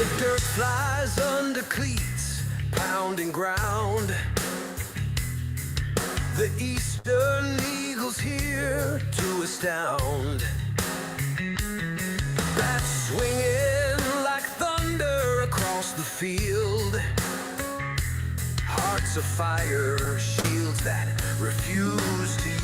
The dirt flies under cleats, pounding ground. The Eastern Eagle's here to astound. Bats swinging like thunder across the field. Hearts of fire, shields that refuse to yield.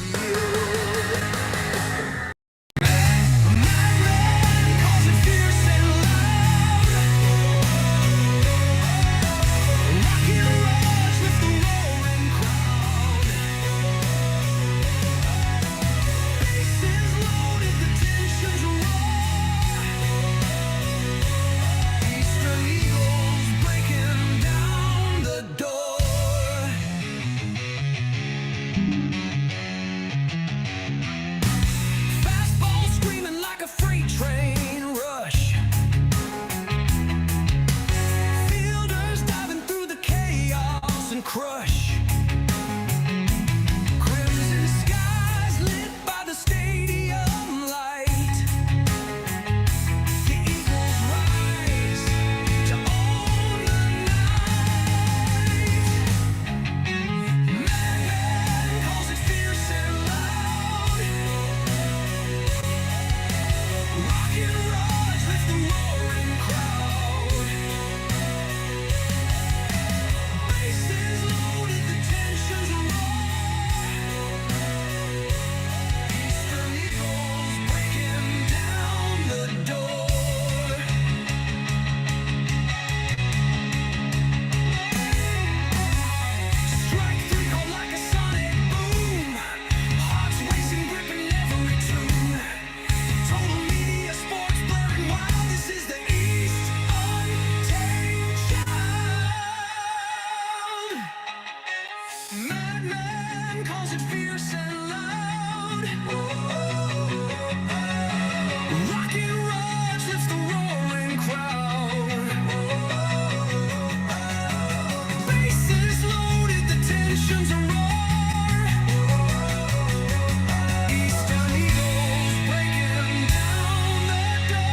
Crush. Crimson skies lit by the stadium light. The Eagles rise to own the night. Madman calls it fierce and loud. Rock and rise with the roaring crowd. Bases loaded, the tensions raw. Eastern Eagles breaking down the door. Strike three called like a sonic boom. Hearts racing, gripping every tune. Total media sports blaring wild. This is the East Untamed Child. Madman calls it fierce and loud. Rock and rush lifts the roaring crowd. Bases loaded, the tensions roar. Eastern Eagles breaking down the door.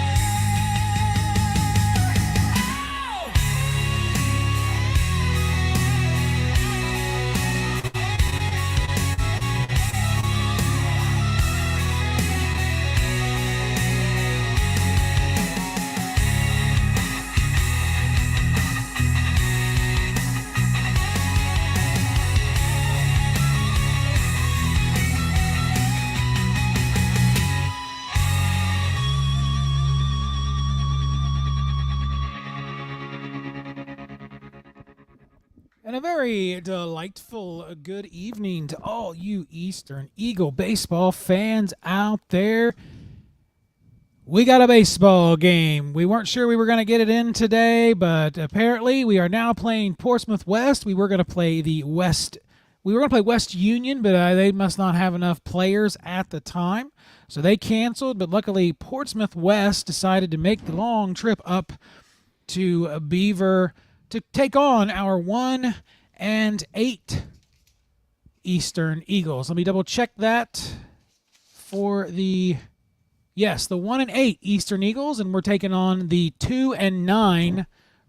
And a very delightful good evening to all you Eastern Eagle baseball fans out there. We got a baseball game. We weren't sure we were going to get it in today, but apparently we are now playing Portsmouth West. We were going to play West Union, but they must not have enough players at the time, so they canceled. But luckily, Portsmouth West decided to make the long trip up to Beaver to take on our 1-8 Eastern Eagles. Let me double check that for the 1-8 Eastern Eagles, and we're taking on the 2-9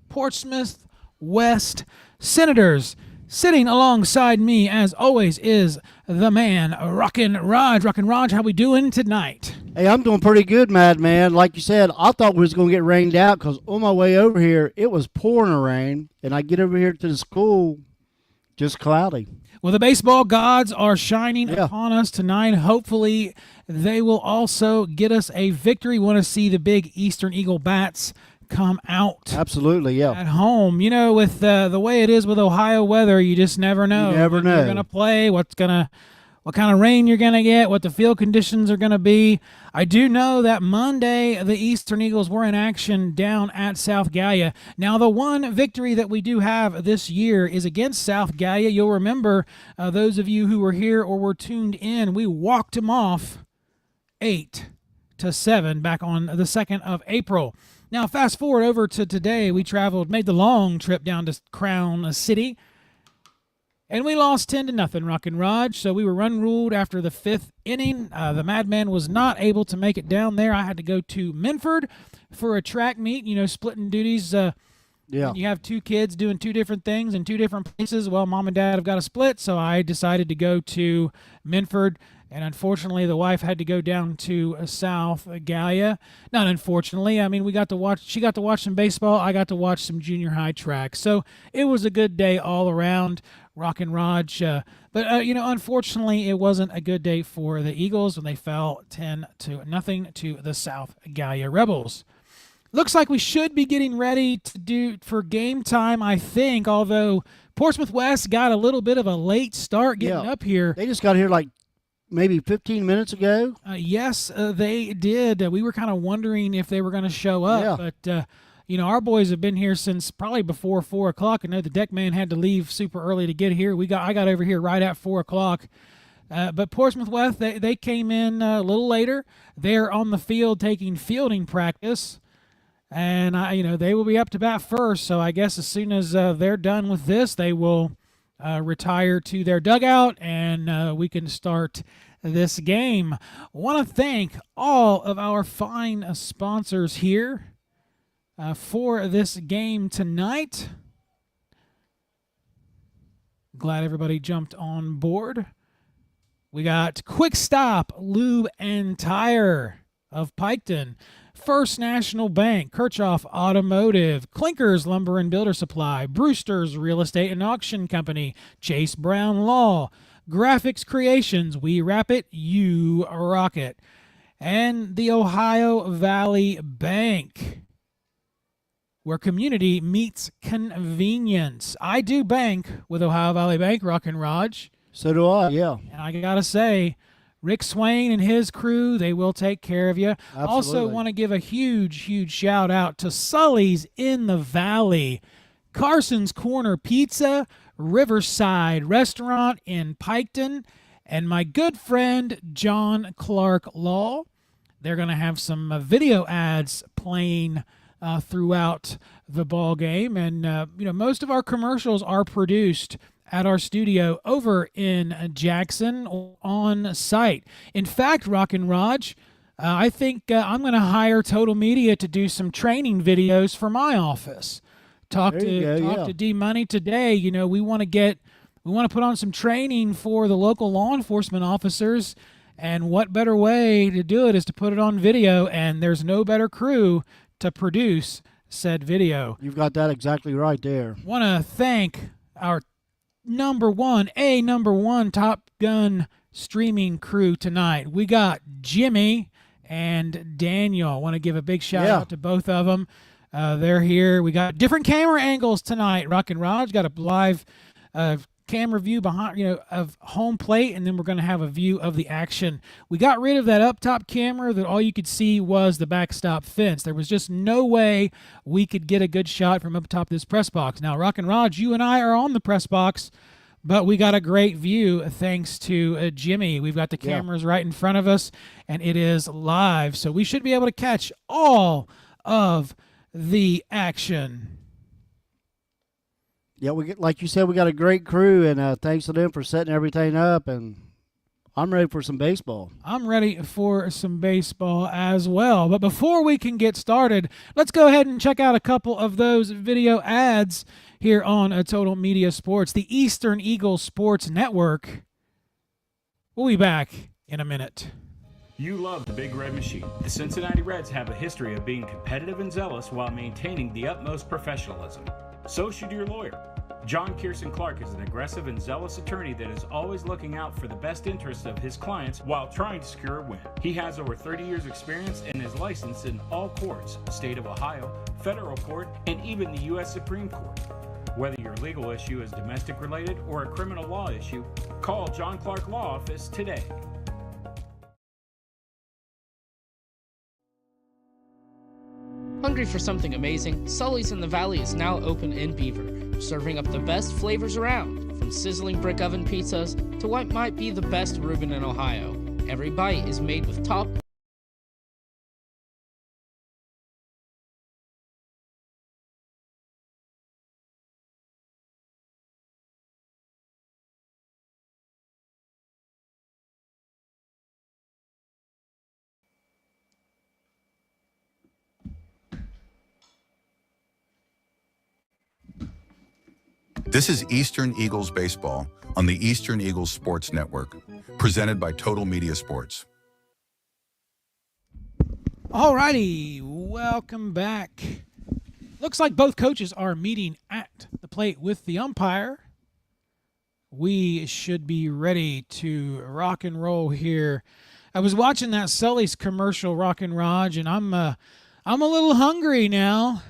Portsmouth West Senators. Sitting alongside me, as always, is the man, Rockin' Raj. Rockin' Raj, how we doing tonight? Hey, I'm doing pretty good, man. Like you said, I thought we was going to get rained out because on my way over here, it was pouring rain, and I get over here to the school, just cloudy. Well, the baseball gods are shining upon us tonight. Hopefully, they will also get us a victory. We want to see the big Eastern Eagle bats come out. Absolutely, yeah. At home. You know, with the way it is with Ohio weather, you just never know. You never know. You're going to play, what kind of rain you're going to get, what the field conditions are going to be. I do know that Monday, the Eastern Eagles were in action down at South Gallia. Now, the one victory that we do have this year is against South Gallia. You'll remember, those of you who were here or were tuned in, we walked them off 8-7 back on the 2nd of April. Now, fast forward over to today, we made the long trip down to Crown City. And we lost 10-0, Rock and Raj. So we were run ruled after the 5th inning. The Madman was not able to make it down there. I had to go to Minford for a track meet, splitting duties. Yeah. You have two kids doing two different things in two different places. Well, mom and dad have got a split, so I decided to go to Minford. And unfortunately, the wife had to go down to South Gallia. Not unfortunately. I mean, she got to watch some baseball. I got to watch some junior high track. So it was a good day all around, Rock and Raj. But unfortunately, it wasn't a good day for the Eagles when they fell 10-0 to the South Gallia Rebels. Looks like we should be getting ready to do for game time, I think, although Portsmouth West got a little bit of a late start getting up here. They just got here like maybe 15 minutes ago. Yes, they did. We were kind of wondering if they were going to show up, but our boys have been here since probably before 4 o'clock. I know the deck man had to leave super early to get here. I got over here right at 4 o'clock. But Portsmouth West, they came in a little later. They're on the field taking fielding practice. And they will be up to bat first, so I guess as soon as they're done with this, they will retire to their dugout, and we can start this game. Want to thank all of our fine sponsors here for this game tonight. Glad everybody jumped on board. We got Quick Stop Lube and Tire of Piketon, First National Bank, Kirchhoff Automotive, Clinkers Lumber and Builder Supply, Brewster's Real Estate and Auction Company, Chase Brown Law, Graphics Creations, we wrap it, you rock it, and the Ohio Valley Bank, where community meets convenience. I do bank with Ohio Valley Bank, Rock and Raj. So do I, yeah. And I got to say, Rick Swain and his crew, they will take care of you. Absolutely. Also want to give a huge, huge shout out to Sully's in the Valley, Carson's Corner Pizza, Riverside Restaurant in Piketon, and my good friend John Clark Law. They're going to have some video ads playing throughout the ball game, and most of our commercials are produced at our studio over in Jackson on site. In fact, Rock and Raj, I think I'm going to hire Total Media to do some training videos for my office. Talk to D Money today. We want to put on some training for the local law enforcement officers, and what better way to do it is to put it on video, and there's no better crew to produce said video. You've got that exactly right there. Want to thank our number one Top Gun streaming crew tonight. We got Jimmy and Daniel. Want to give a big shout out to both of them. They're here. We got different camera angles tonight. Rock and Raj got a live camera view behind, of home plate, and then we're going to have a view of the action. We got rid of that up top camera that all you could see was the backstop fence. There was just no way we could get a good shot from up top this press box. Now, Rock and Raj, you and I are on the press box, but we got a great view thanks to Jimmy. We've got the cameras right in front of us, and it is live, so we should be able to catch all of the action. Yeah, like you said, we got a great crew, and thanks to them for setting everything up, and I'm ready for some baseball. I'm ready for some baseball as well. But before we can get started, let's go ahead and check out a couple of those video ads here on Total Media Sports, the Eastern Eagle Sports Network. We'll be back in a minute. You love the Big Red Machine. The Cincinnati Reds have a history of being competitive and zealous while maintaining the utmost professionalism. So should your lawyer. John Kierson Clark is an aggressive and zealous attorney that is always looking out for the best interests of his clients while trying to secure a win. He has over 30 years experience and is licensed in all courts, state of Ohio, federal court, and even the U.S. Supreme Court. Whether your legal issue is domestic related or a criminal law issue, call John Clark Law Office today. Hungry for something amazing? Sully's in the Valley is now open in Beaver, serving up the best flavors around, from sizzling brick oven pizzas to what might be the best Reuben in Ohio. Every bite is made with top This is Eastern Eagles Baseball on the Eastern Eagles Sports Network, presented by Total Media Sports. Alrighty, welcome back. Looks like both coaches are meeting at the plate with the umpire. We should be ready to rock and roll here. I was watching that Sully's commercial, Rockin' Raj, and I'm a little hungry now.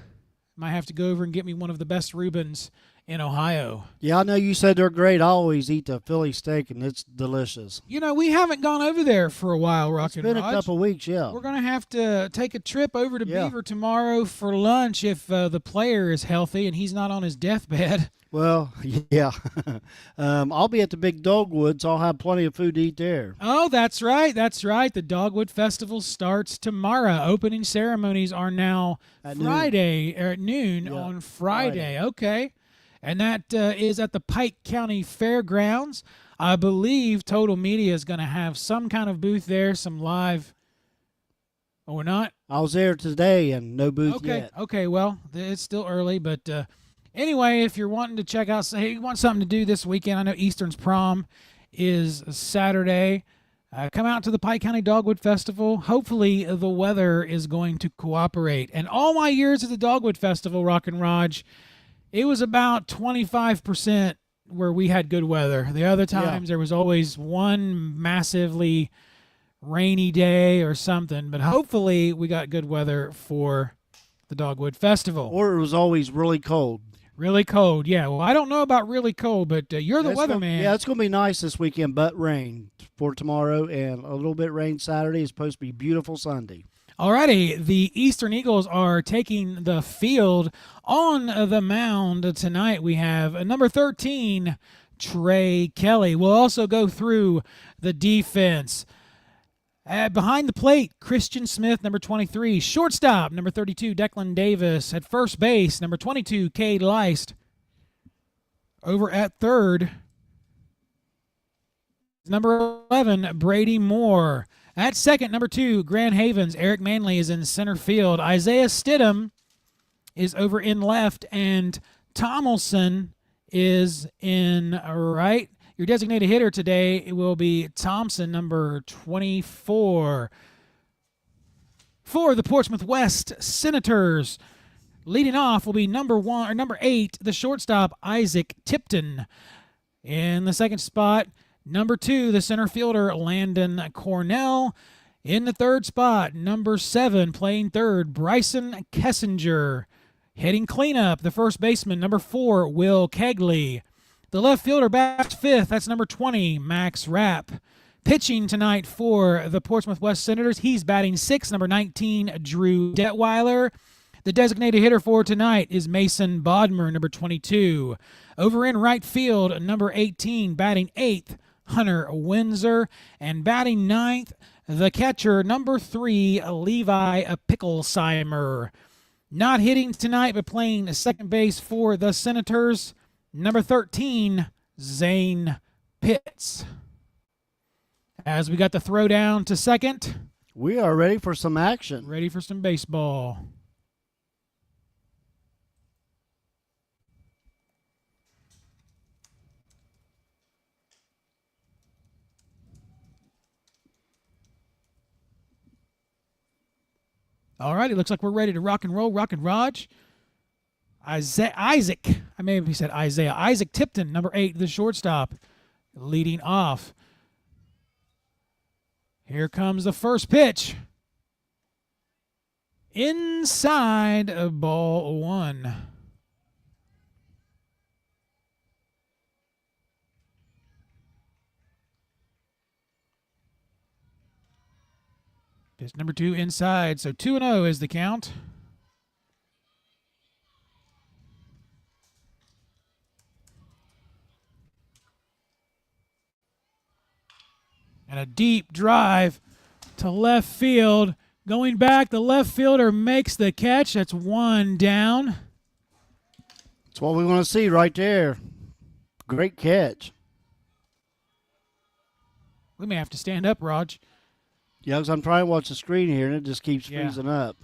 Might have to go over and get me one of the best Reubens in Ohio. Yeah, I know you said they're great. I always eat the Philly steak, and it's delicious. You know, we haven't gone over there for a while, Rockin' It's been Raj. a couple weeks, yeah. We're going to have to take a trip over to Yeah. Beaver tomorrow for lunch if the player is healthy and he's not on his deathbed. Well, yeah. I'll be at the Big Dogwood, so I'll have plenty of food to eat there. Oh, that's right. That's right. The Dogwood Festival starts tomorrow. Opening ceremonies are now At noon. Friday or at noon Yeah, on Friday. Okay. And that is at the Pike County Fairgrounds. I believe Total Media is going to have some kind of booth there, some live. Oh, we're not? I was there today, and no booth Okay. yet. Okay. Well, it's still early, but anyway, if you're wanting to check out, say you want something to do this weekend, I know Eastern's prom is Saturday. Come out to the Pike County Dogwood Festival. Hopefully, the weather is going to cooperate. And all my years at the Dogwood Festival, Rockin' Raj, it was about 25% where we had good weather. The other times, there was always one massively rainy day or something. But hopefully, we got good weather for the Dogwood Festival. Or it was always really cold. Really cold, yeah. Well, I don't know about really cold, but you're the It's gonna- weatherman. Yeah, it's going to be nice this weekend, but rain for tomorrow and a little bit rain Saturday. It's supposed to be beautiful Sunday. Alrighty, the Eastern Eagles are taking the field on the mound tonight. We have number 13, Trey Kelly. We'll also go through the defense. Behind the plate, Christian Smith, number 23. Shortstop, number 32, Declan Davis. At first base, number 22, Cade Leist. Over at third, number 11, Brady Moore. At second, number 2, Grand Havens. Eric Manley is in center field. Isaiah Stidham is over in left, and Tomlinson is in right. Your designated hitter today will be Thompson, number 24. For the Portsmouth West Senators, leading off will be number 8, the shortstop, Isaac Tipton. In the second spot, number 2, the center fielder, Landon Cornell. In the third spot, number 7, playing third, Bryson Kessinger. Hitting cleanup, the first baseman, number 4, Will Kegley. The left fielder bats fifth, that's number 20, Max Rapp. Pitching tonight for the Portsmouth West Senators, he's batting sixth, number 19, Drew Detweiler. The designated hitter for tonight is Mason Bodmer, number 22. Over in right field, number 18, batting eighth, Hunter Windsor. And batting ninth, the catcher, number 3, Levi Picklesheimer. Not hitting tonight, but playing second base for the Senators, number 13, Zane Pitts. As we got the throw down to second, We are ready for some action. ready for some baseball. All right, it looks like we're ready to rock and roll, rock and Raj. Isaac, I may have said Isaiah. Isaac Tipton, number 8, the shortstop, leading off. Here comes the first pitch. Inside of ball 1. Pitch number 2 inside, so 2-0 is the count. And a deep drive to left field. Going back, the left fielder makes the catch. That's 1 down. That's what we want to see right there. Great catch. We may have to stand up, Raj. Yeah, because I'm trying to watch the screen here, and it just keeps Yeah. freezing up.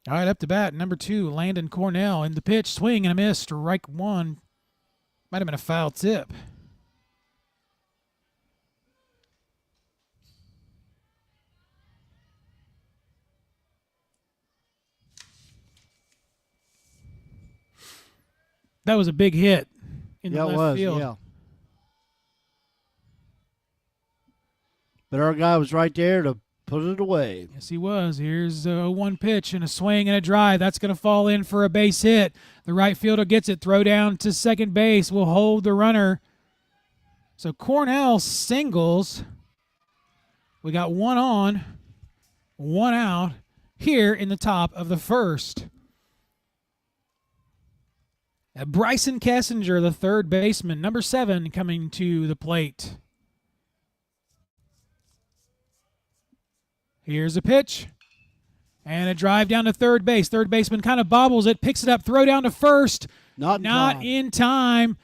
All right, up to bat, number 2, Landon Cornell. In the pitch, swing and a miss, strike 1. Might have been a foul tip. That was a big hit in the left field. Yeah. But our guy was right there to put it away. Yes, he was. Here's a 1 pitch and a swing and a drive. That's going to fall in for a base hit. The right fielder gets it. Throw down to second base. Will hold the runner. So Cornell singles. We got 1 on, 1 out here in the top of the first. Bryson Kessinger, the third baseman, number 7, coming to the plate. Here's a pitch. And a drive down to third base. Third baseman kind of bobbles it, picks it up, throw down to first. Not in time.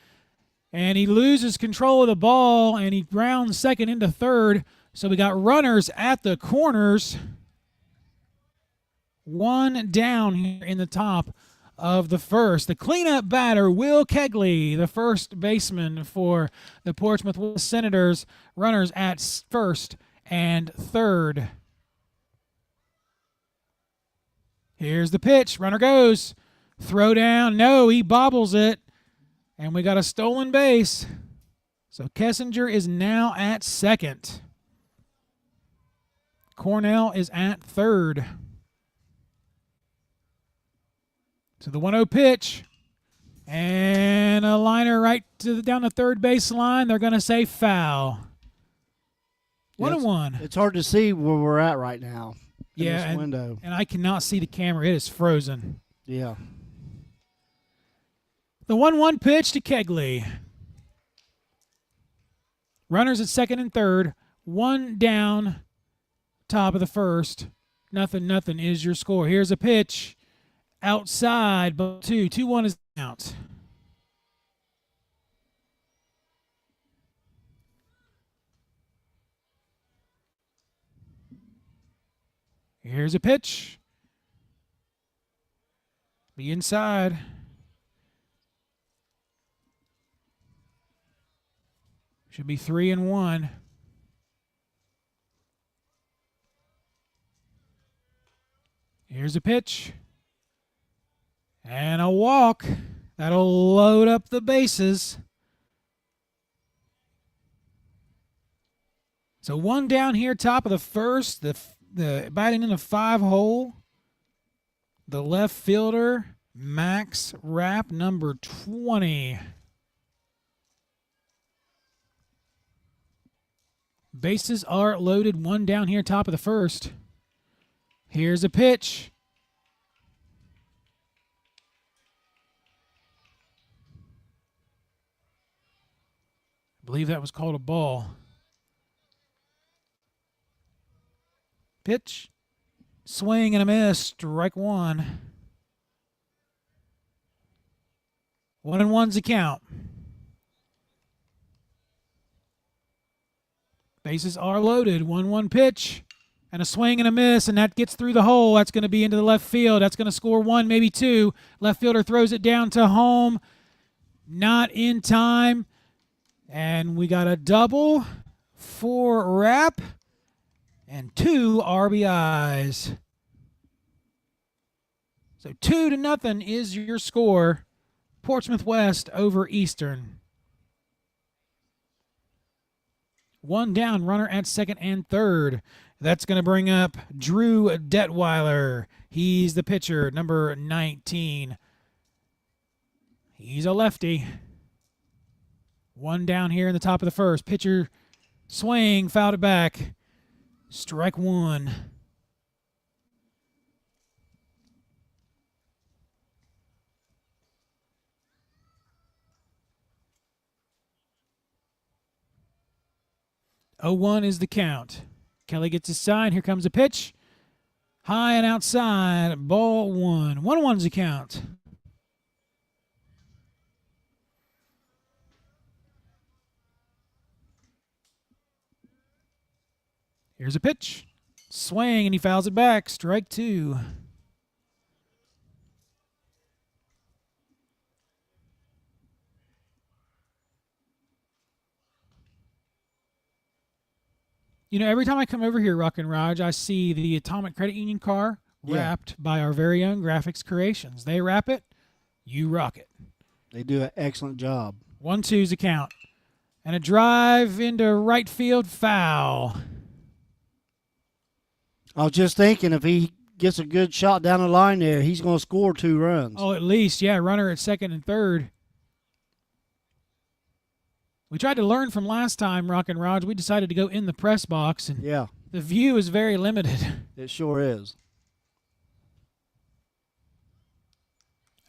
And he loses control of the ball, and he grounds second into third. So we got runners at the corners. 1 down here in the top of the first. The cleanup batter, Will Kegley, the first baseman for the Portsmouth West Senators. Runners at first and third. Here's the pitch. Runner goes. Throw down. No, he bobbles it. And we got a stolen base. So Kessinger is now at second. Cornell is at third. To the 1-0 pitch. And a liner right down the third base line. They're going to say foul. 1-1. It's hard to see where we're at right now in this window. And I cannot see the camera. It is frozen. Yeah. The 1-1 pitch to Kegley. Runners at second and third. 1 down, top of the first. 0-0 is your score. Here's a pitch. Outside, but 2-1 is out. Here's a pitch. Be inside. Should be 3-1. Here's a pitch. And a walk. That'll load up the bases. So 1 down here, top of the first. The batting in the 5-hole. The left fielder, Max Rapp, number 20. Bases are loaded. 1 down here, top of the first. Here's a pitch. I believe that was called a ball. Pitch. Swing and a miss. Strike 1. 1-1's the count. Bases are loaded. 1-1 pitch. And a swing and a miss, and that gets through the hole. That's going to be into the left field. That's going to score 1, maybe 2. Left fielder throws it down to home. Not in time. And we got a double for Rapp and 2 RBIs. So 2-0 is your score. Portsmouth West over Eastern. 1 down, runner at second and third. That's going to bring up Drew Detweiler. He's the pitcher, number 19. He's a lefty. 1 down here in the top of the first. Pitcher swing, fouled it back. Strike 1. Oh, 1 is the count. Kelly gets his sign. Here comes a pitch. High and outside. Ball 1. 1-1's the count. Here's a pitch. Swing, and he fouls it back. Strike 2. You know, every time I come over here, Rock and Raj, I see the Atomic Credit Union car Yeah. wrapped by our very own Graphics Creations. They wrap it, you rock it. They do an excellent job. 1-2's a count. And a drive into right field, foul. I was just thinking if he gets a good shot down the line there, he's going to score 2 runs. Oh, at least, yeah, runner at second and third. We tried to learn from last time, Rock and Raj. We decided to go in the press box, and Yeah, the view is very limited. it sure is.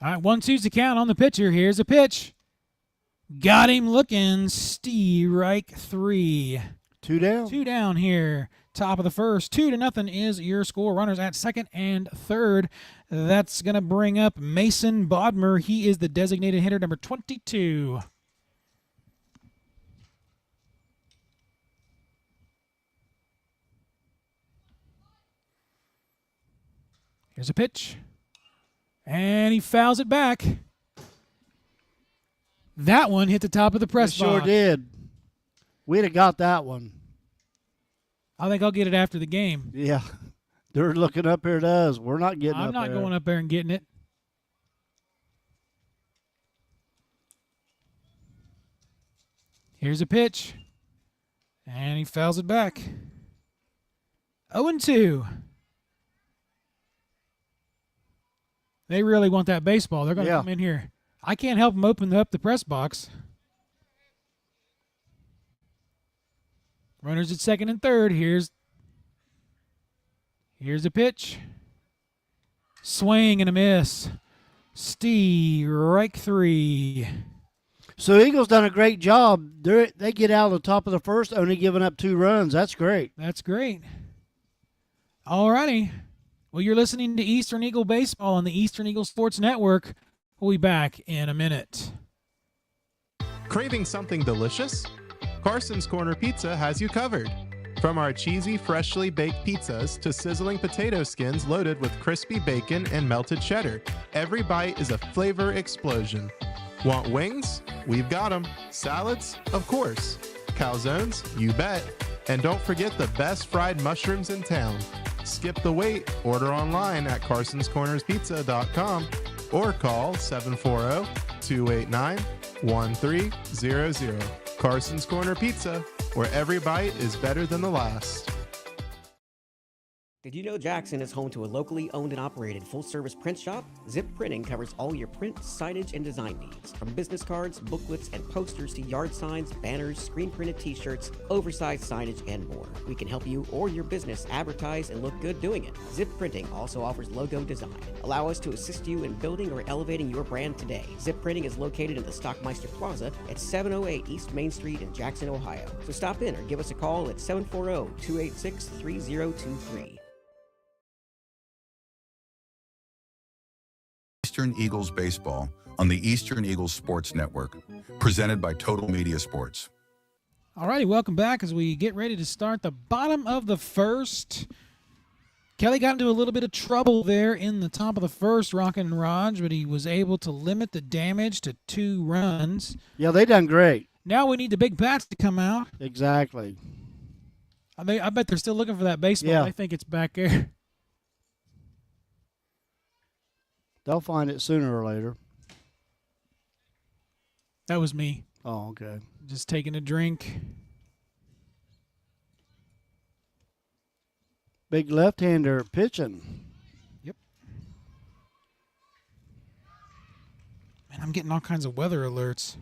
All right, 1-2's the count on the pitcher. Here's a pitch. Got him looking. Strike 3. 2 down. 2 down here. Top of the first. 2-0 is your score. Runners at second and third. That's going to bring up Mason Bodmer. He is the designated hitter, number 22. Here's a pitch. And he fouls it back. That one hit the top of the press It sure box. did. We'd have got that one. I think I'll get it after the game. Yeah. They're looking up here at us. We're not getting I'm up not there. going up there and getting it. Here's a pitch. And he fouls it back. 0-2. They really want that baseball. They're going to Yeah. come in here. I can't help them open up the press box. Runners at second and third. Here's a pitch. Swing and a miss. Strike 3. So Eagles done a great job. They get out of the top of the first, only giving up 2 runs. That's great. That's great. All righty. Well, you're listening to Eastern Eagle Baseball on the Eastern Eagle Sports Network. We'll be back in a minute. Craving something delicious? Carson's Corner Pizza has you covered. From our cheesy, freshly baked pizzas to sizzling potato skins loaded with crispy bacon and melted cheddar, every bite is a flavor explosion. Want wings? We've got them. Salads? Of course. Calzones? You bet. And don't forget the best fried mushrooms in town. Skip the wait. Order online at carsonscornerspizza.com or call 740-289-1300. Carson's Corner Pizza, where every bite is better than the last. Did you know Jackson is home to a locally owned and operated full-service print shop? Zip Printing covers all your print, signage, and design needs. From business cards, booklets, and posters to yard signs, banners, screen-printed t-shirts, oversized signage, and more. We can help you or your business advertise and look good doing it. Zip Printing also offers logo design. Allow us to assist you in building or elevating your brand today. Zip Printing is located in the Stockmeister Plaza at 708 East Main Street in Jackson, Ohio. So stop in or give us a call at 740-286-3023. Eastern Eagles Baseball on the Eastern Eagles Sports Network, presented by Total Media Sports. All righty, welcome back as we get ready to start the bottom of the first. Kelly got into a little bit of trouble there in the top of the first, Rockin' Raj, but he was able to limit the damage to 2 runs. Yeah, they done great. Now we need the big bats to come out. Exactly. I bet they're still looking for that baseball. Yeah. I think it's back there. They'll find it sooner or later. That was me. Oh, okay. Just taking a drink. Big left-hander pitching. Yep. Man, I'm getting all kinds of weather alerts.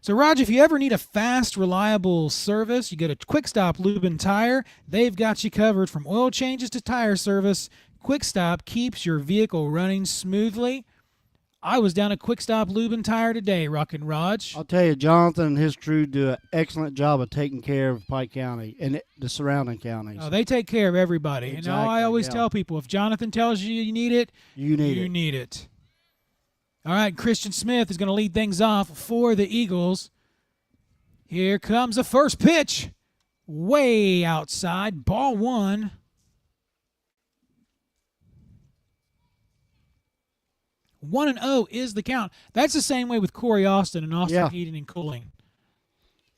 So, Raj, if you ever need a fast, reliable service, you go to Quick Stop Lube and Tire. They've got you covered from oil changes to tire service. Quick Stop keeps your vehicle running smoothly. I was down at Quick Stop Lube and Tire today, Rockin' Raj. I'll tell you, Jonathan and his crew do an excellent job of taking care of Pike County and the surrounding counties. Oh, they take care of everybody. And I Exactly, always yeah. tell people, if Jonathan tells you you need it, You need you it. need it. All right, Christian Smith is going to lead things off for the Eagles. Here comes the first pitch. Way outside. Ball 1. 1-0 is the count. That's the same way with Corey Austin and Austin Yeah. Heating and Cooling.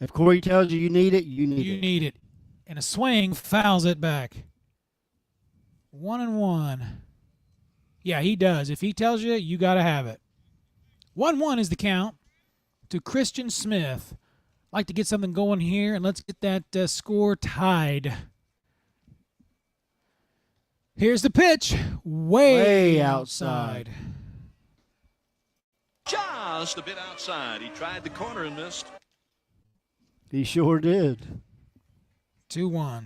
If Corey tells you you need it, you need You it. need it. And a swing fouls it back. 1-1. Yeah, he does. If he tells you, you got to have it. 1-1 is the count to Christian Smith. Like to get something going here, and let's get that score tied. Here's the pitch. Way outside. Just a bit outside. He tried the corner and missed. He sure did. 2-1.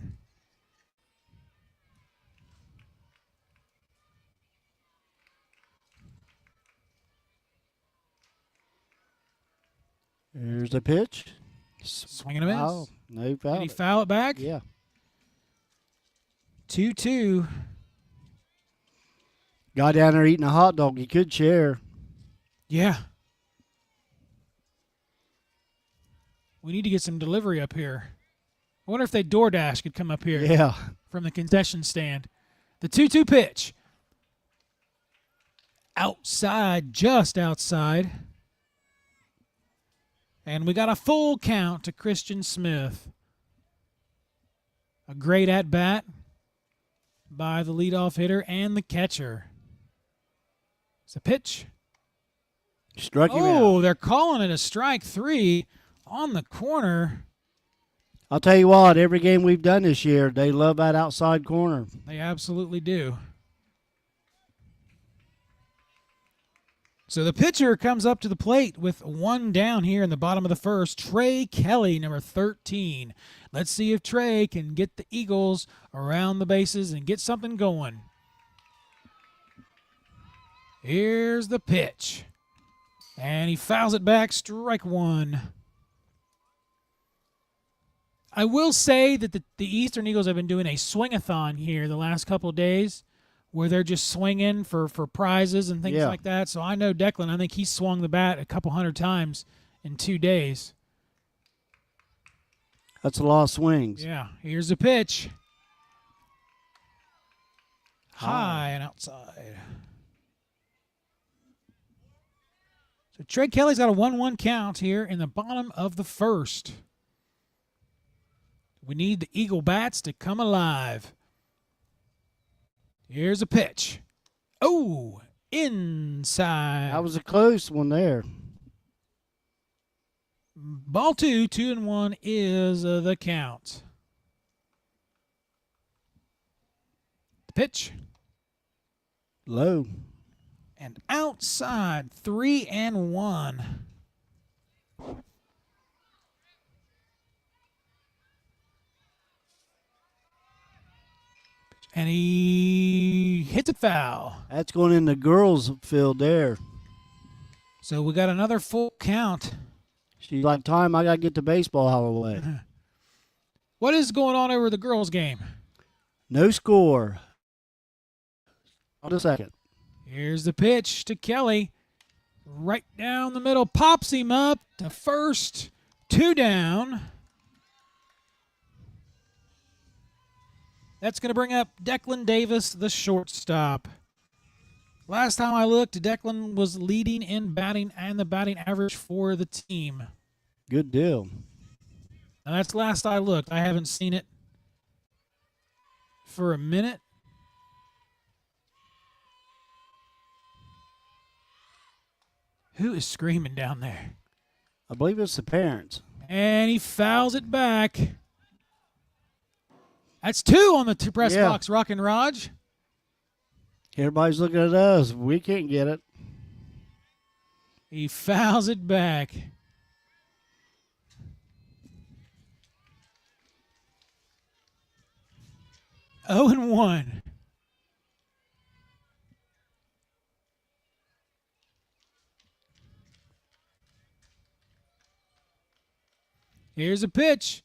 Here's the pitch. Swing and a miss. Oh, no, he Did fouled he it. foul it back? Yeah. 2-2. Guy down there eating a hot dog. He could share. Yeah. We need to get some delivery up here. I wonder if they DoorDash could come up here Yeah. from the concession stand. The 2-2 pitch. Outside, just outside. And we got a full count to Christian Smith. A great at-bat by the leadoff hitter and the catcher. It's a pitch. Struck him Oh, out. they're calling it a strike 3 on the corner. I'll tell you what, every game we've done this year, they love that outside corner. They absolutely do. So the pitcher comes up to the plate with one down here in the bottom of the first. Trey Kelly, number 13. Let's see if Trey can get the Eagles around the bases and get something going. Here's the pitch. And he fouls it back, strike 1. I will say that the Eastern Eagles have been doing a swing-a-thon here the last couple of days, where they're just swinging for prizes and things Yeah. like that. So I know Declan, I think he swung the bat a couple hundred times in 2 days. That's a lot of swings. Yeah, here's the pitch. High and outside. So Trey Kelly's got a 1-1 count here in the bottom of the first. We need the Eagle bats to come alive. Here's a pitch. Oh, inside. That was a close one there. Ball 2, 2-1 is the count. The pitch. Low. And outside, 3-1. And he hits it foul. That's going in the girls' field there. So we got another full count. She's like, time, I got to get the baseball out of the way. What is going on over the girls' game? No score. On a second. Here's the pitch to Kelly. Right down the middle. Pops him up to first. 2 down. That's going to bring up Declan Davis, the shortstop. Last time I looked, Declan was leading in batting and the batting average for the team. Good deal. Now that's last I looked. I haven't seen it for a minute. Who is screaming down there? I believe it's the parents. And he fouls it back. That's 2 on the press Yeah. box, Rockin' Raj. Everybody's looking at us. We can't get it. He fouls it back. Oh and 1. Here's a pitch.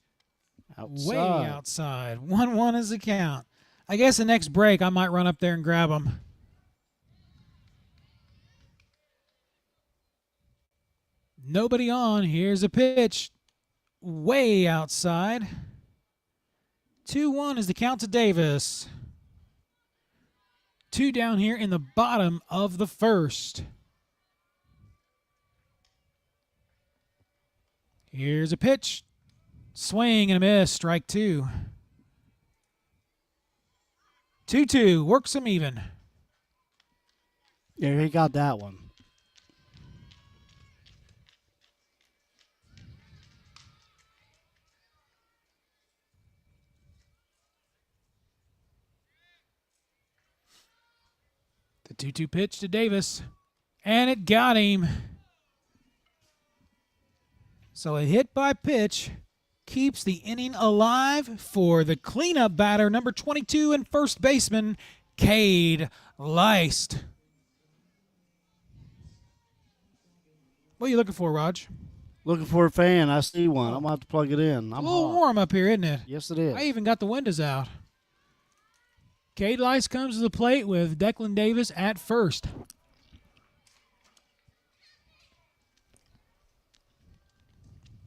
Outside. Way outside. 1-1 is the count. I guess the next break I might run up there and grab him. Nobody on. Here's a pitch. Way outside. 2-1 is the count to Davis. 2 down here in the bottom of the first. Here's a pitch. Swing and a miss. Strike two. 2-2. Works him even. Yeah, he got that one. The 2-2 pitch to Davis. And it got him. So a hit by pitch keeps the inning alive for the cleanup batter, number 22 and first baseman, Cade Leist. What are you looking for, Raj? Looking for a fan. I see one. I'm going to have to plug it in. A I'm little hot. warm up here, isn't it? Yes, it is. I even got the windows out. Cade Leist comes to the plate with Declan Davis at first.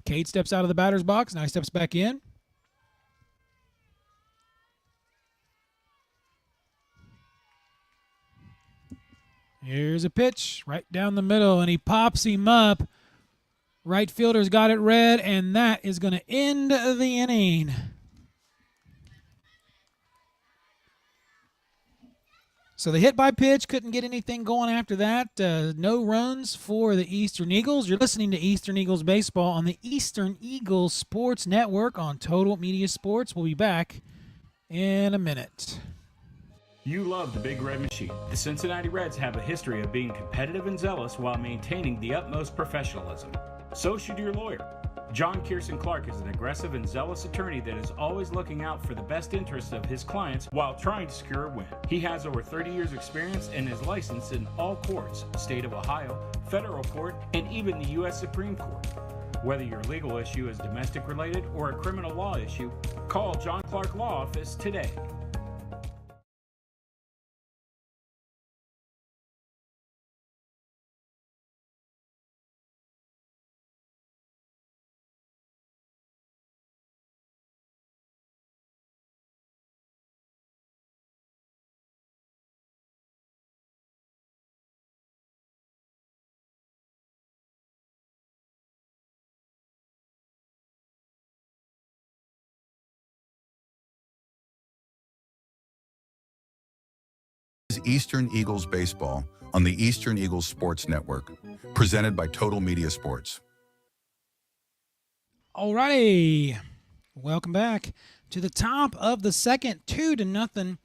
Cade steps out of the batter's box. Now he steps back in. Here's a pitch right down the middle, and he pops him up. Right fielder's got it red, and that is going to end the inning. So the hit by pitch, couldn't get anything going after that. No runs for the Eastern Eagles. You're listening to Eastern Eagles Baseball on the Eastern Eagles Sports Network on Total Media Sports. We'll be back in a minute. You love the Big Red Machine. The Cincinnati Reds have a history of being competitive and zealous while maintaining the utmost professionalism. So should your lawyer. John Kierson Clark is an aggressive and zealous attorney that is always looking out for the best interests of his clients while trying to secure a win. He has over 30 years experience and is licensed in all courts, state of Ohio, federal court, and even the U.S. Supreme Court. Whether your legal issue is domestic related or a criminal law issue, call John Clark Law Office today. Eastern Eagles Baseball on the Eastern Eagles Sports Network, presented by Total Media Sports. Alrighty, welcome back to the top of the second. 2-0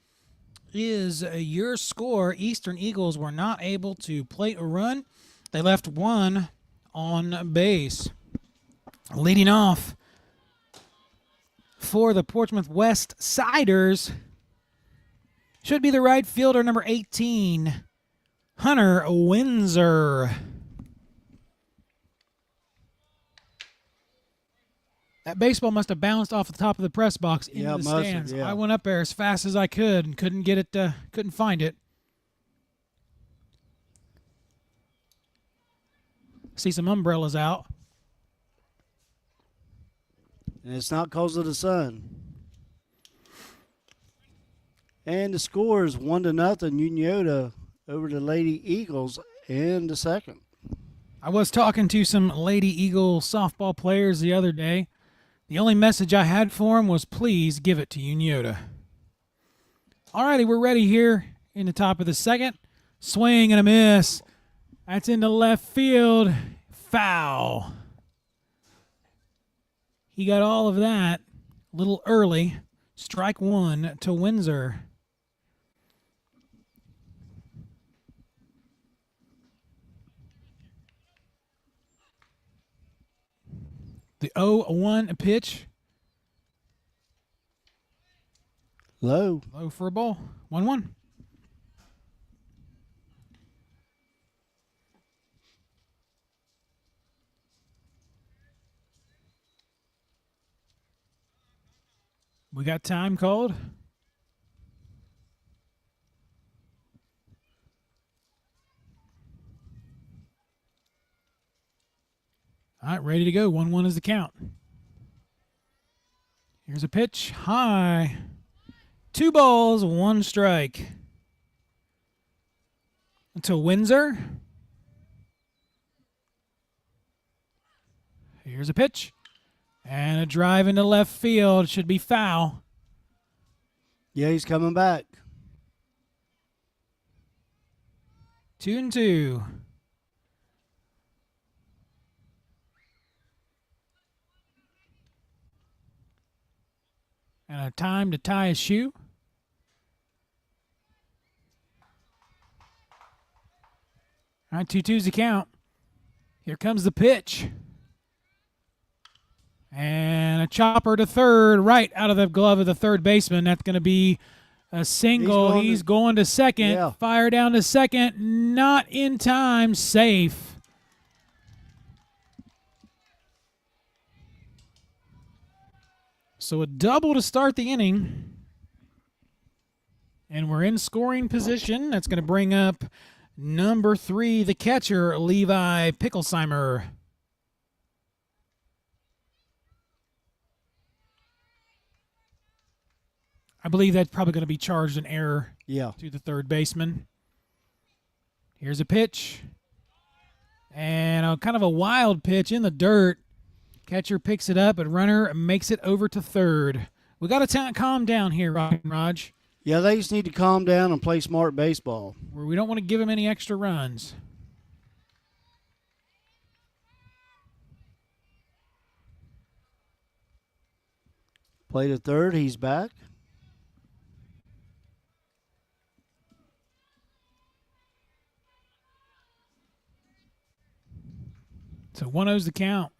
is your score. Eastern Eagles were not able to plate a run. They left one on base. Leading off for the Portsmouth West Siders should be the right fielder, number 18, Hunter Windsor. That baseball must have bounced off the top of the press box into the stands. I went up there as fast as I could and couldn't get it, couldn't find it. See some umbrellas out. And it's not because of the sun. And the score is 1-0, Unioda over the Lady Eagles in the second. I was talking to some Lady Eagle softball players the other day. The only message I had for them was, please give it to Unioda. All righty, we're ready here in the top of the second. Swing and a miss. That's into left field. Foul. He got all of that a little early. Strike one to Windsor. The 0-1 pitch. Low. Low for a ball. 1-1. We got time called. All right, ready to go. 1-1 is the count. Here's a pitch. High. 2 balls, 1 strike. To Windsor. Here's a pitch. And a drive into left field should be foul. Yeah, he's coming back. 2-2. And a time to tie a shoe. All right, 2-2's the count. Here comes the pitch. And a chopper to third, right out of the glove of the third baseman. That's going to be a single. He's going to second. Yeah. Fire down to second. Not in time. Safe. So a double to start the inning. And we're in scoring position. That's going to bring up number 3, the catcher, Levi Picklesheimer. I believe that's probably going to be charged an error to the third baseman. Here's a pitch. And a kind of a wild pitch in the dirt. Catcher picks it up, and runner makes it over to third. We got to calm down here, Raj. Yeah, they just need to calm down and play smart baseball. We don't want to give them any extra runs. Play to third. He's back. So 1-0's the count.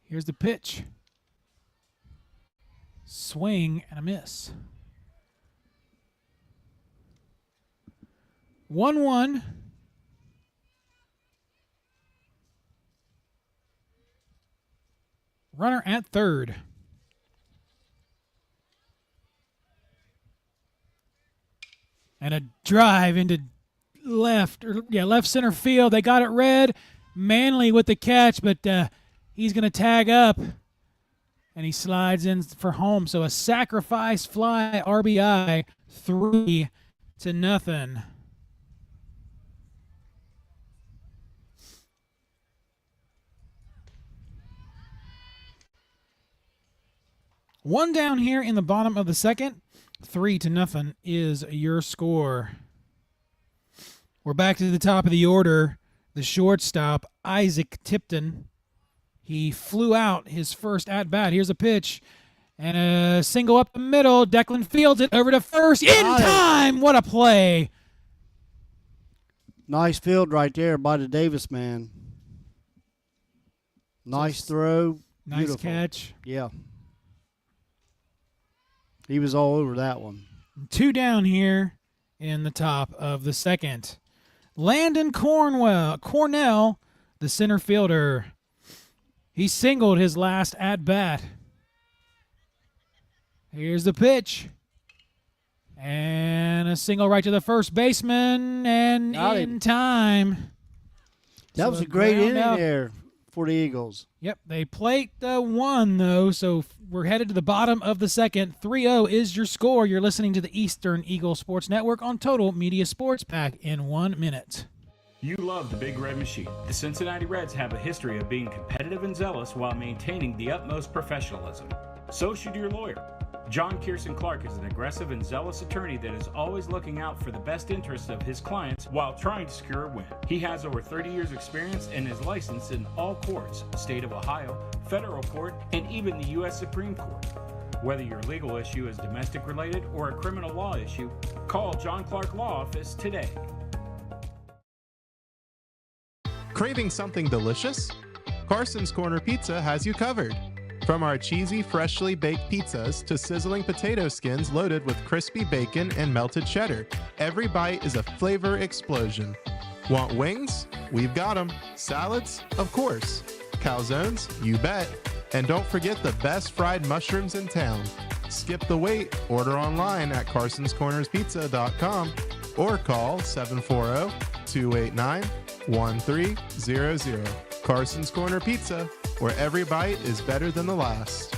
Here's the pitch. Swing and a miss. 1-1. Runner at third. And a drive into left center field. They got it red. Manley with the catch, but he's going to tag up. And he slides in for home. So a sacrifice fly RBI, 3-0. One down here in the bottom of the second. 3-0 is your score. We're back to the top of the order. The shortstop, Isaac Tipton. He flew out his first at-bat. Here's a pitch. And a single up the middle. Declan fields it over to first. In time! What a play. Nice field right there by the Davis man. Nice throw. Nice Beautiful catch. Yeah. He was all over that one. 2 down here in the top of the second. Landon Cornell, the center fielder. He singled his last at-bat. Here's the pitch. And a single right to the first baseman, and Got in him. time. That So was a great ground inning out. there for the Eagles. Yep, they plate one, though, so we're headed to the bottom of the second. 3-0 is your score. You're listening to the Eastern Eagle Sports Network on Total Media Sports Pack in 1 minute. You love the Big Red Machine. The Cincinnati Reds have a history of being competitive and zealous while maintaining the utmost professionalism. So should your lawyer. John Kierson Clark is an aggressive and zealous attorney that is always looking out for the best interests of his clients while trying to secure a win. He has over 30 years experience and is licensed in all courts, state of Ohio, federal court, and even the U.S. Supreme Court. Whether your legal issue is domestic related or a criminal law issue, call John Clark Law Office today. Craving something delicious? Carson's Corner Pizza has you covered. From our cheesy, freshly baked pizzas to sizzling potato skins loaded with crispy bacon and melted cheddar, every bite is a flavor explosion. Want wings? We've got them. Salads? Of course. Calzones? You bet. And don't forget the best fried mushrooms in town. Skip the wait. Order online at carsonscornerspizza.com or call 740-289-1300. Carson's Corner Pizza, where every bite is better than the last.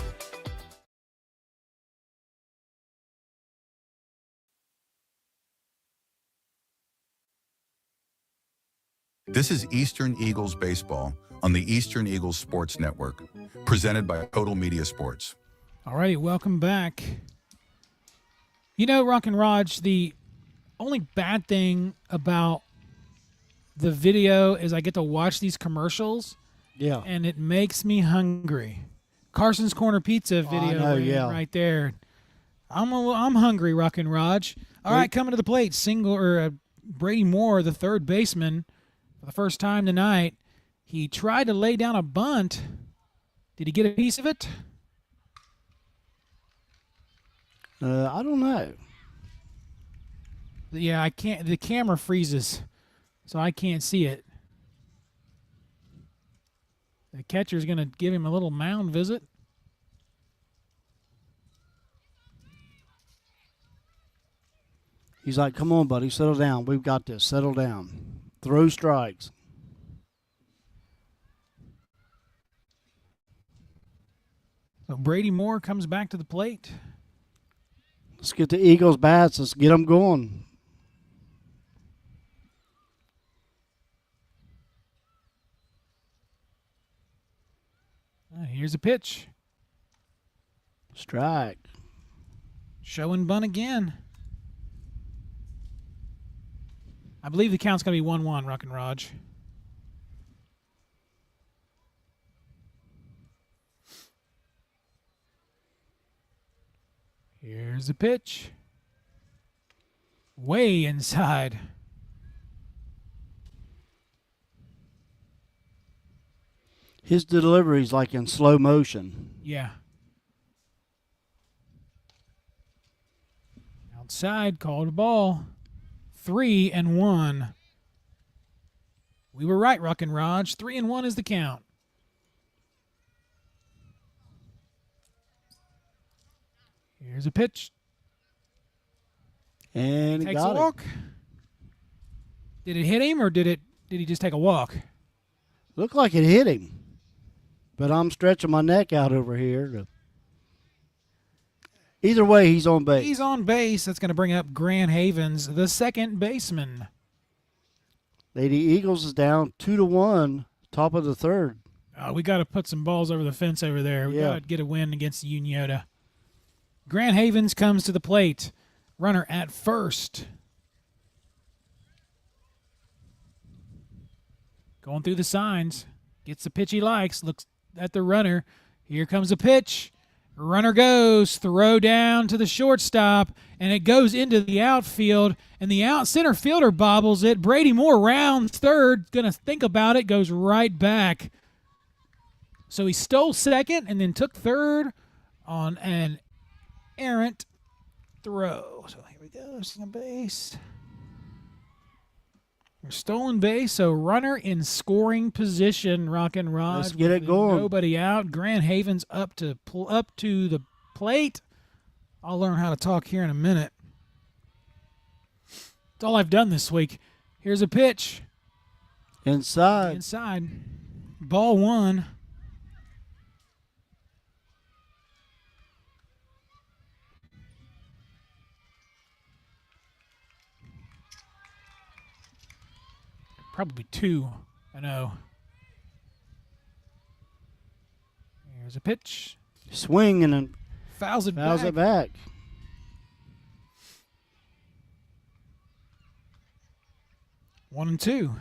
This is Eastern Eagles Baseball on the Eastern Eagles Sports Network, presented by Total Media Sports. Alrighty, welcome back. You know, Rock and Raj, the only bad thing about the video is I get to watch these commercials, Yeah. and it makes me hungry. Carson's Corner Pizza video know, ran yeah. right there. I'm hungry, Rock and Raj. All right, coming to the plate, Brady Moore, the third baseman, for the first time tonight. He tried to lay down a bunt. Did he get a piece of it? I don't know. Yeah, I can't. The camera freezes, so I can't see it. The catcher's going to give him a little mound visit. He's like, come on, buddy, settle down. We've got this. Settle down. Throw strikes. So Brady Moore comes back to the plate. Let's get the Eagles bats. Let's get them going. Here's a pitch. Strike. Show and bunt again. I believe the count's going to be 1-1, Rock and Raj. Here's a pitch. Way inside. His delivery's like in slow motion. Yeah. Outside, called a ball. 3-1. We were right, Rock and Raj. 3-1 is the count. Here's a pitch. And he Takes a got it. walk. Did it hit him, or did he just take a walk? Looked like it hit him. But I'm stretching my neck out over here. Either way, he's on base. He's on base. That's going to bring up Grant Havens, the second baseman. Lady Eagles is down 2-1, top of the third. We got to put some balls over the fence over there. We Yeah. got to get a win against Uniota. Grant Havens comes to the plate. Runner at first. Going through the signs. Gets the pitch he likes. Looks at the runner. Here comes a pitch. Runner goes. Throw down to the shortstop. And it goes into the outfield. And the out center fielder bobbles it. Brady Moore rounds third. Going to think about it. Goes right back. So he stole second and then took third on an errant throw. So here we go. Second base. Stolen base, so runner in scoring position. Rock and Rod. Let's get it with going. Nobody out. Grant Havens up to the plate. I'll learn how to talk here in a minute. That's all I've done this week. Here's a pitch. Inside. Inside. Ball one. Probably 2-0. Here's a pitch. Swing and then Fouls it fouls back. it back. 1-2.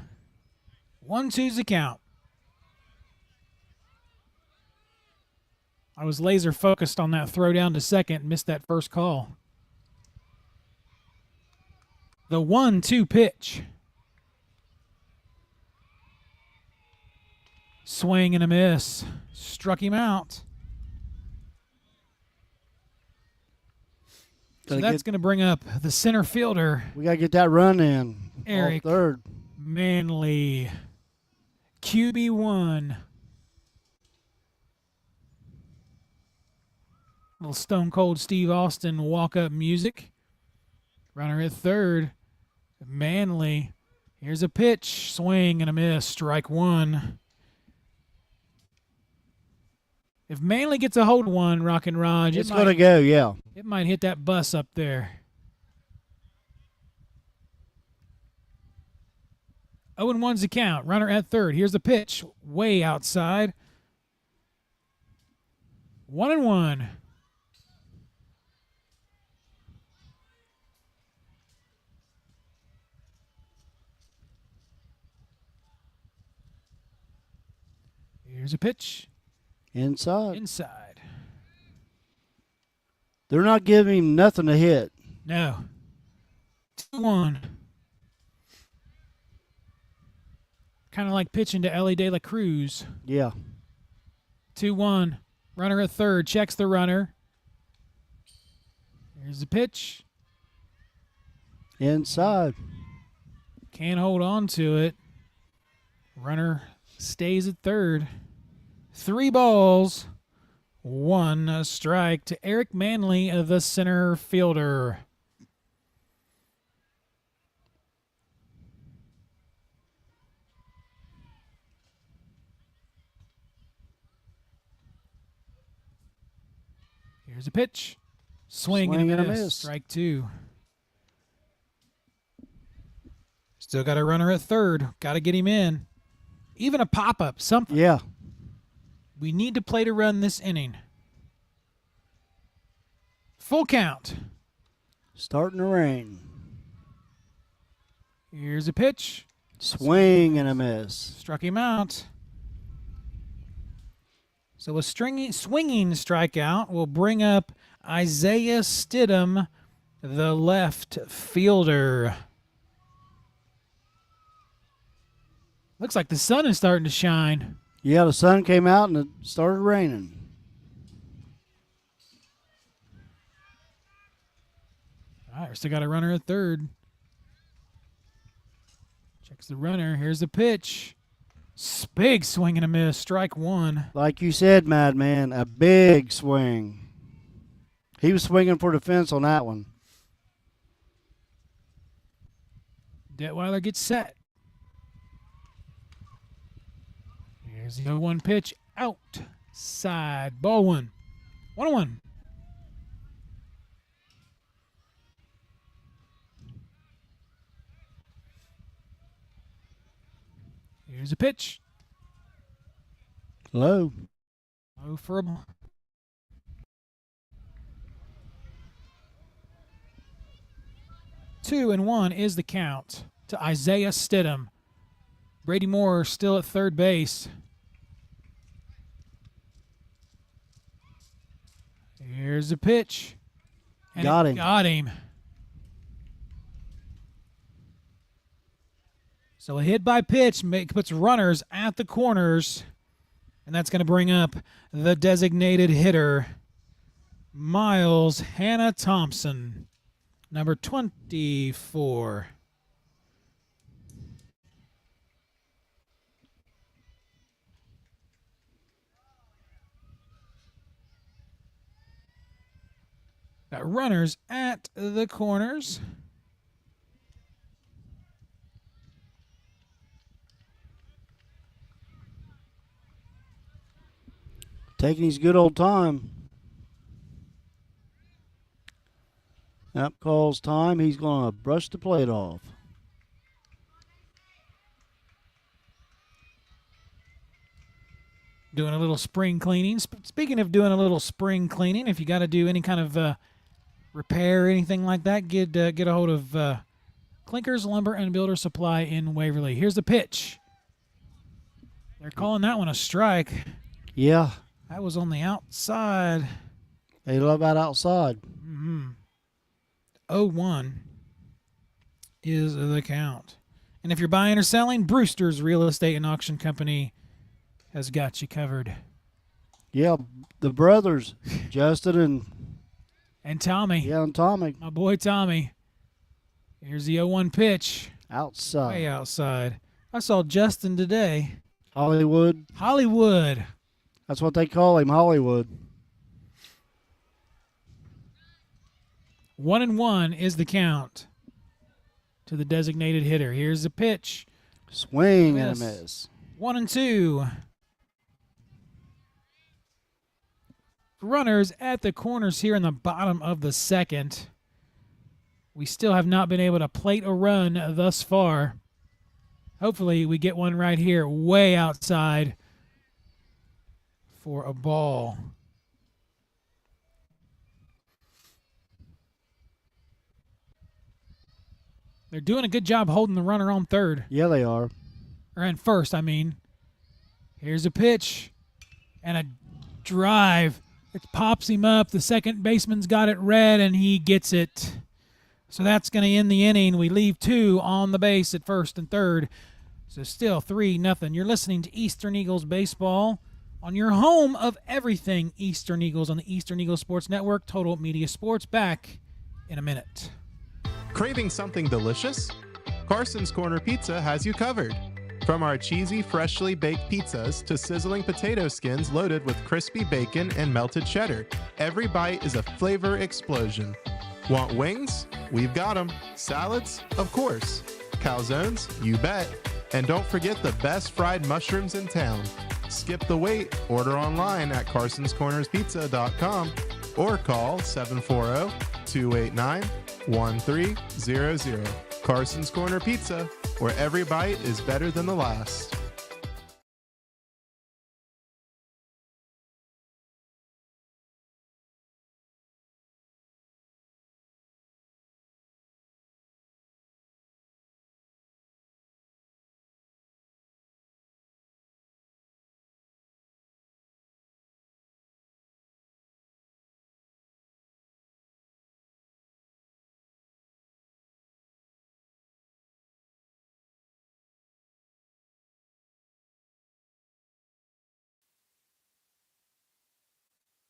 1-2's the count. I was laser focused on that throw down to second, missed that first call. The 1-2 pitch. Swing and a miss. Struck him out. So that's going to bring up the center fielder, We got to get that run in. Eric. Off third. Manley. QB1. Little Stone Cold Steve Austin walk-up music. Runner at third. Manley. Here's a pitch. Swing and a miss. Strike one. If Manley gets a hold of one, Rock and Raj, It's going to go, yeah. it might hit that bus up there. 0-1's the count. Runner at third. Here's the pitch. Way outside. 1-1. Here's a pitch. Inside. Inside. They're not giving him nothing to hit. No. 2-1. Kind of like pitching to Ellie De La Cruz. Yeah. 2-1. Runner at third. Checks the runner. Here's the pitch. Inside. Can't hold on to it. Runner stays at third. 3 balls. 1 strike to Eric Manley, the center fielder. Here's a pitch. Swing and a miss. Strike 2. Still got a runner at third. Got to get him in. Even a pop-up, something. Yeah. We need to play to run this inning. Full count. Starting to rain. Here's a pitch. Swing and a miss. Struck him out. So a swinging strikeout will bring up Isaiah Stidham, the left fielder. Looks like the sun is starting to shine. Yeah, the sun came out and it started raining. All right, we still got a runner at third. Checks the runner. Here's the pitch. Big swing and a miss. Strike 1. Like you said, Madman, a big swing. He was swinging for the fence on that one. Detweiler gets set. Here's the 0-1 pitch. Outside. Ball 1. 1-1. Here's a pitch. Low. Low for a ball. Two and 1 is the count to Isaiah Stidham. Brady Moore still at third base. Here's a pitch. And Got him. Got him. So a hit by pitch puts runners at the corners, and that's going to bring up the designated hitter, Miles Hannah Thompson, number 24. Got runners at the corners. Taking his good old time. That calls time. He's going to brush the plate off. Doing a little spring cleaning. Speaking of doing a little spring cleaning, if you got to do any kind of repair or anything like that, get a hold of Clinkers Lumber and Builder Supply in Waverly. Here's the pitch. They're calling that one a strike. Yeah. That was on the outside. They love that outside. 0-1 is the count. And if you're buying or selling, Brewster's Real Estate and Auction Company has got you covered. Yeah, the brothers, Justin And Tommy. Yeah, and Tommy. My boy Tommy. Here's the 0-1 pitch. Outside. Way outside. I saw Justin today. Hollywood. Hollywood. That's what they call him, Hollywood. 1-1 is the count to the designated hitter. Here's the pitch. Swing and a miss. 1-2. Runners at the corners here in the bottom of the second. We still have not been able to plate a run thus far. Hopefully we get one right here way outside for a ball. They're doing a good job holding the runner on third. Yeah, they are. Or in first, I mean. Here's a pitch and a drive. It pops him up. The second baseman's got it read, and he gets it. So that's going to end the inning. We leave 2 on the base at first and third. So still 3-0. You're listening to Eastern Eagles Baseball on your home of everything Eastern Eagles on the Eastern Eagles Sports Network, Total Media Sports. Back in a minute. Craving something delicious? Carson's Corner Pizza has you covered. From our cheesy, freshly baked pizzas to sizzling potato skins loaded with crispy bacon and melted cheddar, every bite is a flavor explosion. Want wings? We've got them. Salads? Of course. Calzones? You bet. And don't forget the best fried mushrooms in town. Skip the wait. Order online at carsonscornerspizza.com or call 740-289-1300. Carson's Corner Pizza, where every bite is better than the last.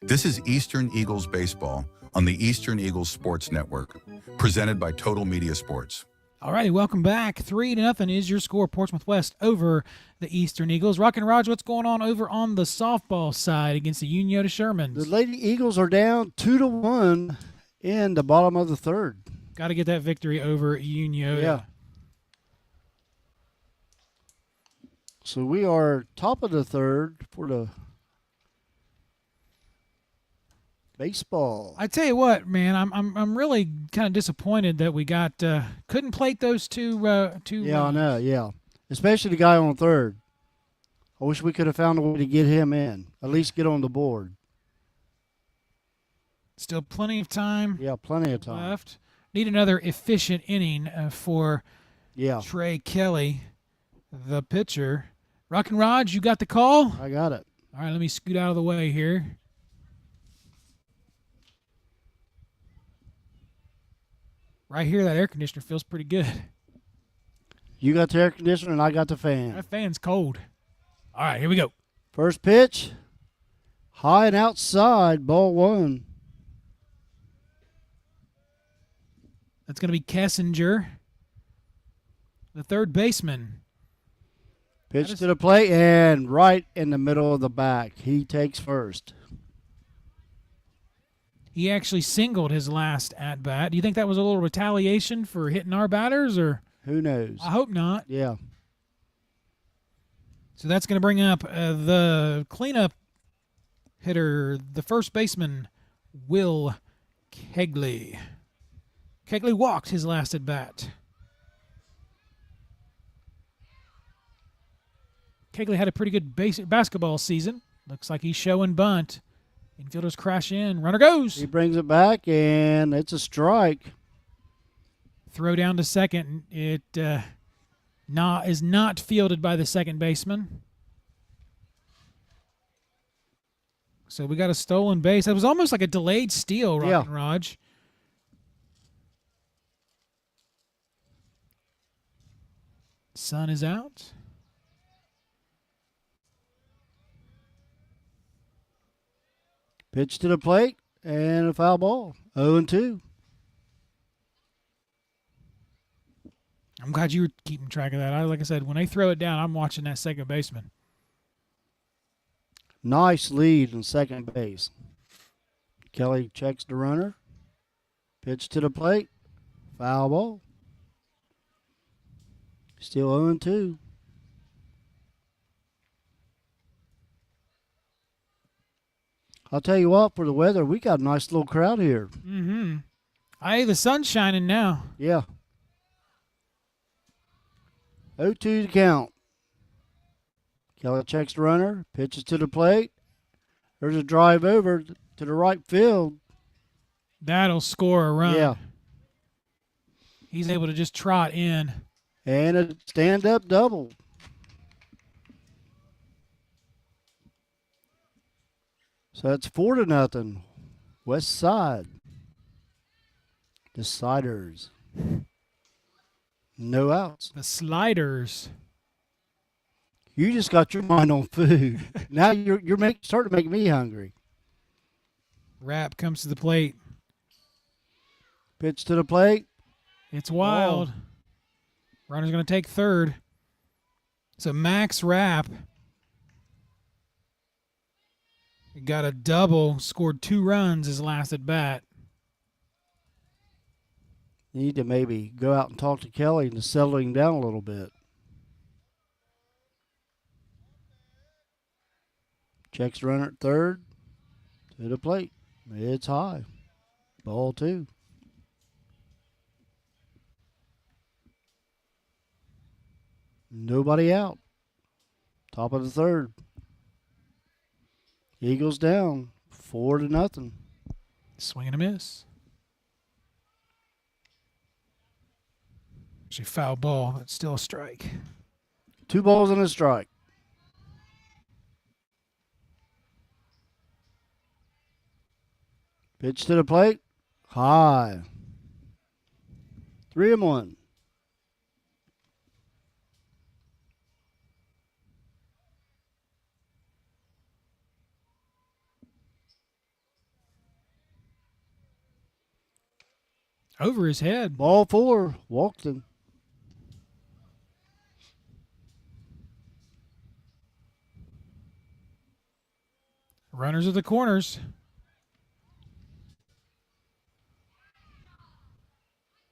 This is Eastern Eagles Baseball on the Eastern Eagles Sports Network, presented by Total Media Sports. All righty, welcome back. 3-0 is your score. Portsmouth West over the Eastern Eagles. Rock and Raj, what's going on over on the softball side against the Uniota Shermans? The Lady Eagles are down 2-1 in the bottom of the third. Got to get that victory over Uniota. Yeah. So we are top of the third for the baseball. I tell you what, man, I'm really kind of disappointed that we got couldn't plate those two. Yeah, I know. Yeah, especially the guy on third. I wish we could have found a way to get him in, at least get on the board. Still plenty of time. Yeah, plenty of time left. Need another efficient inning for Trey Kelly, the pitcher. Rock and Raj, you got the call? I got it. All right, let me scoot out of the way here. Right here, that air conditioner feels pretty good. You got the air conditioner and I got the fan. That fan's cold. All right, here we go. First pitch, high and outside, ball 1. That's going to be Kessinger, the third baseman. Pitch to the plate and right in the middle of the back. He takes first. He actually singled his last at-bat. Do you think that was a little retaliation for hitting our batters, or? Who knows? I hope not. Yeah. So that's going to bring up the cleanup hitter, the first baseman, Will Kegley. Kegley walked his last at-bat. Kegley had a pretty good basketball season. Looks like he's showing bunt. Infielders crash in. Runner goes. He brings it back, and it's a strike. Throw down to second. It is not fielded by the second baseman. So we got a stolen base. That was almost like a delayed steal, Rock and Raj. Sun is out. Pitch to the plate and a foul ball. 0-2. I'm glad you were keeping track of that. Like I said, when they throw it down, I'm watching that second baseman. Nice lead in second base. Kelly checks the runner. Pitch to the plate. Foul ball. Still 0-2. I'll tell you what, for the weather, we got a nice little crowd here. Mm-hmm. The sun's shining now. Yeah. 0-2 to count. Kelly checks the runner, pitches to the plate. There's a drive over to the right field. That'll score a run. Yeah. He's able to just trot in. And a stand-up double. So that's 4-0. West Side. The Sliders. No outs. The Sliders. You just got your mind on food. Now you're starting to make me hungry. Rapp comes to the plate. Pitch to the plate. It's wild. Runner's going to take third. So Max Rapp got a double, scored 2 runs his last at bat. You need to maybe go out and talk to Kelly to settle him down a little bit. Checks the runner at third. To the plate. It's high. Ball 2. Nobody out. Top of the third. Eagles down 4-0. Swing and a miss. Actually, foul ball, but still a strike. 2 balls and a strike. Pitch to the plate. High. 3-1. Over his head. Ball 4. Walked him. Runners at the corners.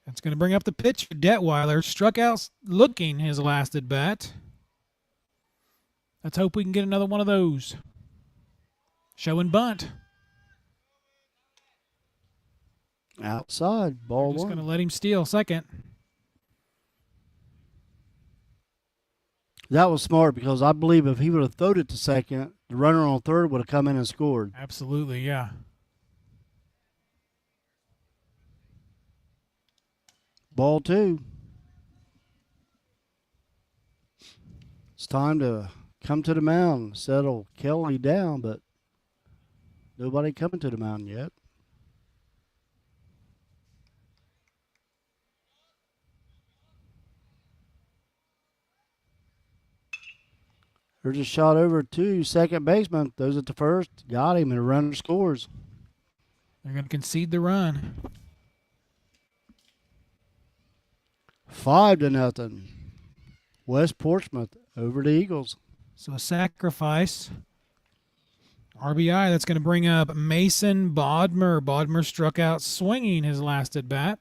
That's going to bring up the pitch. Detweiler struck out looking his last at bat. Let's hope we can get another one of those. Show and bunt. Outside. Ball Just 1. going to let him steal second. That was smart because I believe if he would have thrown it to second, the runner on third would have come in and scored. Absolutely, yeah. Ball 2. It's time to come to the mound, settle Kelly down, but nobody coming to the mound yet. There's a shot over to second baseman. Those at the first. Got him, and the runner scores. They're going to concede the run. 5-0. West Portsmouth over the Eagles. So a sacrifice. RBI, that's going to bring up Mason Bodmer. Bodmer struck out swinging his last at bat.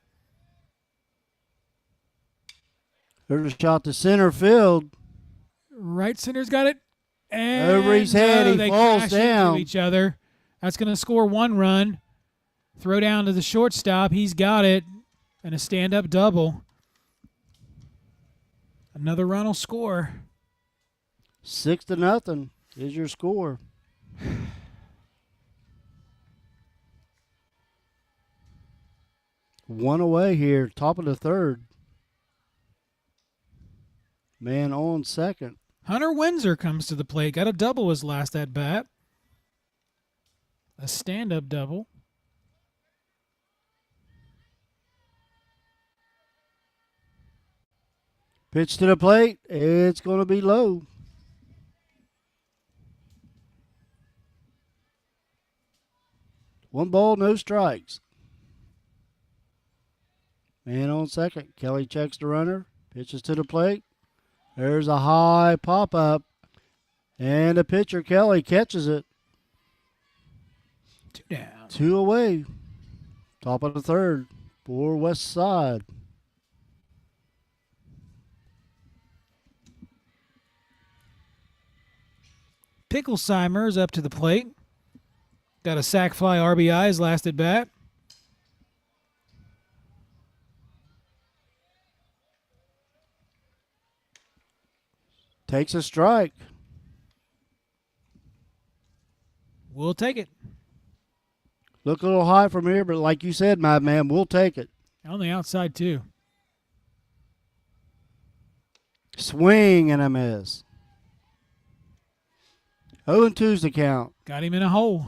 There's a shot to center field. Right center's got it. And Over his head, he they falls crash down. into each other. That's going to score 1 run. Throw down to the shortstop. He's got it. And a stand-up double. Another run will score. 6-0 is your score. One away here, top of the third. Man on second. Hunter Windsor comes to the plate. Got a double his last at bat. A stand-up double. Pitch to the plate. It's going to be low. One ball, no strikes. Man on second. Kelly checks the runner. Pitches to the plate. There's a high pop-up. And the pitcher, Kelly, catches it. 2 down. 2 away. Top of the third for West Side. Picklesheimer's up to the plate. Got a sac fly RBI his last at bat. Takes a strike. We'll take it. Look a little high from here, but like you said, my man, we'll take it. On the outside, too. Swing and a miss. 0-2's the count. Got him in a hole.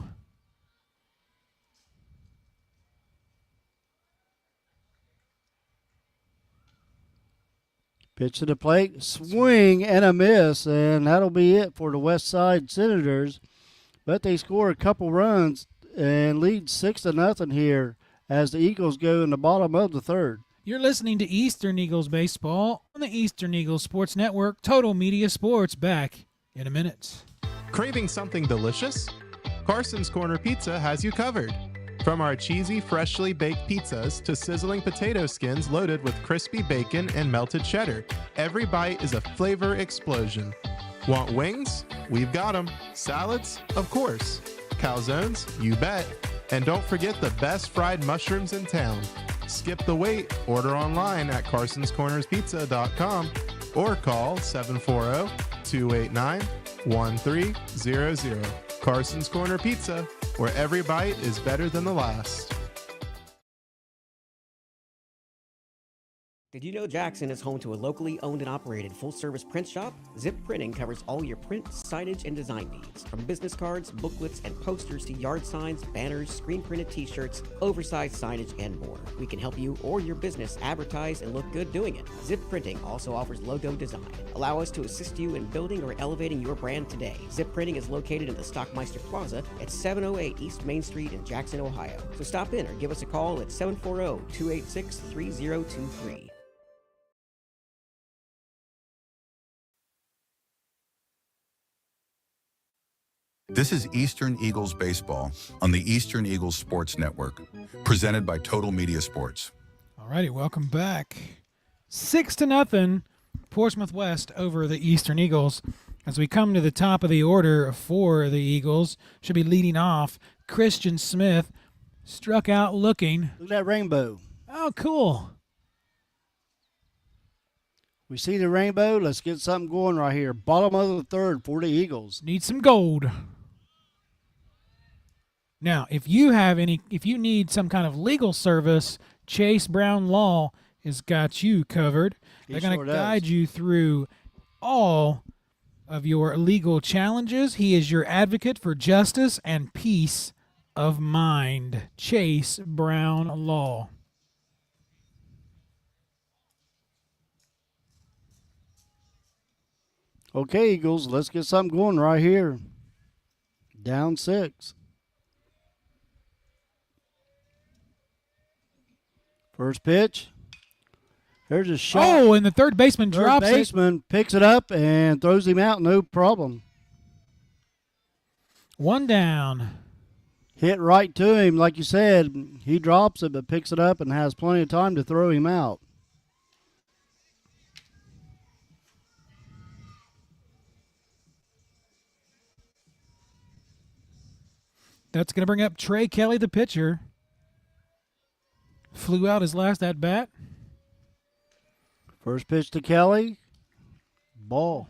Pitch to the plate, swing and a miss, and that'll be it for the West Side Senators. But they score a couple runs and lead 6-0 here as the Eagles go in the bottom of the third. You're listening to Eastern Eagles Baseball on the Eastern Eagles Sports Network. Total Media Sports back in a minute. Craving something delicious? Carson's Corner Pizza has you covered. From our cheesy, freshly baked pizzas to sizzling potato skins loaded with crispy bacon and melted cheddar, every bite is a flavor explosion. Want wings? We've got them. Salads? Of course. Calzones? You bet. And don't forget the best fried mushrooms in town. Skip the wait. Order online at carsonscornerspizza.com or call 740-289-1300. Carson's Corner Pizza, where every bite is better than the last. Did you know Jackson is home to a locally owned and operated full-service print shop? Zip Printing covers all your print, signage, and design needs. From business cards, booklets, and posters to yard signs, banners, screen-printed t-shirts, oversized signage, and more. We can help you or your business advertise and look good doing it. Zip Printing also offers logo design. Allow us to assist you in building or elevating your brand today. Zip Printing is located in the Stockmeister Plaza at 708 East Main Street in Jackson, Ohio. So stop in or give us a call at 740-286-3023. This is Eastern Eagles Baseball on the Eastern Eagles Sports Network, presented by Total Media Sports. All righty, welcome back. 6-0, Portsmouth West over the Eastern Eagles. As we come to the top of the order for the Eagles, should be leading off. Christian Smith struck out looking. Look at that rainbow. Oh, cool. We see the rainbow. Let's get something going right here. Bottom of the third for the Eagles. Need some gold. Now, if you need some kind of legal service, Chase Brown Law has got you covered. They're going to guide you through all of your legal challenges. He is your advocate for justice and peace of mind. Chase Brown Law. Okay, Eagles, let's get something going right here. Down 6. First pitch. There's a shot. Oh, and the third baseman drops it. Third baseman picks it up and throws him out, no problem. One down. Hit right to him, like you said. He drops it but picks it up and has plenty of time to throw him out. That's going to bring up Trey Kelly, the pitcher. Flew out his last at-bat. First pitch to Kelly. Ball.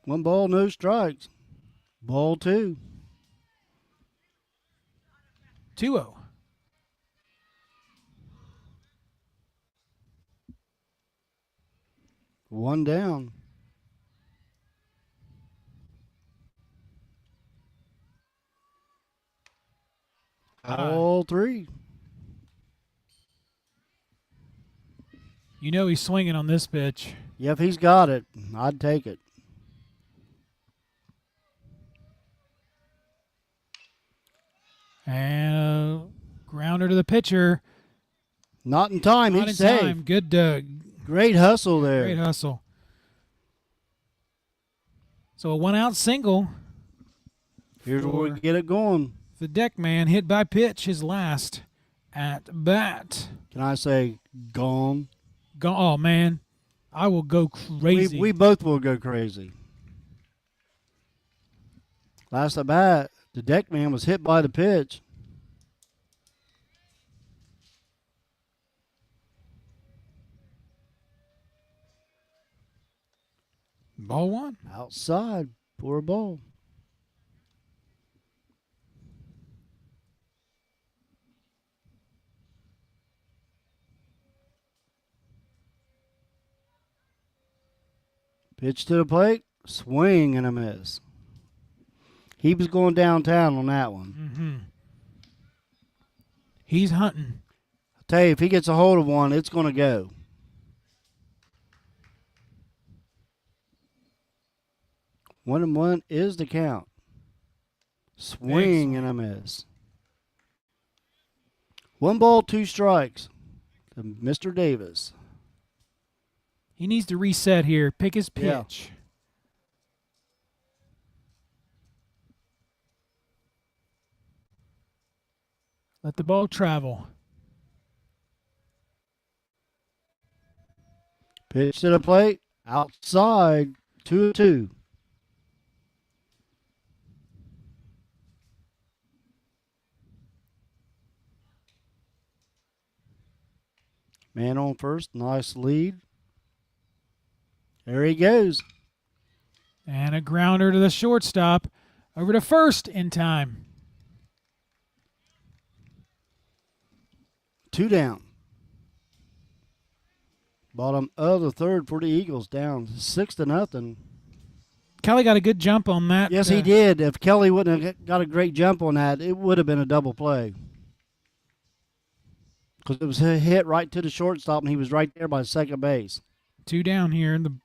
One ball, no strikes. Ball 2. 2-0. One down. All 3. You know he's swinging on this pitch. Yeah, if he's got it, I'd take it. And a grounder to the pitcher. Not in time. Not He's in safe. time. Good. Great hustle there. Great hustle. So a one-out single. Here's where we get it going. The deck man hit by pitch, his last at bat. Can I say gone? Oh, man. I will go crazy. We both will go crazy. Last at bat, the deck man was hit by the pitch. Ball one. Outside for a ball. Pitch to the plate, swing and a miss. He was going downtown on that one. Mm-hmm. He's hunting. I tell you, if he gets a hold of one, it's going to go. One and one is the count. Swing and a miss. 1 ball, 2 strikes to Mr. Davis. He needs to reset here. Pick his pitch. Yeah. Let the ball travel. Pitch to the plate. Outside. 2-2. Man on first. Nice lead. There he goes. And a grounder to the shortstop. Over to first in time. 2 down. Bottom of the third for the Eagles, down 6-0. Kelly got a good jump on that. Yes, he did. If Kelly wouldn't have got a great jump on that, it would have been a double play. Because it was hit right to the shortstop, and he was right there by second base. 2 down here in the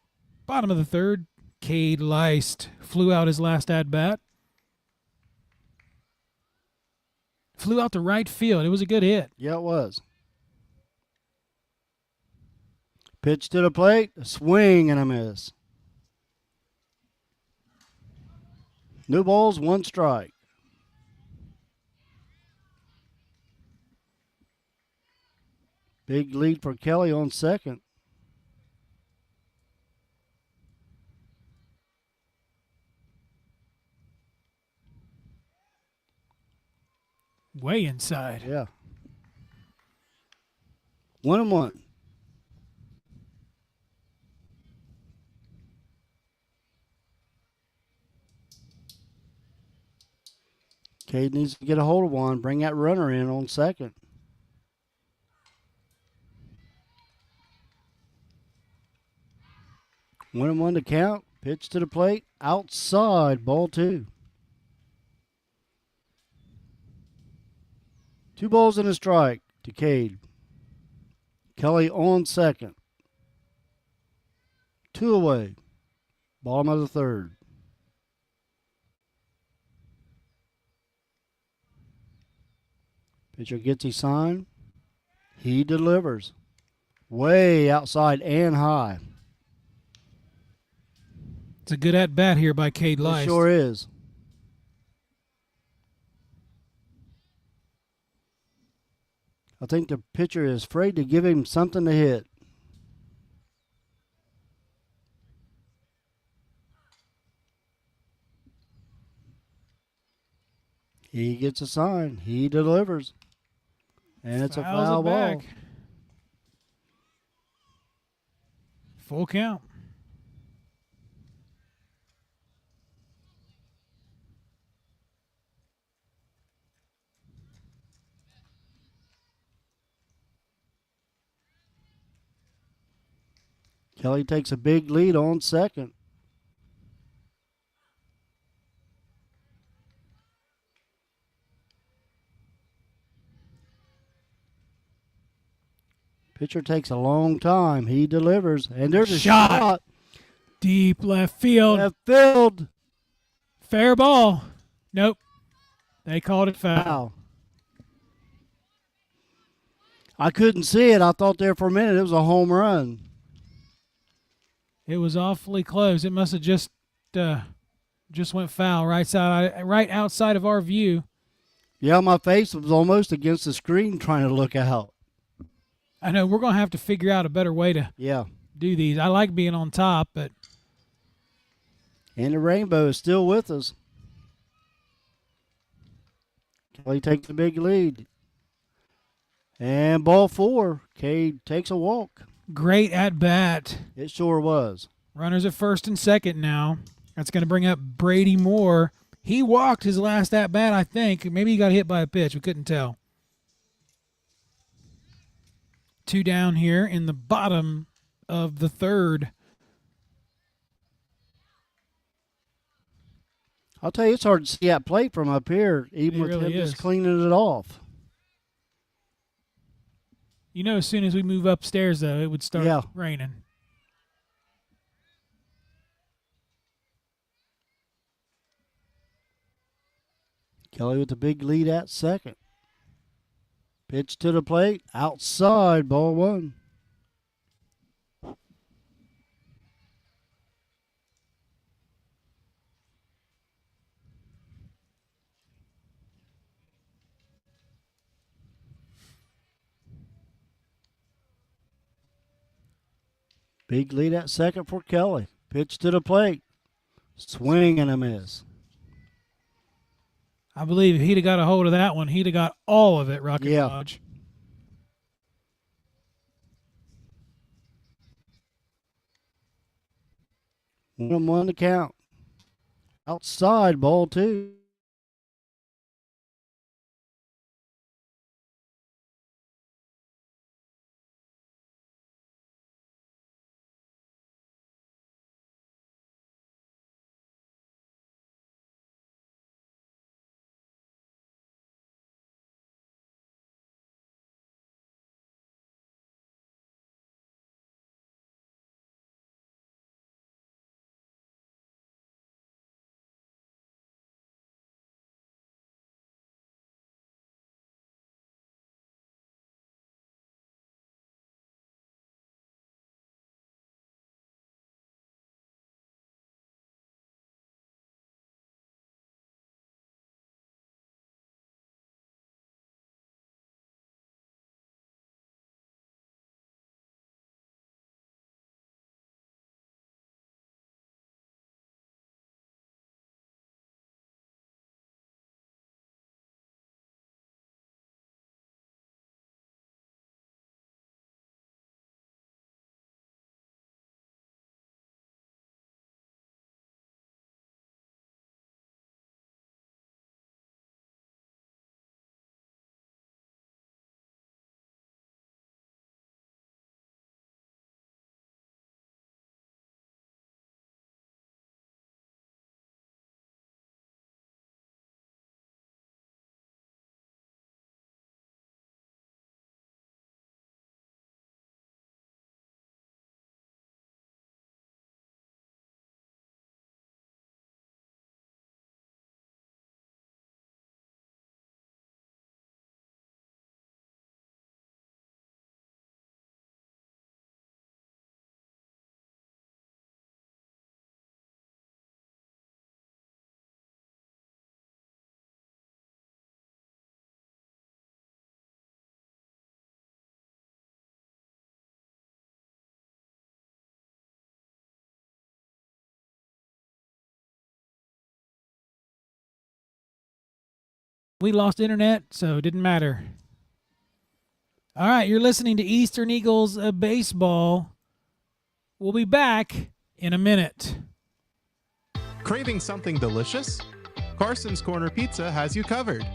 bottom of the third. Cade Leist flew out his last at-bat. Flew out to right field. It was a good hit. Yeah, it was. Pitch to the plate, a swing and a miss. No balls, 1 strike. Big lead for Kelly on second. Way inside. Yeah. 1-1. Cade needs to get a hold of one, bring that runner in on second. One and one to count. Pitch to the plate. Outside. Ball 2. 2 balls and a strike to Cade. Kelly on second. 2 away. Bottom of the third. Pitcher gets his sign. He delivers. Way outside and high. It's a good at-bat here by Cade Leist. It sure is. I think the pitcher is afraid to give him something to hit. He gets a sign. He delivers. And it's a Fouls foul it ball. back. Full count. Kelly takes a big lead on second. Pitcher takes a long time. He delivers. And there's a shot. Deep left field. Left field. Fair ball. Nope. They called it foul. Wow. I couldn't see it. I thought there for a minute it was a home run. It was awfully close. It must have just went foul right outside of our view. Yeah, my face was almost against the screen trying to look out. I know we're going to have to figure out a better way to do these. I like being on top, but And the rainbow is still with us. Kelly takes the big lead. And ball 4, Cade takes a walk. Great at bat. It sure was. Runners at first and second now. That's going to bring up Brady Moore. He walked his last at bat, I think. Maybe he got hit by a pitch. We couldn't tell. 2 down here in the bottom of the third. I'll tell you, it's hard to see that plate from up here, even It with really him is. just cleaning it off. You know, as soon as we move upstairs, though, it would start raining. Kelly with the big lead at second. Pitch to the plate, outside, ball 1. Big lead at second for Kelly. Pitch to the plate. Swing and a miss. I believe if he'd have got a hold of that one, he'd have got all of it, Rocket Lodge. 1-1 to count. Outside, ball 2. We lost internet, so it didn't matter. All right, you're listening to Eastern Eagles baseball. We'll be back in a minute. Craving something delicious? Carson's Corner Pizza has you covered.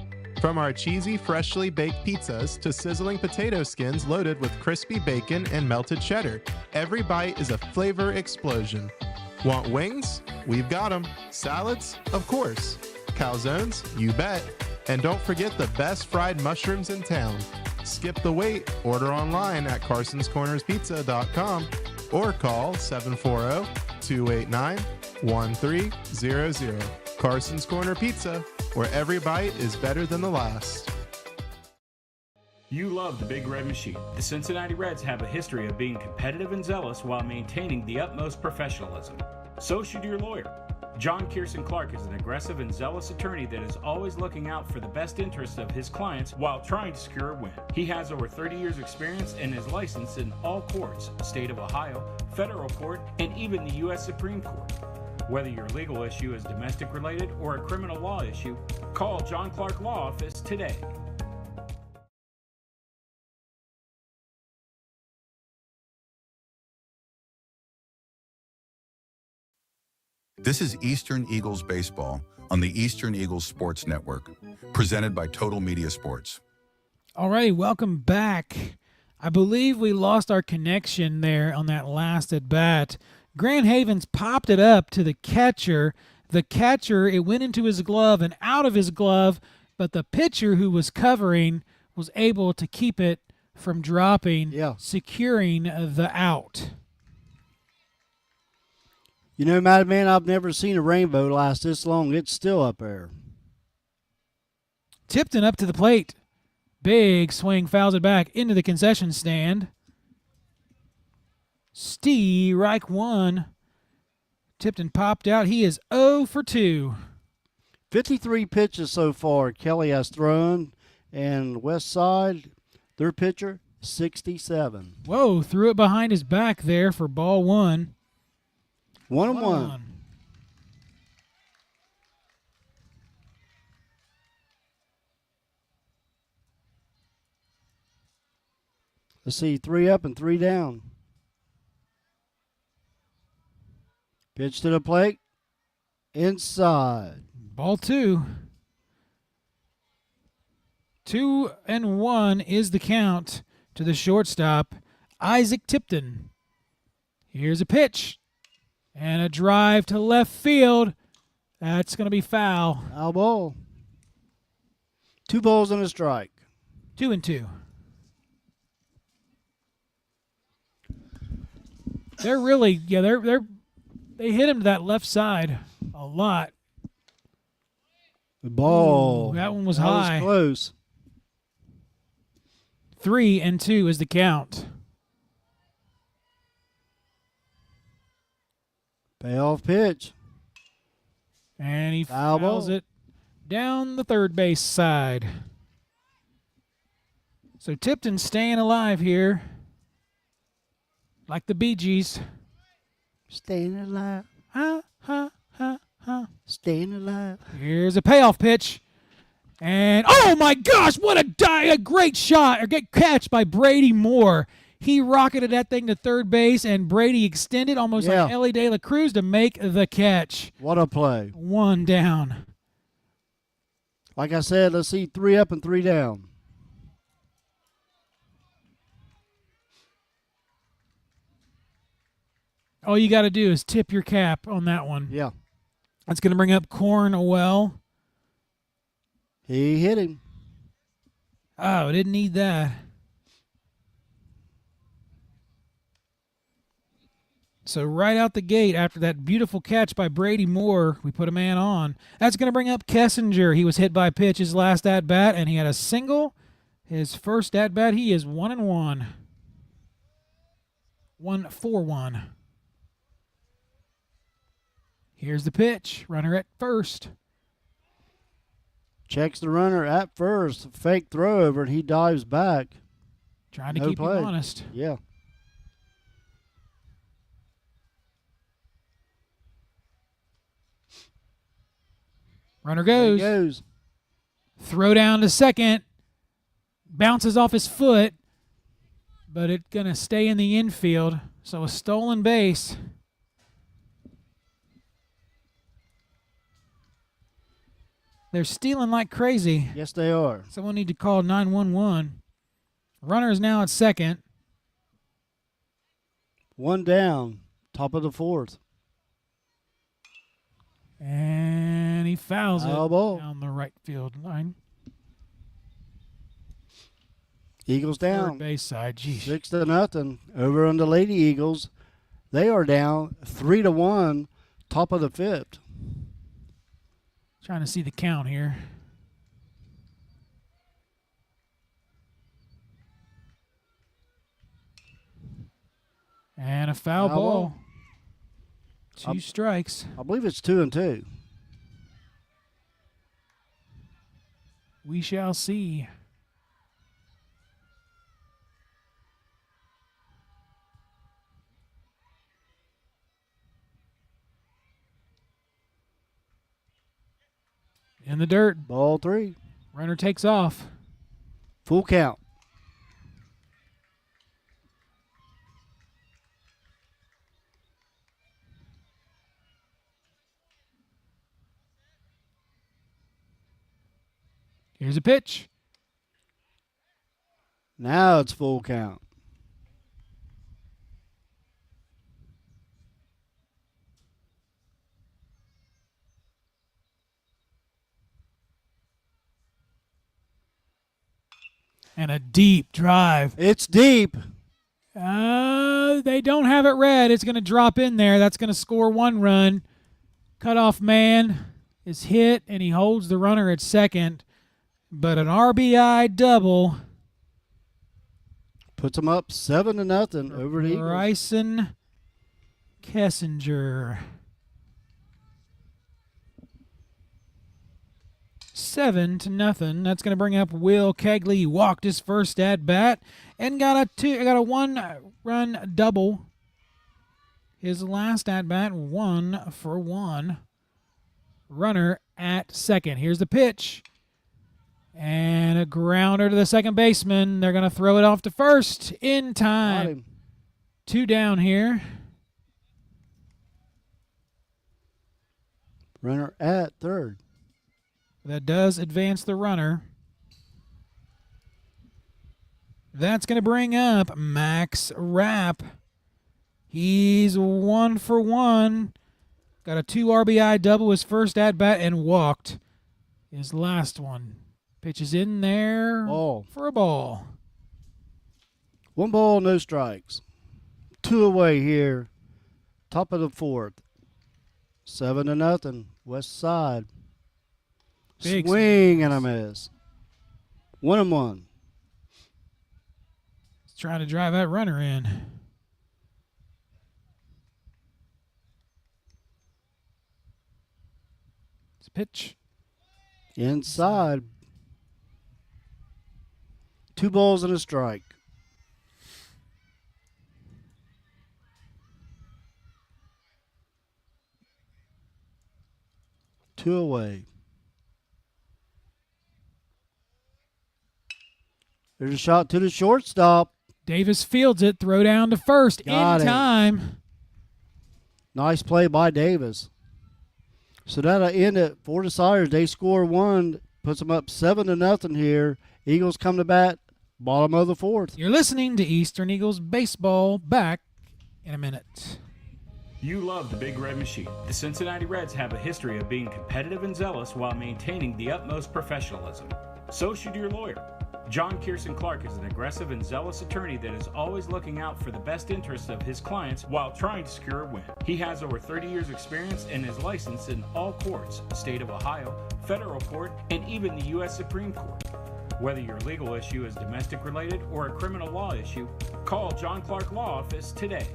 From our cheesy, freshly baked pizzas to sizzling potato skins loaded with crispy bacon and melted cheddar, every bite is a flavor explosion. Want wings? We've got them. Salads? Of course. Calzones? You bet. And don't forget the best fried mushrooms in town. Skip the wait. Order online at carsonscornerspizza.com or call 740-289-1300. Carson's Corner Pizza, where every bite is better than the last. You love the Big Red Machine. The Cincinnati Reds have a history of being competitive and zealous while maintaining the utmost professionalism. So should your lawyer. John Kierson Clark is an aggressive and zealous attorney that is always looking out for the best interests of his clients while trying to secure a win. He has over 30 years experience and is licensed in all courts, state of Ohio, federal court, and even the U.S. Supreme Court. Whether your legal issue is domestic related or a criminal law issue, call Call John Clark Law Office today. This is Eastern Eagles Baseball on the Eastern Eagles Sports Network, presented by Total Media Sports. All right, welcome back. I believe we lost our connection there on that last at bat. Grant Havens popped it up to the catcher. The catcher, it went into his glove and out of his glove, but the pitcher who was covering was able to keep it from dropping, securing the out. You know, Madman, I've never seen a rainbow last this long. It's still up there. Tipton up to the plate. Big swing, fouls it back into the concession stand. Strike one. Tipton popped out. He is 0 for 2. 53 pitches so far Kelly has thrown, and West Side, their pitcher, 67. Whoa, threw it behind his back there for ball one. 1-1. Let's see, 3 up and 3 down. Pitch to the plate. Inside. Ball two. 2-1 is the count to the shortstop, Isaac Tipton. Here's a pitch. And a drive to left field. That's going to be foul. Foul ball. 2 balls and a strike. 2-2. They're really, they hit him to that left side a lot. The ball. Ooh, that one was that high. Was close. 3-2 is the count. Payoff pitch. And he Foul fouls ball. it down the third base side. So Tipton's staying alive here. Like the Bee Gees. Staying alive. Ha, ha, ha, ha. Staying alive. Here's a payoff pitch. And, oh my gosh, what a great shot, or great catch by Brady Moore. He rocketed that thing to third base, and Brady extended almost like Ellie De La Cruz to make the catch. What a play. 1 down. Like I said, let's see, 3 up and 3 down. All you got to do is tip your cap on that one. Yeah. That's going to bring up Cornwell. He hit him. Oh, didn't need that. So right out the gate, after that beautiful catch by Brady Moore, we put a man on. That's going to bring up Kessinger. He was hit by a pitch his last at-bat, and he had a single. His first at-bat, he is 1-1. 1-4-1. Here's the pitch. Runner at first. Checks the runner at first. Fake throw over, and he dives back. Trying to No keep play. him honest. Yeah. Runner There he goes. goes. Throw down to second. Bounces off his foot. But it's going to stay in the infield. So a stolen base. They're stealing like crazy. Yes, they are. Someone need to call 911. Runner is now at second. 1 down. Top of the 4th. And he fouls Foul it ball. down the right field line. Eagles Third down. base side. Geez. 6-0. Over on the Lady Eagles. They are down 3-1. Top of the 5th. Trying to see the count here. And a foul Foul ball. ball. 2 strikes. I believe it's 2-2. We shall see. In the dirt. Ball 3. Runner takes off. Full count. Here's a pitch. Now it's full count. And a deep drive. It's deep. They don't have it red. It's going to drop in there. That's going to score 1 run. Cutoff man is hit, and he holds the runner at second. But an RBI double. Puts them up 7-0 over the Eagles. Bryson Kessinger. 7-0. That's going to bring up Will Kegley. He walked his first at bat and got a 1-run double. His last at bat, 1 for 1. Runner at second. Here's the pitch. And a grounder to the second baseman. They're going to throw it off to first in Got time. him. 2 down here. Runner at third. That does advance the runner. That's going to bring up Max Rapp. He's 1 for 1. Got a 2 RBI double his first at bat and walked his last one. Pitches in there Ball. for a ball. 1 ball, no strikes. 2 away here. Top of the 4th. 7-0. West side. Big Swing and a miss. 1-1. He's trying to drive that runner in. It's a pitch. Inside. 2 balls and a strike. Two away. There's a shot to the shortstop. Davis fields it. Throw down to first Got in it. time. Nice play by Davis. So that'll end it for the Siders. They score 1, puts them up 7-0 here. Eagles come to bat, bottom of the 4th. You're listening to Eastern Eagles Baseball. Back in a minute. You love the Big Red Machine. The Cincinnati Reds have a history of being competitive and zealous while maintaining the utmost professionalism. So should your lawyer. John Kierson Clark is an aggressive and zealous attorney that is always looking out for the best interests of his clients while trying to secure a win. He has over 30 years experience and is licensed in all courts, state of Ohio, federal court, and even the U.S. Supreme Court. Whether your legal issue is domestic related or a criminal law issue, call John Clark Law Office today.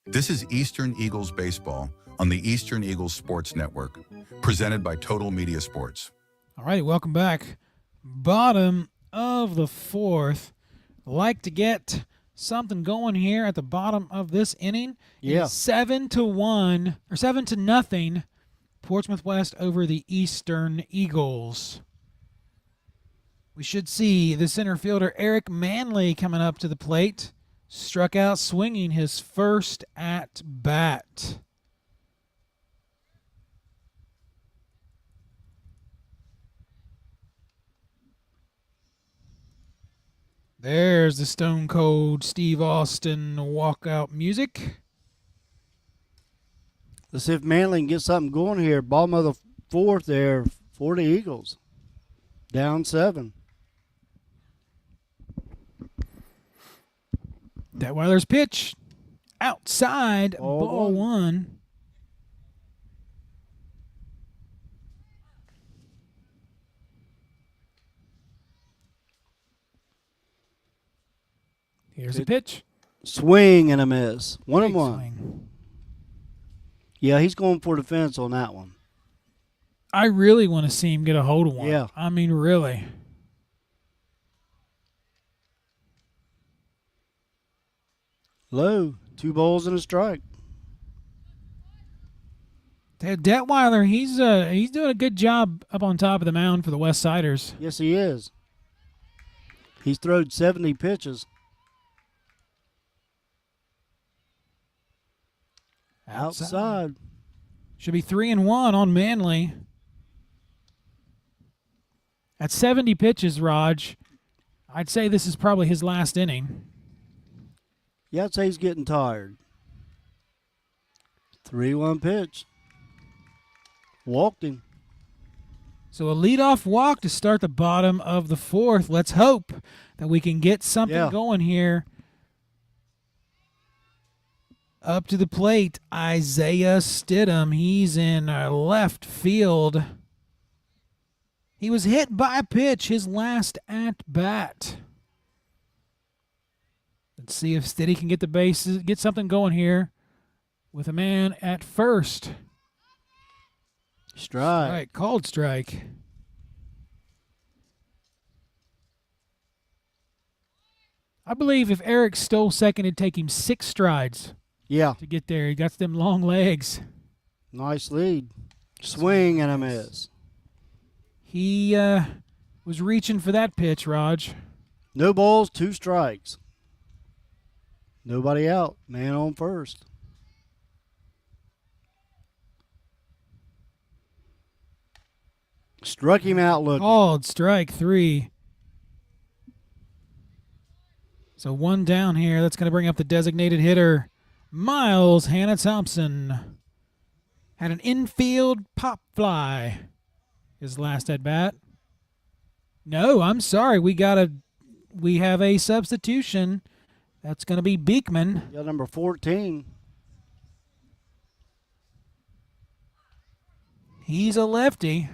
This is Eastern Eagles Baseball on the Eastern Eagles Sports Network, presented by Total Media Sports. All right, welcome back. Bottom of the 4th. Like to get something going here at the bottom of this inning. Yeah. 7-1 or 7-0. Portsmouth West over the Eastern Eagles. We should see the center fielder Eric Manley coming up to the plate. Struck out swinging his first at bat. There's the Stone Cold Steve Austin walkout music. Let's see if Manley can get something going here. Bottom of the 4th there for the Eagles. Down 7. Detweiler's pitch. Outside, Ball ball one. one. Here's a pitch. Swing and a miss. 1 and Big 1. swing. Yeah, he's going for the fence on that one. I really want to see him get a hold of one. Yeah. I mean, really. Low. 2 balls and a strike. Detweiler, he's doing a good job up on top of the mound for the West Siders. Yes, he is. He's thrown 70 pitches. Outside. Should be 3-1 on Manley. At 70 pitches, Raj, I'd say this is probably his last inning. Yeah, I'd say he's getting tired. 3-1 pitch. Walked him. So a leadoff walk to start the bottom of the fourth. Let's hope that we can get something going here. Up to the plate, Isaiah Stidham. He's in left field. He was hit by a pitch his last at-bat. Let's see if Stiddy can get the bases, get something going here with a man at first. Strike. Called strike. I believe if Eric stole second, it'd take him 6 strides. Yeah. To get there. He got them long legs. Nice lead. Swing and a miss. He was reaching for that pitch, Raj. No balls, 2 strikes. Nobody out. Man on first. Struck him out looking. Called strike 3. So 1 down here. That's going to bring up the designated hitter, Miles Hannah Thompson. Had an infield pop fly his last at bat. No, I'm sorry. We have a substitution. That's going to be Beekman. Got number 14. He's a lefty.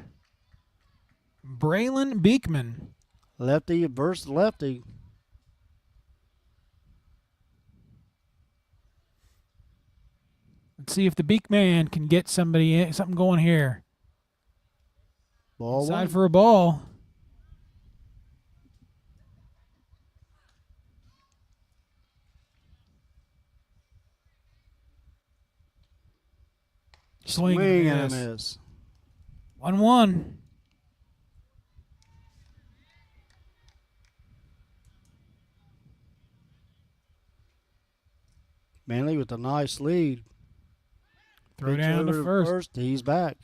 Braylon Beekman. Lefty versus lefty. Let's see if the Beekman can get something going here. Ball Side one. for a ball. Swing and a miss. 1-1. Manley with a nice lead. Throw Pitch down over to to first. He's back.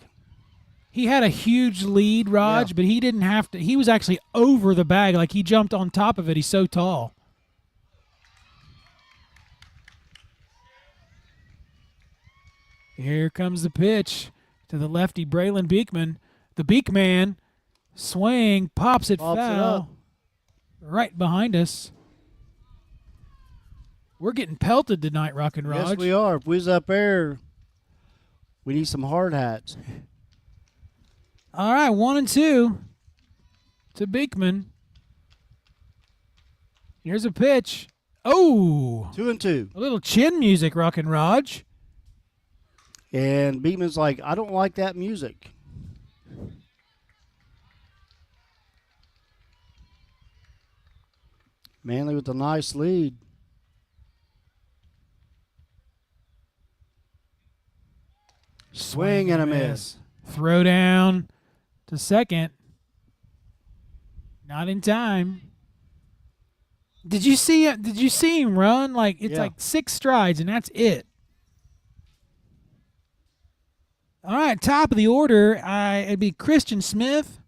He had a huge lead, Raj, Yeah. but he didn't have to. He was actually over the bag. Like he jumped on top of it. He's so tall. Here comes the pitch to the lefty, Braylon Beekman. The Beekman swing, pops it Pops it foul. up. Right behind us. We're getting pelted tonight, Rock and Raj. Yes, we are. If we was up there, we need some hard hats. All right, 1-2 to Beekman. Here's a pitch. Oh, 2-2. a little chin music, Rock and Raj. And Beekman's like, I don't like that music. Manley with a nice lead. Swing and a miss. Throw down to second. Not in time. Did you see it? Did you see him run? Like it's Yeah. like 6 strides and that's it. All right, top of the order, it'd be Christian Smith.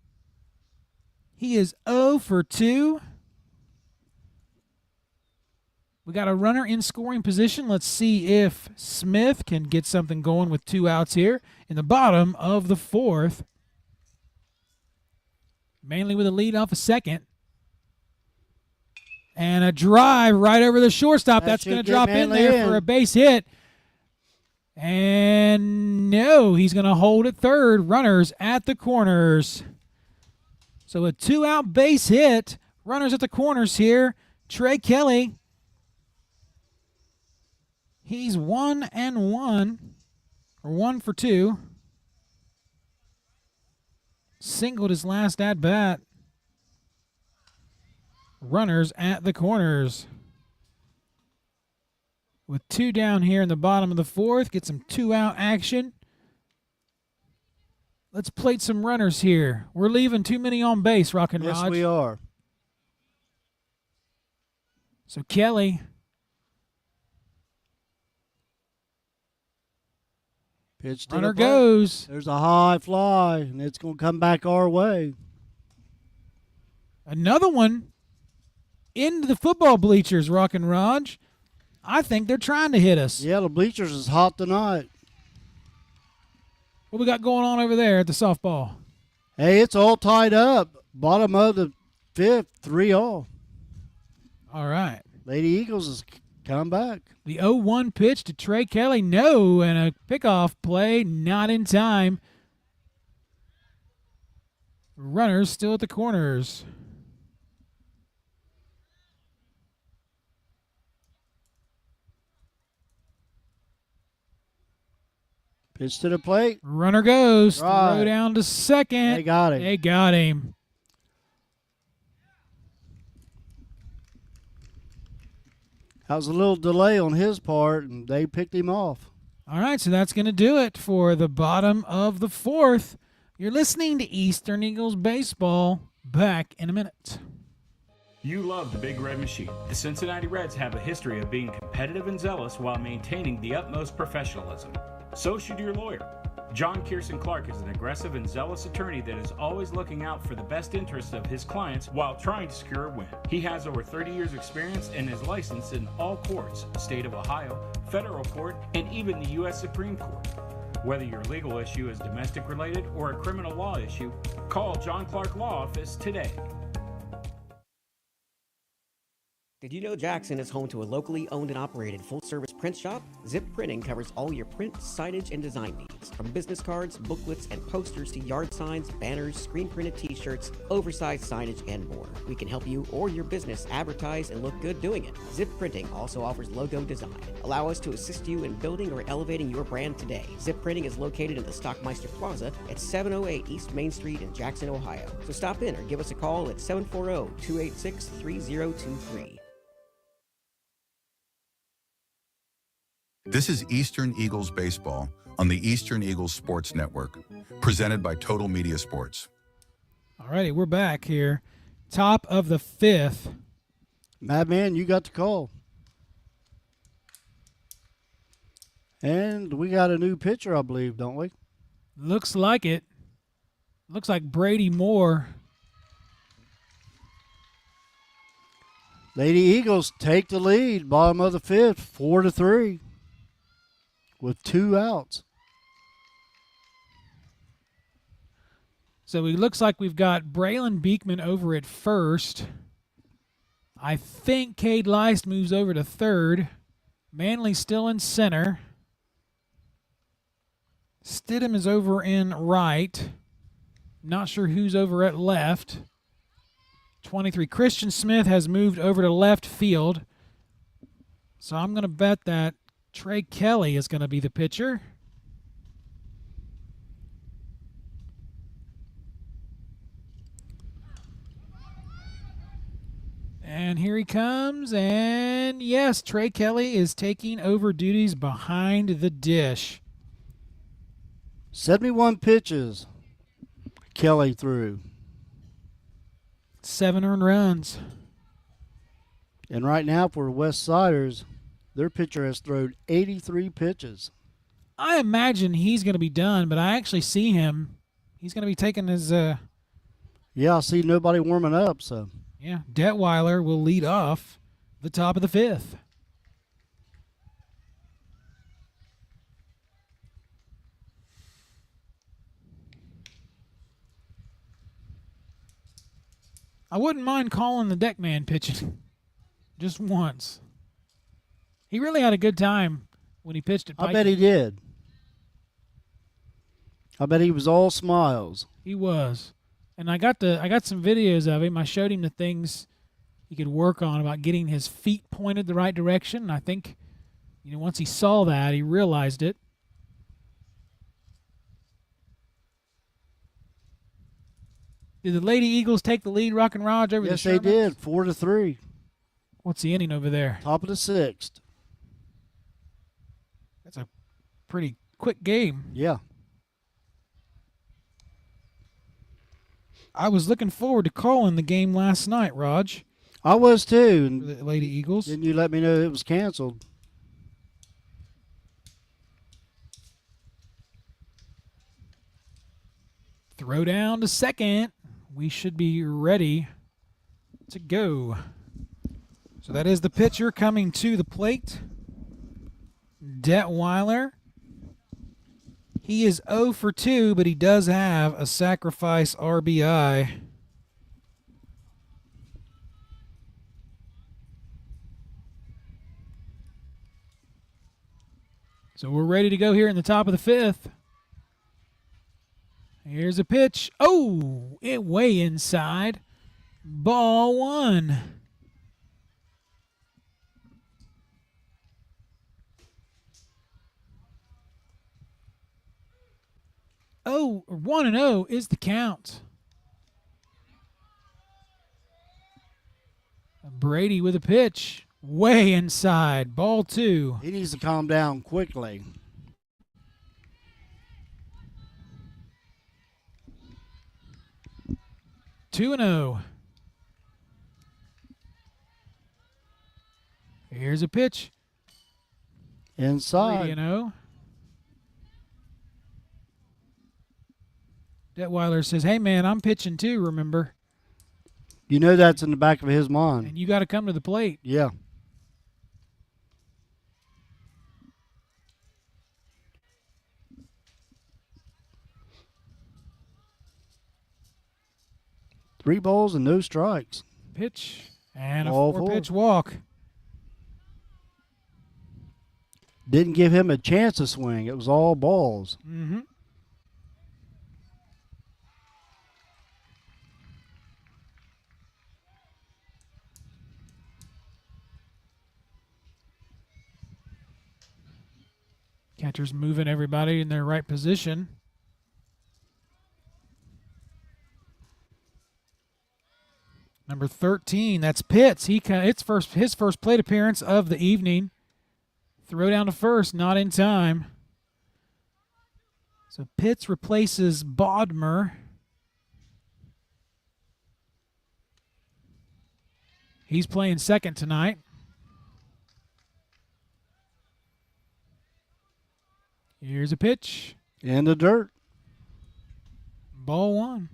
He is 0 for 2. We got a runner in scoring position. Let's see if Smith can get something going with 2 outs here in the bottom of the fourth. Mainly with a lead off a second. And a drive right over the shortstop. That's going to drop in there for a base hit. And no, he's going to hold at third. Runners at the corners. So a 2-out base hit. Runners at the corners here. Trey Kelly. He's 1-1, or 1 for 2. Singled his last at bat. Runners at the corners. With 2 down here in the bottom of the 4th, get some 2-out action. Let's plate some runners here. We're leaving too many on base, Rock and Raj. Yes, we are. So Kelly. Pitch to Runner the plate. goes. There's a high fly, and it's going to come back our way. Another one into the football bleachers, Rock and Raj. I think they're trying to hit us. Yeah, the bleachers is hot tonight. What we got going on over there at the softball? Hey, it's all tied up. Bottom of the 5th, 3-all. All right. Lady Eagles has come back. The 0-1 pitch to Trey Kelly. No, and a pickoff play not in time. Runners still at the corners. Pitch to the plate. Runner goes. Right. Throw down to second. They got him. They got him. That was a little delay on his part, and they picked him off. All right, so that's going to do it for the bottom of the 4th. You're listening to Eastern Eagles Baseball. Back in a minute. You love the Big Red Machine. The Cincinnati Reds have a history of being competitive and zealous while maintaining the utmost professionalism. So should your lawyer. John Kierson Clark is an aggressive and zealous attorney that is always looking out for the best interests of his clients while trying to secure a win. He has over 30 years experience and is licensed in all courts, state of Ohio, federal court, and even the U.S. Supreme Court. Whether your legal issue is domestic related or a criminal law issue, call John Clark Law Office today. Did you know Jackson is home to a locally owned and operated full-service print shop? Zip Printing covers all your print, signage, and design needs. From business cards, booklets, and posters to yard signs, banners, screen-printed t-shirts, oversized signage, and more. We can help you or your business advertise and look good doing it. Zip Printing also offers logo design. Allow us to assist you in building or elevating your brand today. Zip Printing is located in the Stockmeister Plaza at 708 East Main Street in Jackson, Ohio. So stop in or give us a call at 740-286-3023. This is Eastern Eagles Baseball on the Eastern Eagles Sports Network, presented by Total Media Sports. All righty, we're back here. Top of the 5th. Madman, you got the call. And we got a new pitcher, I believe, don't we? Looks like it. Looks like Brady Moore. Lady Eagles take the lead, bottom of the 5th, 4-3, with 2 outs. So it looks like we've got Braylon Beekman over at first. I think Cade Leist moves over to third. Manley still in center. Stidham is over in right. Not sure who's over at left. 23. Christian Smith has moved over to left field. So I'm going to bet that Trey Kelly is going to be the pitcher. And here he comes. And yes, Trey Kelly is taking over duties behind the dish. 71 pitches Kelly threw. 7 earned runs. And right now for the West Siders, their pitcher has thrown 83 pitches. I imagine he's going to be done, but I actually see him. He's going to be taking his... Yeah, I see nobody warming up, so... Yeah, Detweiler will lead off the top of the 5th. I wouldn't mind calling the deck man pitching. just once. He really had a good time when he pitched at Pike. I bet he did. I bet he was all smiles. He was. And I got some videos of him. I showed him the things he could work on about getting his feet pointed the right direction. And I think, once he saw that, he realized it. Did the Lady Eagles take the lead, Rock and Raj, over the Yes, they Shermans? did. 4-3. What's the inning over there? Top of the 6th. That's a pretty quick game. Yeah. I was looking forward to calling the game last night, Raj, I was too. for And the Lady Eagles. then you let me know it was canceled. Throw down to second. We should be ready to go. So that is the pitcher coming to the plate. Detweiler. He is 0 for 2, but he does have a sacrifice RBI. So we're ready to go here in the top of the 5th. Here's a pitch. Oh, it way inside. Ball 1. Oh, 1-0 is the count. Brady with a pitch. Way inside. Ball 2. He needs to calm down quickly. Two and 0. Here's a pitch. Inside. 3-0. Detweiler says, "Hey man, I'm pitching too, remember? You know that's in the back of his mind. And you got to come to the plate." Yeah. Three balls and no strikes. Pitch and a Ball 4-pitch walk. Didn't give him a chance to swing. It was all balls. Mm-hmm. Catcher's moving everybody in their right position. Number 13, that's Pitts. It's his first plate appearance of the evening. Throw down to first, not in time. So Pitts replaces Bodmer. He's playing second tonight. Here's a pitch. In the dirt. Ball 1.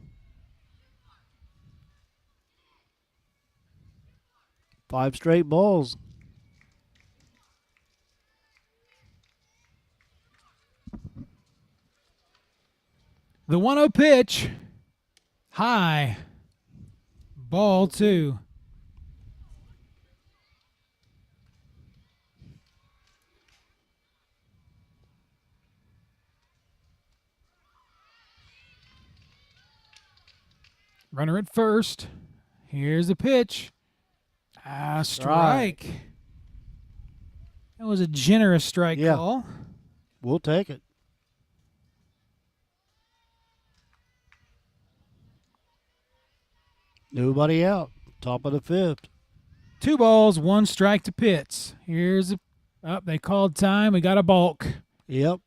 5 straight balls. The 1-0 pitch. High. Ball 2. Runner at first. Here's the pitch. Strike. That was a generous strike Yeah. call. We'll take it. Nobody out. Top of the 5th. 2 balls, 1 strike to Pitts. Here's a. Oh, they called time. We got a balk. Yep.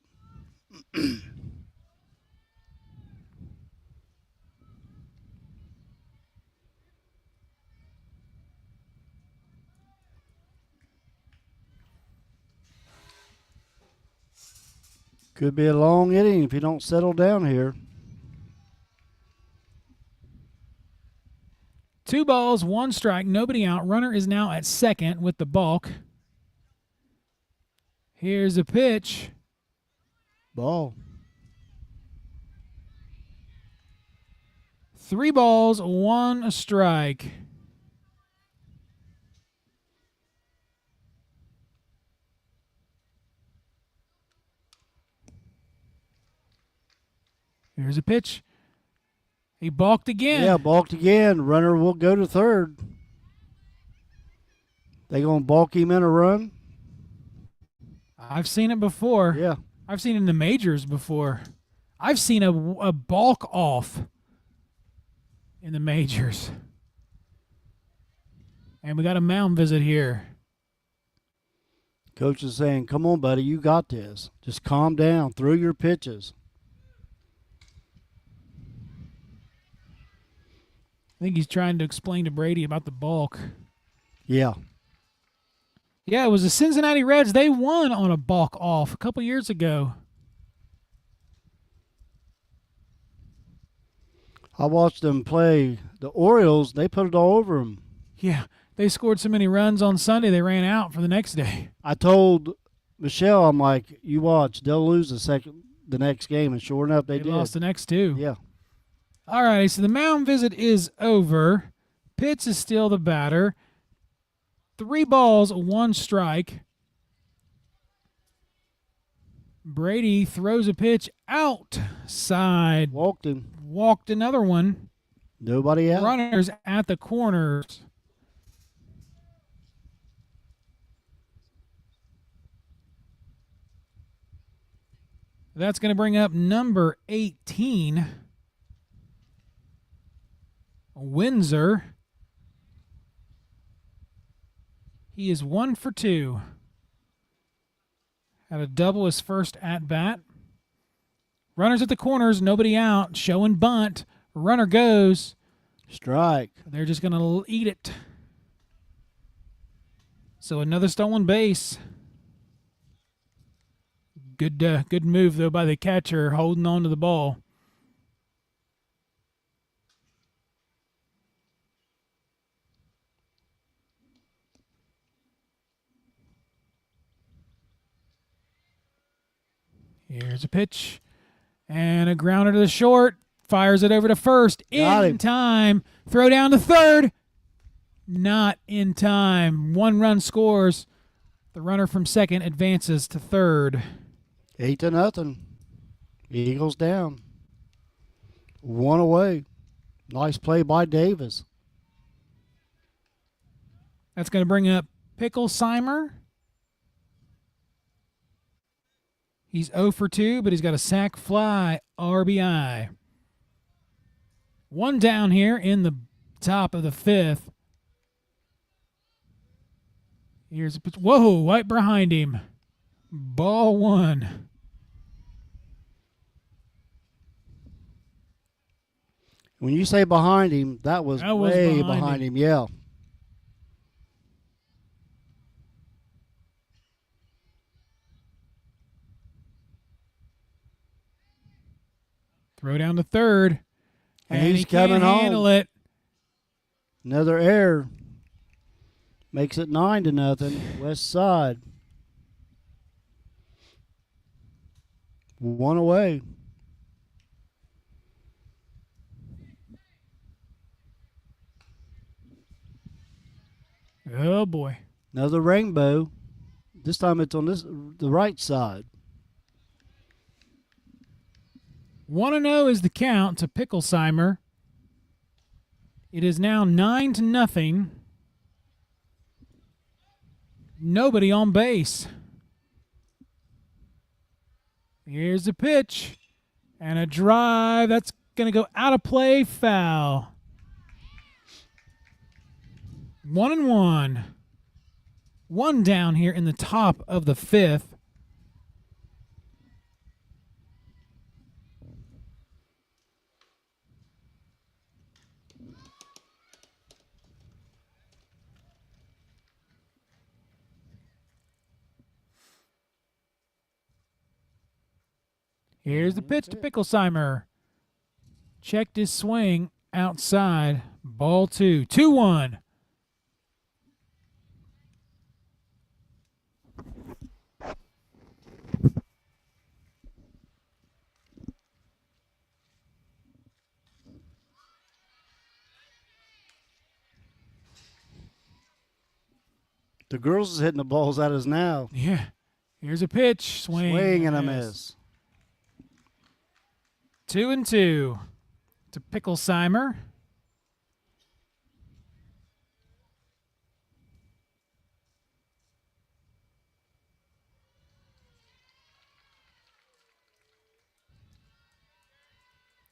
Could be a long inning if you don't settle down here. 2 balls, 1 strike, nobody out. Runner is now at second with the balk. Here's a pitch. Ball. 3 balls, 1 strike. Here's a pitch. He balked again. Yeah, balked again. Runner will go to third. They going to balk him in a run? I've seen it before. Yeah. I've seen it in the majors before. I've seen a balk off in the majors. And we got a mound visit here. Coach is saying, come on, buddy, you got this. Just calm down. Throw your pitches. I think he's trying to explain to Brady about the balk. Yeah. Yeah, it was the Cincinnati Reds. They won on a balk off a couple years ago. I watched them play the Orioles. They put it all over them. Yeah, they scored so many runs on Sunday they ran out for the next day. I told Michelle, I'm like, you watch, they'll lose the next game, and sure enough, they did. Lost the next two. Yeah. All right, so the mound visit is over. Pitts is still the batter. 3 balls, 1 strike. Brady throws a pitch outside. Walked him. Walked another one. Nobody out. Runners at the corners. That's going to bring up number 18, Windsor. He is 1 for 2. Had a double his first at-bat. Runners at the corners, nobody out. Showing bunt. Runner goes. Strike. They're just going to eat it. So another stolen base. Good move, though, by the catcher holding on to the ball. Here's a pitch. And a grounder to the short. Fires it over to first. In time. Throw down to third. Not in time. 1 run scores. The runner from second advances to third. 8-0. Eagles down. 1 away. Nice play by Davis. That's going to bring up Picklesheimer. He's 0 for 2, but he's got a sac fly RBI. 1 down here in the top of the 5th. Here's a pitch. Whoa, right behind him. Ball 1. When you say behind him, that was way behind him. Yeah. Throw down to third. And he's he coming can't home. handle it. Another error. Makes it 9-0. West side. 1 away. Oh, boy. Another rainbow. This time it's on the right side. 1-0 is the count to Picklesheimer. It is now 9-0. Nobody on base. Here's the pitch. And a drive. That's going to go out of play. Foul. 1-1. 1 down here in the top of the 5th. Here's the pitch to Picklesheimer. Checked his swing outside. Ball 2. 2-1. The girls is hitting the balls at us now. Yeah. Here's a pitch. Swing and a miss. 2-2 to Picklesheimer.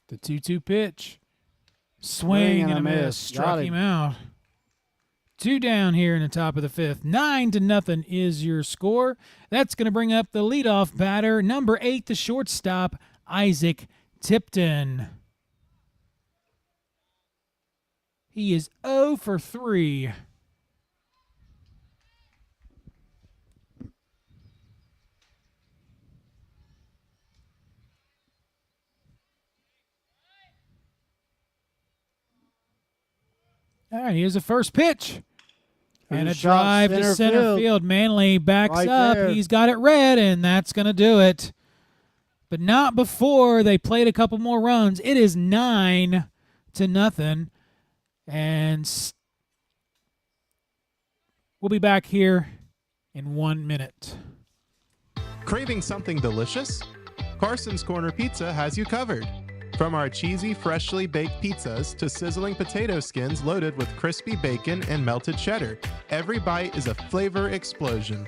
The 2-2 pitch. Swing and a miss. Struck him out. 2 down here in the top of the 5th. 9-0 is your score. That's going to bring up the leadoff batter, number 8, the shortstop, Isaac Tipton. He is 0 for 3. All right, here's the first pitch. And a drive to center field. Manley backs Right up. there. He's He's got it red, and that's going to do it. But not before they played a couple more runs. It is 9-0. And we'll be back here in 1 minute. Craving something delicious? Carson's Corner Pizza has you covered. From our cheesy, freshly baked pizzas to sizzling potato skins loaded with crispy bacon and melted cheddar, every bite is a flavor explosion.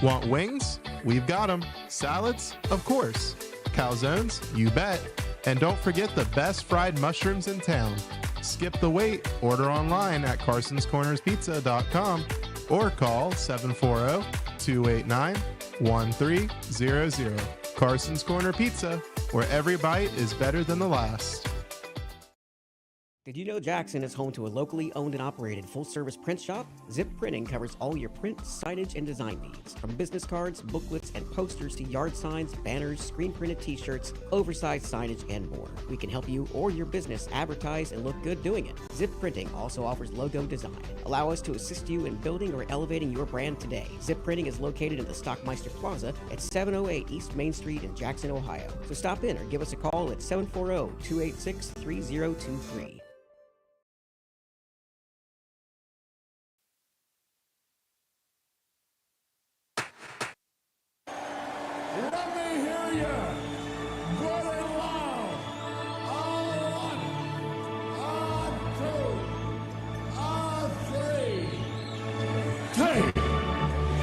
Want wings? We've got them. Salads? Of course. Calzones? You bet. And don't forget the best fried mushrooms in town. Skip the wait. Order online at carsonscornerspizza.com or call 740-289-1300. Carson's Corner Pizza, where every bite is better than the last. Did you know Jackson is home to a locally owned and operated full-service print shop? Zip Printing covers all your print, signage, and design needs. From business cards, booklets, and posters to yard signs, banners, screen-printed t-shirts, oversized signage, and more. We can help you or your business advertise and look good doing it. Zip Printing also offers logo design. Allow us to assist you in building or elevating your brand today. Zip Printing is located in the Stockmeister Plaza at 708 East Main Street in Jackson, Ohio. So stop in or give us a call at 740-286-3023. Let me hear you. Good and loud. On 1, on 2, on 3. Take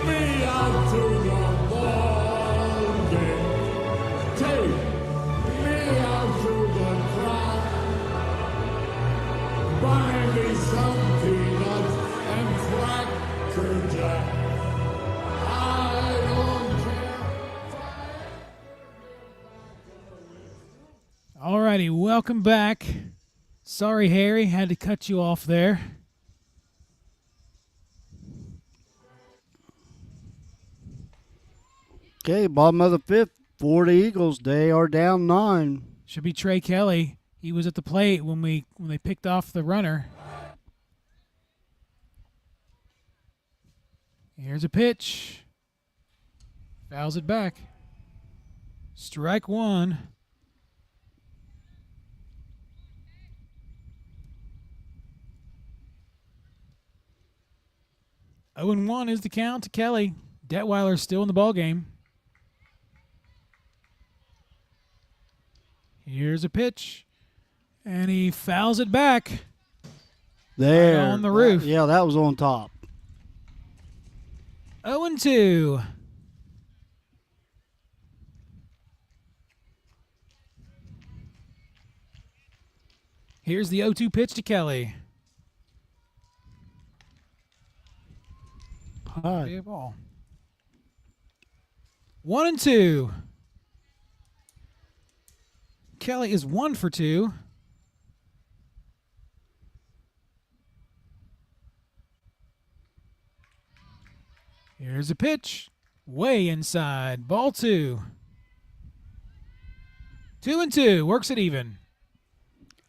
me out to the ball game. Take me out to the track. Buy me some peanuts and Cracker Jack. I don't care. Alrighty, welcome back. Sorry, Harry, had to cut you off there. Okay, bottom of the 5th for the Eagles. They are down 9. Should be Trey Kelly. He was at the plate when they picked off the runner. Here's a pitch. Fouls it back. Strike 1. Oh and 1 is the count to Kelly. Detweiler's still in the ballgame. Here's a pitch. And he fouls it back. There. Right on the roof. Yeah, that was on top. 0 and 2. Here's the 0-2 pitch to Kelly. Hi. Big ball. 1 and 2. Kelly is 1 for 2. Here's a pitch. Way inside. Ball 2. 2 and 2. Works it even.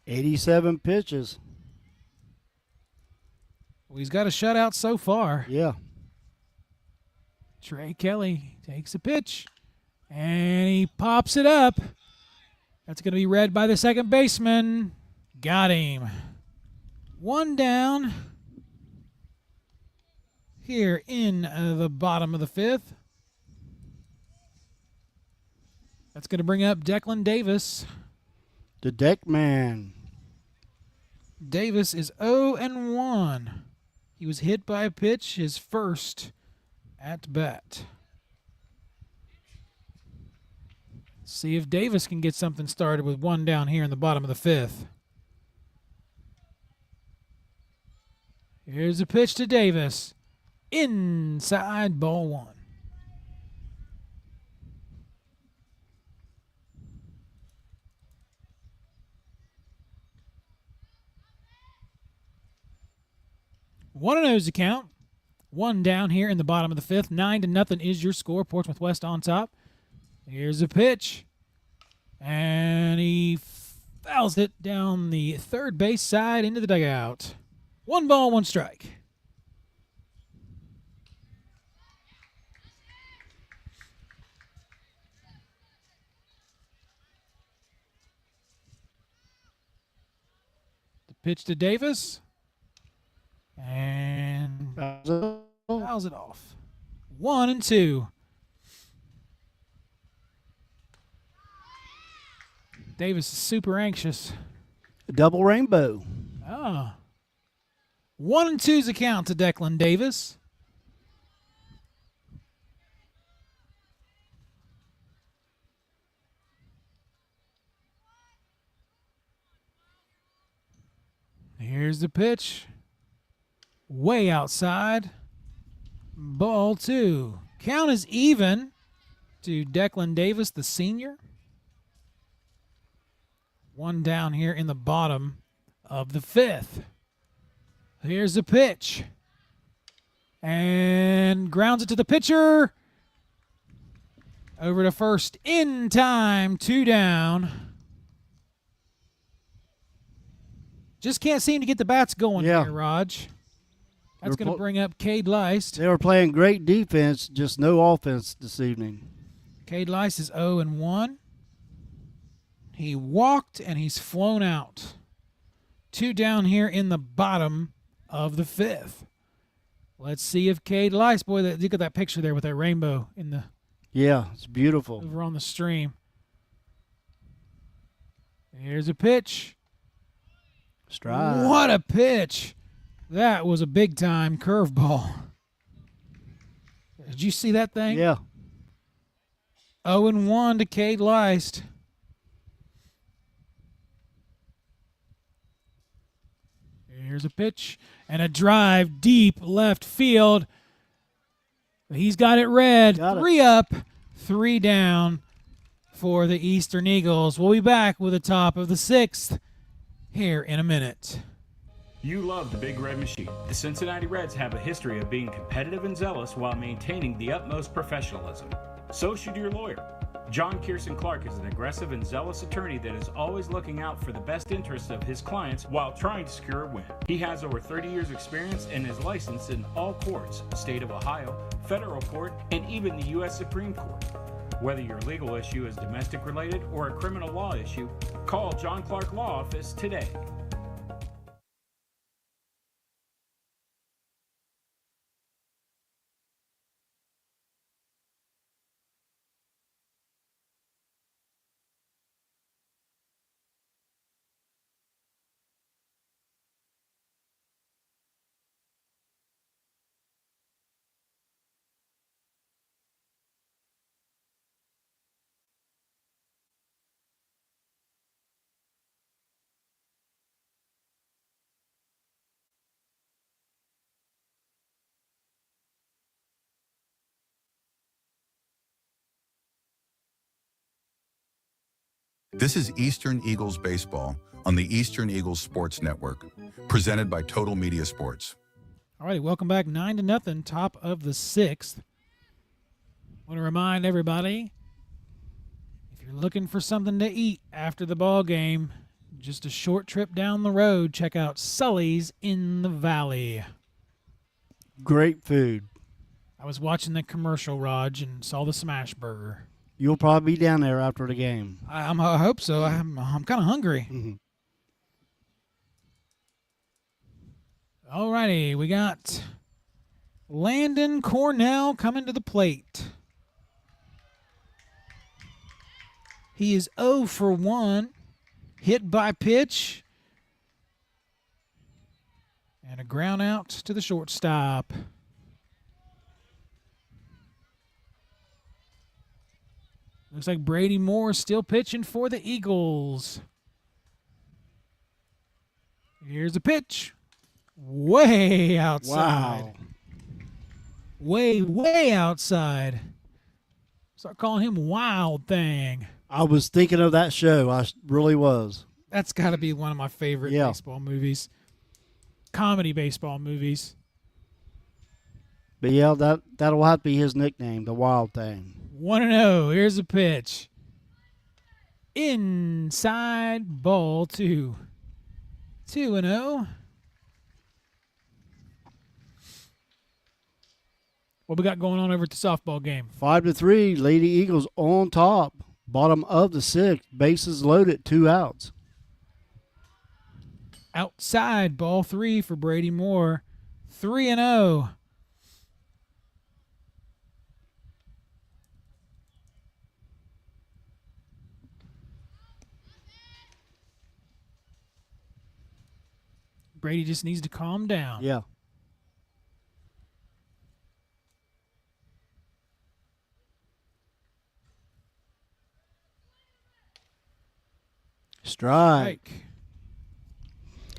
87 pitches. Well, he's got a shutout so far. Yeah. Trey Kelly takes a pitch. And he pops it up. That's going to be read by the second baseman. Got him. 1 down. Here in the bottom of the 5th. That's going to bring up Declan Davis. The deck man. Davis is 0-1. He was hit by a pitch, his first at bat. See if Davis can get something started with one down here in the bottom of the fifth. Here's a pitch to Davis. Inside, ball one. One and oh's the count. One down here in the bottom of the fifth. 9-0 is your score. Portsmouth West on top. Here's a pitch. And he fouls it down the third base side into the dugout. 1 ball, 1 strike. The pitch to Davis. And fouls it off. 1-2. Davis is super anxious. Double rainbow. Ah. 1-2's the count to Declan Davis. Here's the pitch. Way outside. Ball 2. Count is even to Declan Davis, the senior. One down here in the bottom of the fifth. Here's the pitch. And grounds it to the pitcher. Over to first in time. 2 down. Just can't seem to get the bats going here, Raj. That's going to bring up Cade Leist. They were playing great defense, just no offense this evening. Cade Leist is 0-1. He walked and he's flown out. 2 down here in the bottom of the fifth. Let's see if Cade Leist, boy, look at that picture there with that rainbow in the. Yeah, it's beautiful. Over on the stream. Here's a pitch. Strike. What a pitch. That was a big-time curveball. Did you see that thing? Yeah. 0-1 to Cade Leist. Here's a pitch and a drive deep left field. He's got it red. 3 up, 3 down for the Eastern Eagles. We'll be back with the top of the 6th here in a minute. You love the Big Red Machine. The Cincinnati Reds have a history of being competitive and zealous while maintaining the utmost professionalism. So should your lawyer. John Kierson Clark is an aggressive and zealous attorney that is always looking out for the best interests of his clients while trying to secure a win. He has over 30 years experience and is licensed in all courts, state of Ohio, federal court, and even the U.S. Supreme Court. Whether your legal issue is domestic related or a criminal law issue, call John Clark Law Office today. This is Eastern Eagles Baseball on the Eastern Eagles Sports Network, presented by Total Media Sports. All righty, welcome back. 9-0, top of the 6th. Want to remind everybody, if you're looking for something to eat after the ball game, just a short trip down the road, check out Sully's in the Valley. Great food. I was watching the commercial, Raj, and saw the smash burger. You'll probably be down there after the game. I hope so. I'm kind of hungry. Mm-hmm. All righty, we got Landon Cornell coming to the plate. He is 0 for 1. hit by pitch. And a ground out to the shortstop. Looks like Brady Moore still pitching for the Eagles. Here's a pitch. Way outside. Wow. Way outside. Start calling him Wild Thing. I was thinking of that show. I really was. That's got to be one of my favorite baseball movies. Comedy baseball movies. But yeah, that'll have to be his nickname, the Wild Thing. 1-0. Here's a pitch. Inside ball 2. 2-0. What we got going on over at the softball game? 5-3, Lady Eagles on top. Bottom of the 6th. Bases loaded, 2 outs. Outside ball 3 for Brady Moore. 3-0. Brady just needs to calm down. Yeah. Strike.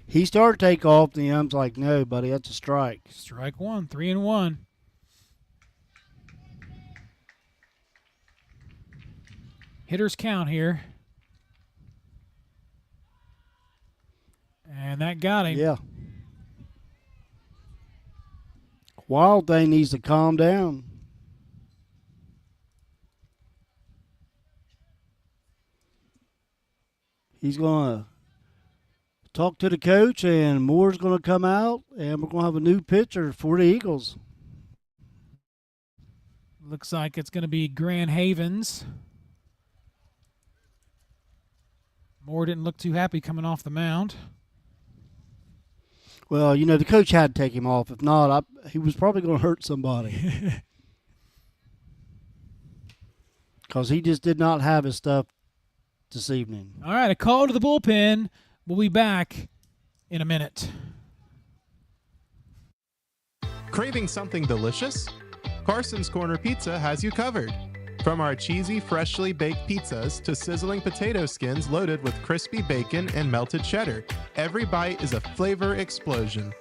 He started to take off, and the ump's like, no, buddy, that's a strike. Strike 1, 3-1. Hitters count here. And that got him. Yeah. Wild Thing needs to calm down. He's going to talk to the coach, and Moore's going to come out, and we're going to have a new pitcher for the Eagles. Looks like it's going to be Grand Havens. Moore didn't look too happy coming off the mound. Well, you know, the coach had to take him off. If not, he was probably going to hurt somebody. Because he just did not have his stuff this evening. All right, a call to the bullpen. We'll be back in a minute. Craving something delicious? Carson's Corner Pizza has you covered. From our cheesy, freshly baked pizzas to sizzling potato skins loaded with crispy bacon and melted cheddar, every bite is a flavor explosion.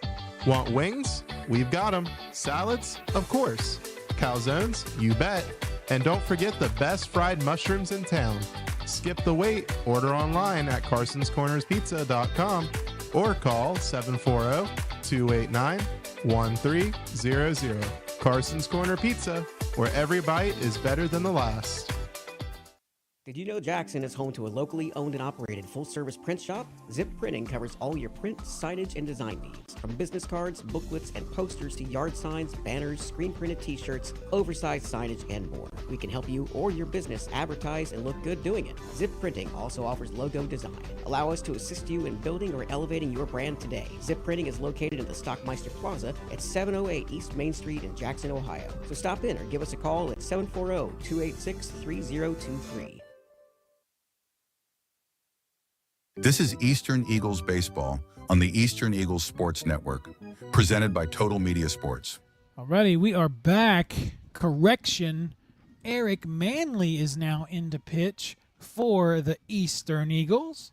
Want wings? We've got them. Salads? Of course. Calzones? You bet. And don't forget the best fried mushrooms in town. Skip the wait. Order online at carsonscornerspizza.com or call 740-289-1300. Carson's Corner Pizza, where every bite is better than the last. Did you know Jackson is home to a locally owned and operated full-service print shop? Zip Printing covers all your print, signage, and design needs. From business cards, booklets, and posters to yard signs, banners, screen-printed t-shirts, oversized signage, and more. We can help you or your business advertise and look good doing it. Zip Printing also offers logo design. Allow us to assist you in building or elevating your brand today. Zip Printing is located in the Stockmeister Plaza at 708 East Main Street in Jackson, Ohio. So stop in or give us a call at 740-286-3023. This is Eastern Eagles Baseball on the Eastern Eagles Sports Network, presented by Total Media Sports. Alrighty, we are back. Correction, Eric Manley is now in to pitch for the Eastern Eagles.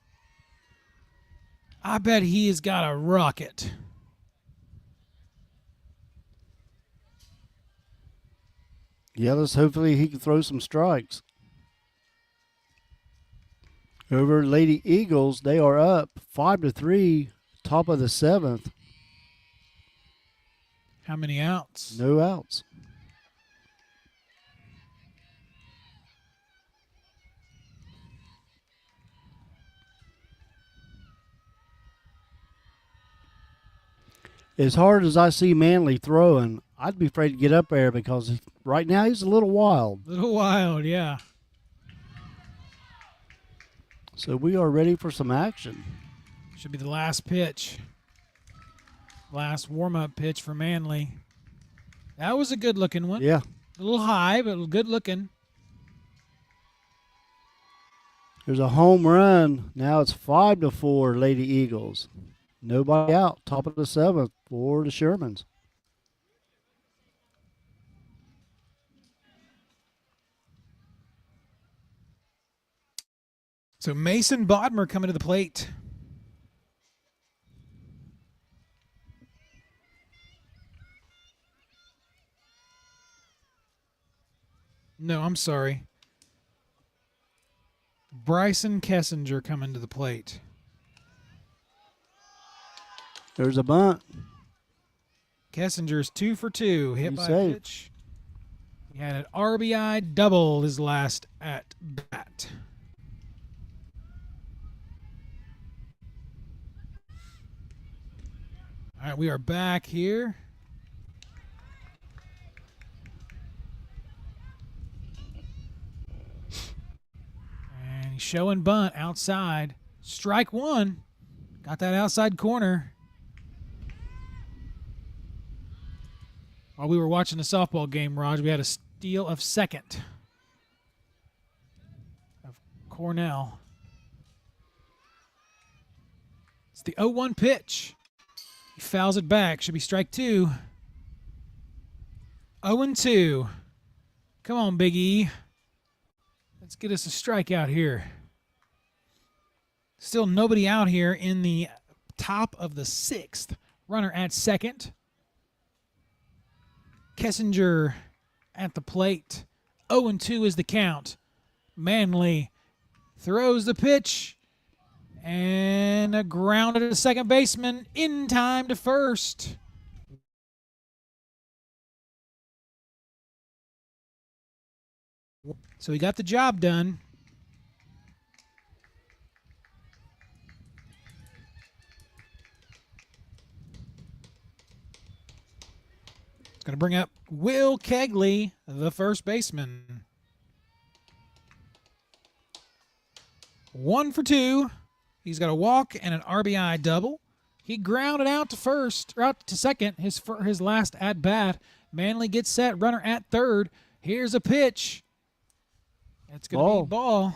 I bet he has got a rocket. Yeah, hopefully he can throw some strikes. Over Lady Eagles, they are up 5-3, top of the 7th. How many outs? No outs. As hard as I see Manley throwing, I'd be afraid to get up there because right now he's a little wild. A little wild, yeah. So we are ready for some action. Should be the last pitch. Last warm-up pitch for Manley. That was a good-looking one. Yeah. A little high, but good-looking. There's a home run. Now it's 5-4 Lady Eagles. Nobody out. Top of the 7th for the Shermans. So Mason Bodmer coming to the plate. No, I'm sorry. Bryson Kessinger coming to the plate. There's a bunt. Kessinger's 2 for 2. Hit He's by safe. a pitch. He had an RBI double his last at bat. All right, we are back here. And he's showing bunt outside. Strike one. Got that outside corner. While we were watching the softball game, Raj, we had a steal of second of Cornell. It's the 0-1 pitch. He fouls it back. Should be strike two. 0-2. Come on, Big E. Let's get us a strikeout here. Still nobody out here in the top of the 6th. Runner at second. Kessinger at the plate. 0-2 is the count. Manley throws the pitch. And a ground to the second baseman in time to first. So he got the job done. It's going to bring up Will Kegley, the first baseman. 1 for 2. He's got a walk and an RBI double. He grounded out to first, or out to second, his last at bat. Manley gets set, runner at third. Here's a pitch. It's going to be ball.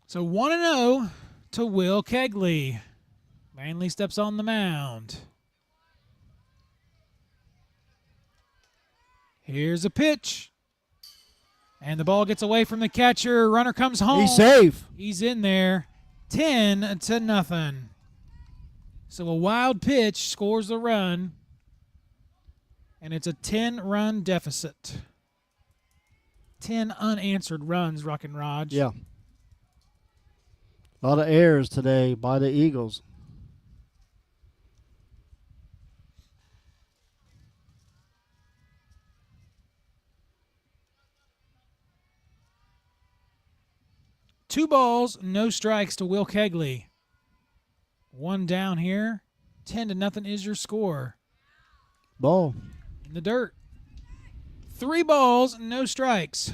So 1-0 to Will Kegley. Manley steps on the mound. Here's a pitch. And the ball gets away from the catcher. Runner comes home. He's safe. He's in there. 10-0. So a wild pitch scores the run. And it's a 10-run deficit. 10 unanswered runs, Rock and Raj. Yeah. A lot of errors today by the Eagles. Two balls, no strikes to Will Kegley. One down here. 10-0 is your score. Ball. In the dirt. 3 balls, no strikes.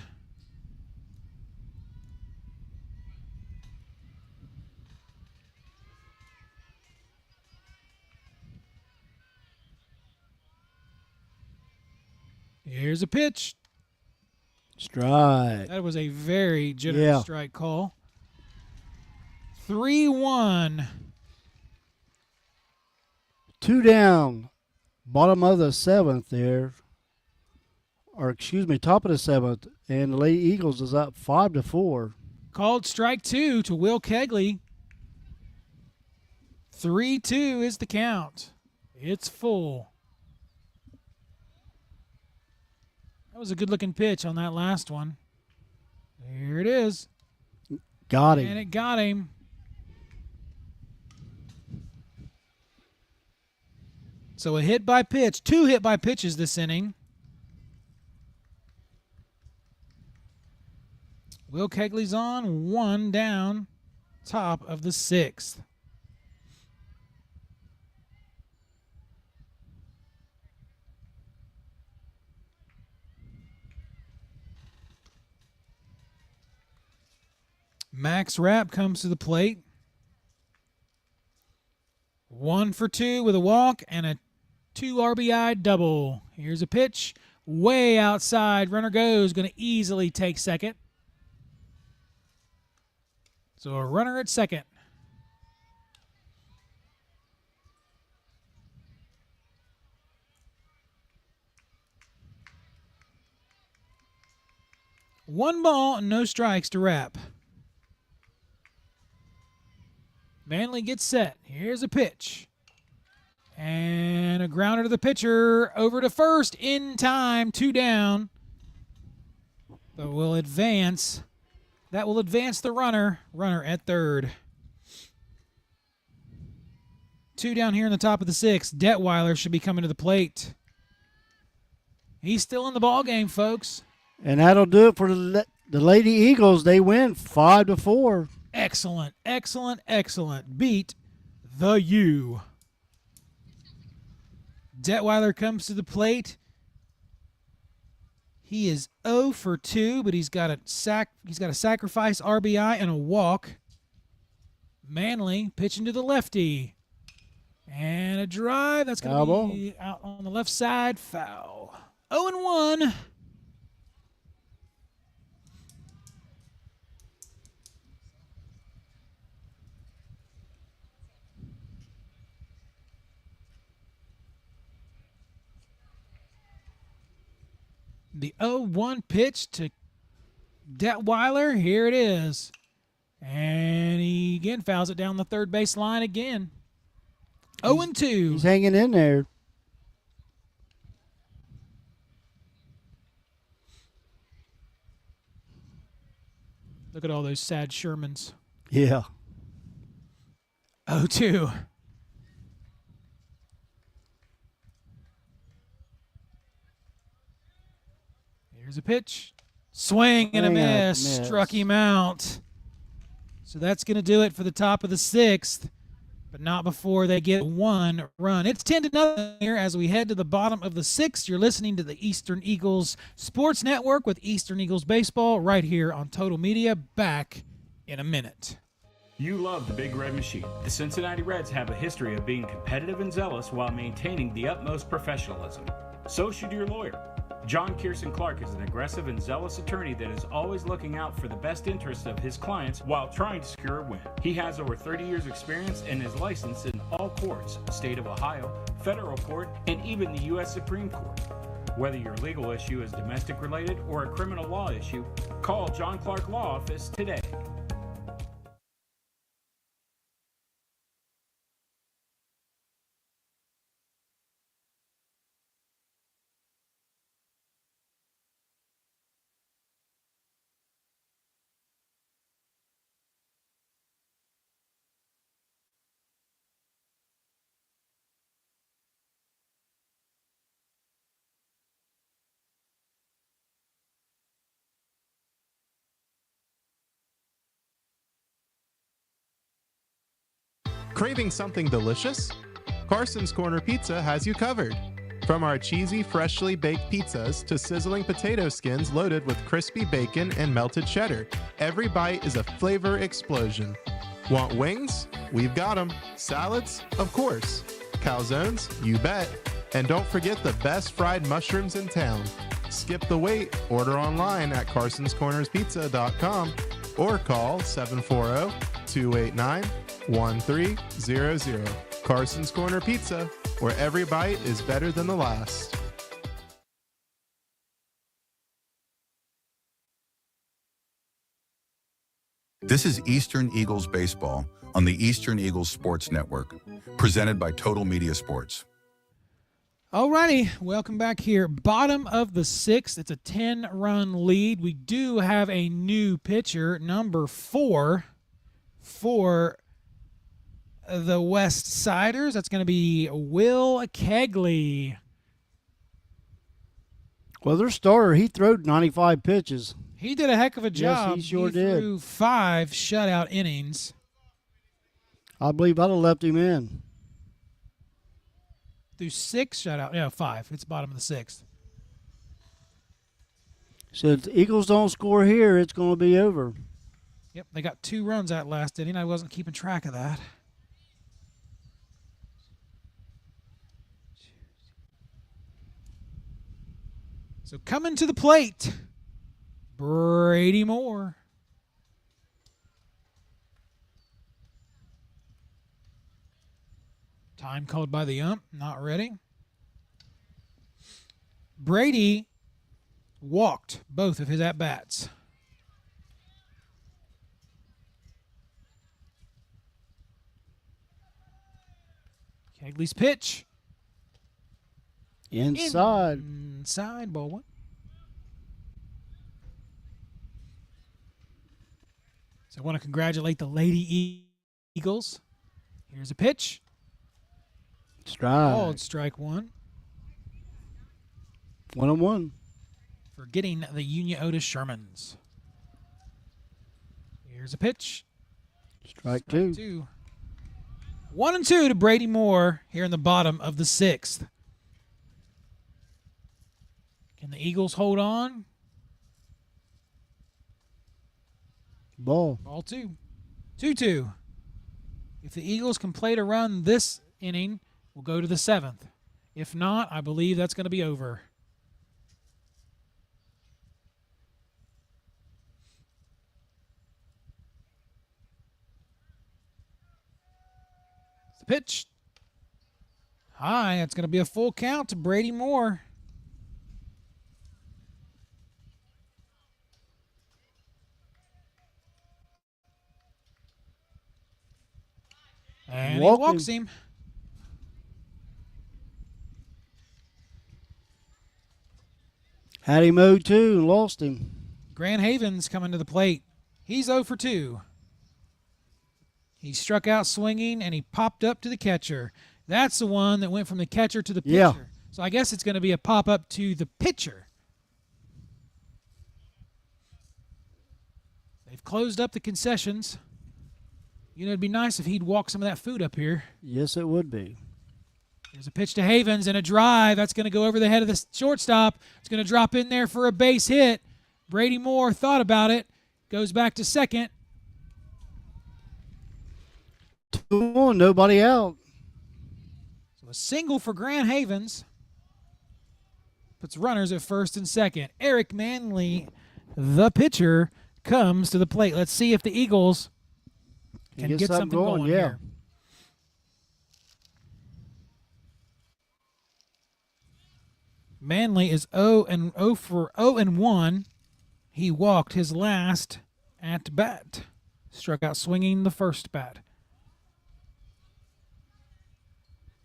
Here's a pitch. Strike. That was a very generous strike call. 3-1. 2 down. Bottom of the 7th there. Or excuse me, top of the 7th. And the Lady Eagles is up 5-4. Called strike 2 to Will Kegley. 3-2 is the count. It's full. That was a good-looking pitch on that last one. Here it is. Got him. And it got him. So a hit by pitch. 2 hit by pitches this inning. Will Kegley's on. 1 down. Top of the 6th. Max Rapp comes to the plate. 1 for 2 with a walk and a 2 RBI double. Here's a pitch. way outside. Runner goes, going to easily take second. So a runner at second. One ball and no strikes to wrap. Manley gets set. Here's a pitch. And a grounder to the pitcher. Over to first in time. 2 down. But will advance. That will advance the runner. Runner at third. 2 down here in the top of the 6th. Detweiler should be coming to the plate. He's still in the ball game, folks. And that'll do it for the Lady Eagles. They win 5-4. Excellent, excellent, excellent. Beat the U. Detweiler comes to the plate. He is 0 for 2, but he's got a sacrifice RBI and a walk. Manley pitching to the lefty. And a drive. That's going to be out on the left side. Foul. 0-1. The 0-1 pitch to Detweiler. Here it is. And he again fouls it down the third base line again. 0-2. He's hanging in there. Look at all those sad Shermans. Yeah. 0-2. Here's a pitch. Swing and a miss. Struck him out. So that's going to do it for the top of the 6th, but not before they get 1 run. It's 10-0 here as we head to the bottom of the 6th. You're listening to the Eastern Eagles Sports Network with Eastern Eagles Baseball right here on Total Media. Back in a minute. You love the Big Red Machine. The Cincinnati Reds have a history of being competitive and zealous while maintaining the utmost professionalism. So should your lawyer. John Kierson Clark is an aggressive and zealous attorney that is always looking out for the best interests of his clients while trying to secure a win. He has over 30 years experience and is licensed in all courts, state of Ohio, federal court, and even the U.S. Supreme Court. Whether your legal issue is domestic related or a criminal law issue, call John Clark Law Office today. Craving something delicious? Carson's Corner Pizza has you covered. From our cheesy, freshly baked pizzas to sizzling potato skins loaded with crispy bacon and melted cheddar, every bite is a flavor explosion. Want wings? We've got them. Salads? Of course. Calzones? You bet. And don't forget the best fried mushrooms in town. Skip the wait. Order online at carsonscornerspizza.com or call 740-289-1300. Carson's Corner Pizza, where every bite is better than the last. This is Eastern Eagles Baseball on the Eastern Eagles Sports Network, presented by Total Media Sports. Alrighty, welcome back here. Bottom of the 6th. It's a 10-run lead. We do have a new pitcher, number 4, for the West Siders. That's going to be Will Kegley. Well, their starter, he threw 95 pitches. He did a heck of a job. Yes, he sure did. Threw 5 shutout innings. I believe I'd have left him in. Threw 6 shutout. Yeah, 5. It's bottom of the 6th. So if the Eagles don't score here, it's going to be over. Yep, they got 2 runs that last inning. I wasn't keeping track of that. So coming to the plate, Brady Moore. Time called by the ump. Not ready. Brady walked both of his at-bats. Kegley's pitch. Inside. Inside, ball one. So I want to congratulate the Lady Eagles. Here's a pitch. Strike. Called strike one. 1-1. For getting the Union Otis Shermans. Here's a pitch. Strike two. 1-2 to Brady Moore here in the bottom of the sixth. Can the Eagles hold on? Ball. Ball two. 2-2. If the Eagles can play to run this inning, we'll go to the seventh. If not, I believe that's going to be over. The pitch. High. It's going to be a full count to Brady Moore. And he walks him. Had him 0-2 and lost him. Grant Havens coming to the plate. He's 0 for 2. He struck out swinging, and he popped up to the catcher. That's the one that went from the catcher to the pitcher. Yeah. So I guess it's going to be a pop-up to the pitcher. They've closed up the concessions. You know, it'd be nice if he'd walk some of that food up here. Yes, it would be. There's a pitch to Havens and a drive. That's going to go over the head of the shortstop. It's going to drop in there for a base hit. Brady Moore thought about it. Goes back to second. 2-1, nobody out. So a single for Grant Havens. Puts runners at first and second. Eric Manley, the pitcher, comes to the plate. Let's see if the Eagles can get something going here. Manley is 0-1. He walked his last at bat. Struck out swinging the first bat.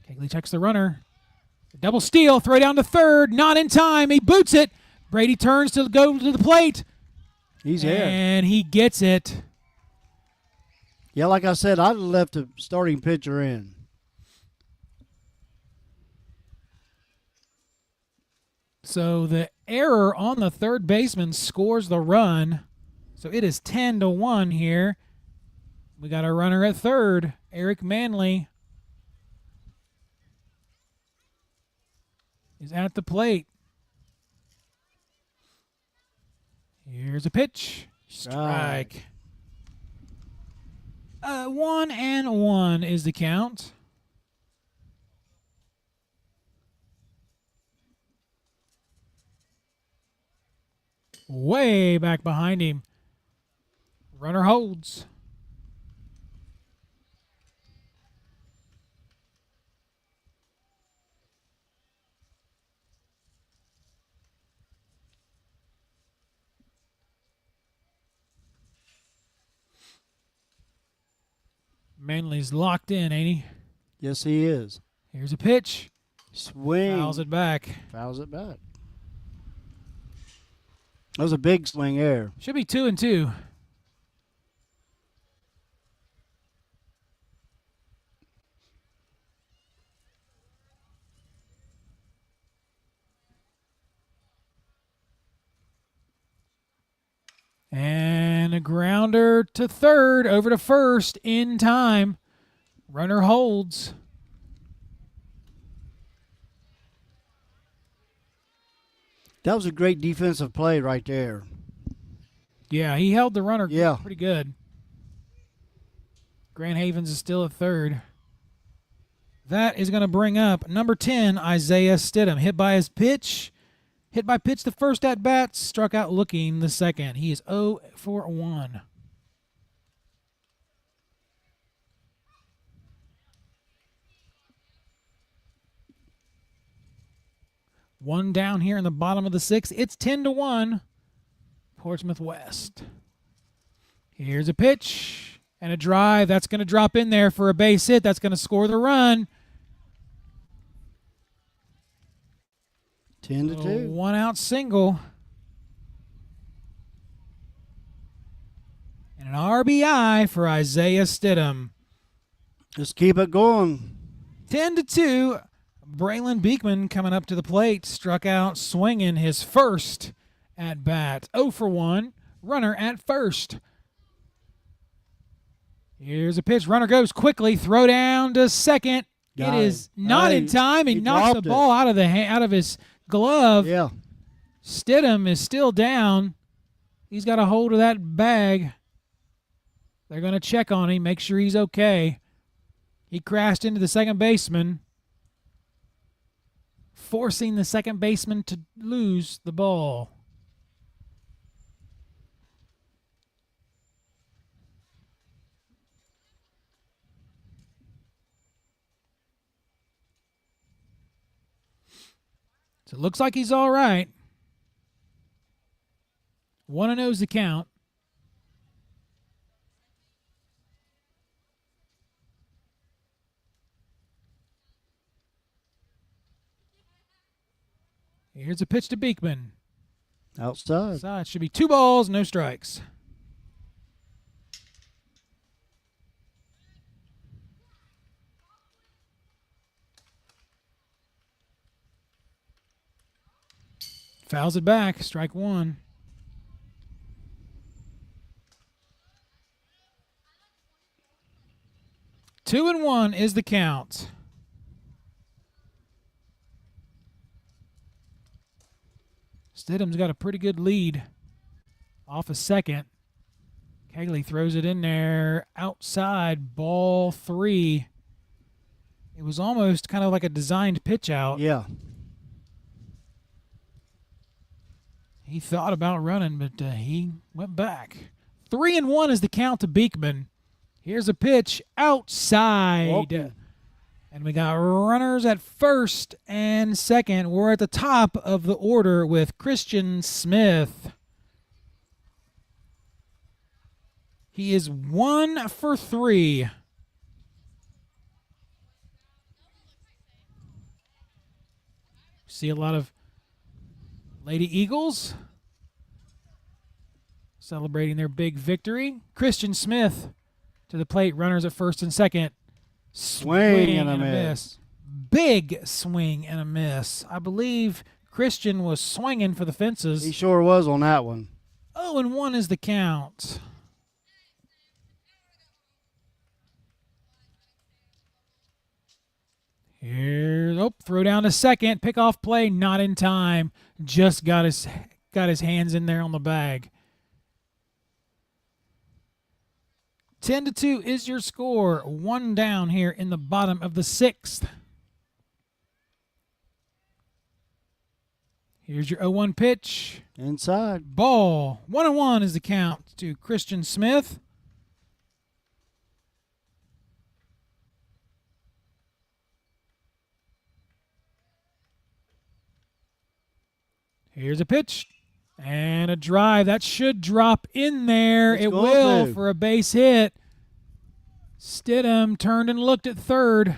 Kegley checks the runner. Double steal, throw down to third, not in time. He boots it. Brady turns to go to the plate. He's here. And he gets it. Yeah, like I said, I'd have left the starting pitcher in. So the error on the third baseman scores the run. So it is 10-1 here. We got a runner at third, Eric Manley is at the plate. Here's a pitch. Strike. 1-1 is the count. Way back behind him. Runner holds. Manley's locked in, ain't he? Yes, he is. Here's a pitch. Swing. Fouls it back. Fouls it back. That was a big swing there. Should be 2-2. And a grounder to third, over to first, in time. Runner holds. That was a great defensive play right there. Yeah, he held the runner Yeah. pretty good. Grant Havens is still at third. That is going to bring up number 10, Isaiah Stidham. Hit by his pitch. Hit by pitch the first at bat, struck out looking the second. He is 0 for 1. One down here in the bottom of the 6th. It's 10-1. Portsmouth West. Here's a pitch and a drive. That's going to drop in there for a base hit. That's going to score the run. 10-2. 1 out single. And an RBI for Isaiah Stidham. Just keep it going. 10-2. Braylon Beekman coming up to the plate. Struck out swinging his first at bat. 0 for 1. Runner at first. Here's a pitch. Runner goes quickly. Throw down to second. Got it it. is not in time. He knocks the ball out of his glove. Yeah. Stidham is still down. He's got a hold of that bag. They're going to check on him, make sure he's okay. He crashed into the second baseman, forcing the second baseman to lose the ball. So it looks like he's all right. 1-0's the count. Here's a pitch to Beekman. Outside. Outside. Should be 2 balls, no strikes. Fouls it back. Strike 1. Two and 1 is the count. Stidham's got a pretty good lead off a second. Cagley throws it in there outside, ball 3. It was almost kind of like a designed pitch out. Yeah. He thought about running, but he went back. 3 and 1 is the count to Beekman. Here's a pitch outside. Walking. And we got runners at first and second. We're at the top of the order with Christian Smith. He is 1 for 3. See a lot of Lady Eagles celebrating their big victory. Christian Smith to the plate. Runners at first and second. Swing and a miss. Big swing and a miss. I believe Christian was swinging for the fences. He sure was on that one. 0 and 1 is the count. Here, throw down to second. Pickoff play, not in time. Just got his hands in there on the bag. 10-2 is your score. 1 down here in the bottom of the 6th. Here's your 0-1 pitch. Inside. Ball. 1-1 is the count to Christian Smith. Here's a pitch. And a drive. That should drop in there. It's it going will to. for a base hit. Stidham turned and looked at third.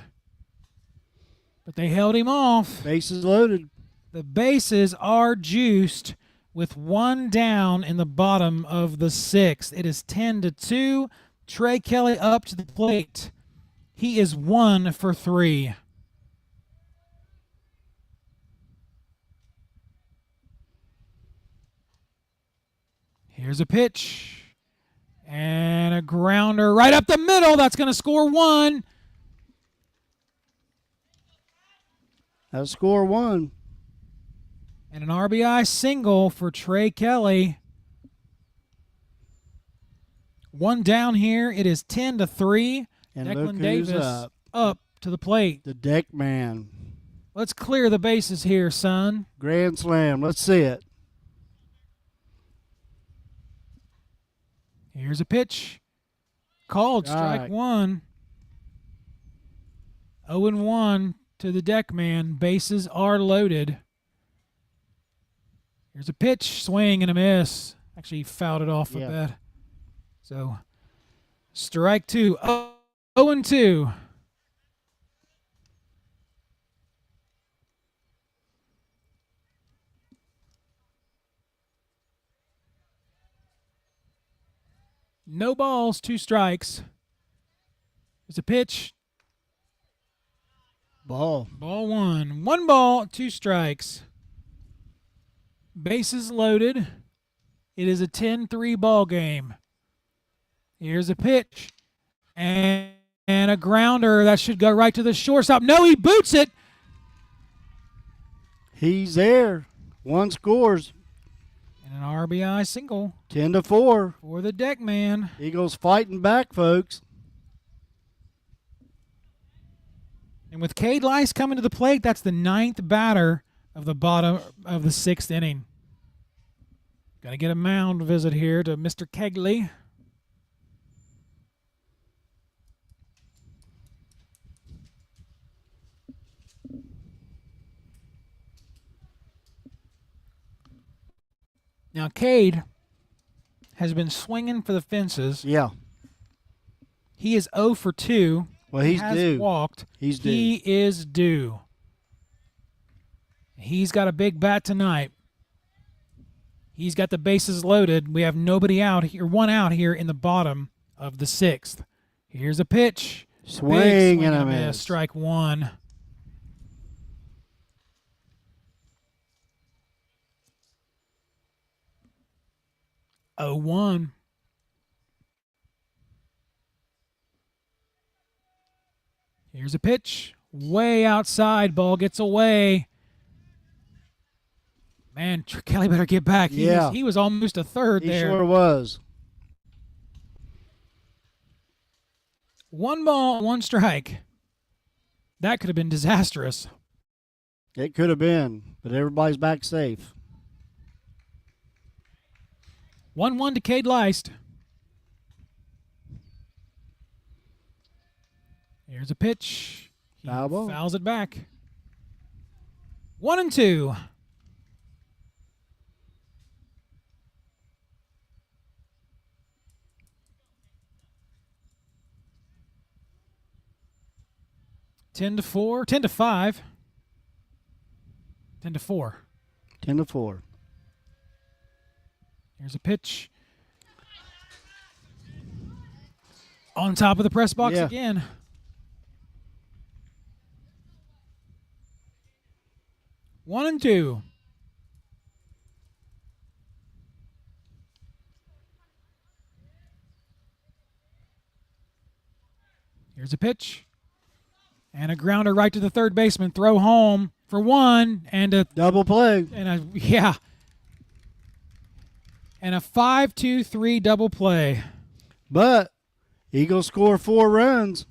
But they held him off. Bases loaded. The bases are juiced with 1 down in the bottom of the 6th. It is 10-2. Trey Kelly up to the plate. He is 1 for 3. Here's a pitch. And a grounder right up the middle. That's going to score 1. That's score 1. And an RBI single for Trey Kelly. 1 down here. It is 10-3. And Declan look who's Davis up. to the plate. The deck man. Let's clear the bases here, son. Grand slam. Let's see it. Here's a pitch. Called strike Strike. one. 0-1 to the deck man. Bases are loaded. Here's a pitch. Swing and a miss. Actually, he fouled it off a bit. So, strike two. 0-2. No balls, 2 strikes. There's a pitch. Ball. Ball 1. 1 ball, 2 strikes. Bases loaded. It is a 10-3 ball game. Here's a pitch. And a grounder that should go right to the shortstop. No, he boots it. He's there. One scores. And an RBI single 10-4. for the deck man. Eagles fighting back, folks. And with Cade Lice coming to the plate, that's the 9th batter of the bottom of the 6th inning. Gonna get a mound visit here to Mr. Kegley. Now, Cade has been swinging for the fences. Yeah. He is 0 for 2. Well, he's has due. Walked. He's due. He is due. He's got a big bat tonight. He's got the bases loaded. We have nobody out here, 1 out here in the bottom of the 6th. Here's a pitch. Swing, Big swing and a miss. Strike 1. Oh, 1. Here's a pitch. Way outside. Ball gets away. Man, Kelly better get back. He was almost a third He there. sure was. 1 ball, 1 strike. That could have been disastrous. It could have been, but everybody's back safe. 1-1 to Cade Leist. Here's a pitch. He Foul ball. fouls it back. 1-2. Ten to 4. 10 to 5. 10 to 4. 10-4. Here's a pitch. On top of the press box Yeah. again. One and two. Here's a pitch. And a grounder right to the third baseman. Throw home for 1 and a Double play. and a yeah. And a 5-2-3 double play. But Eagles score 4 runs.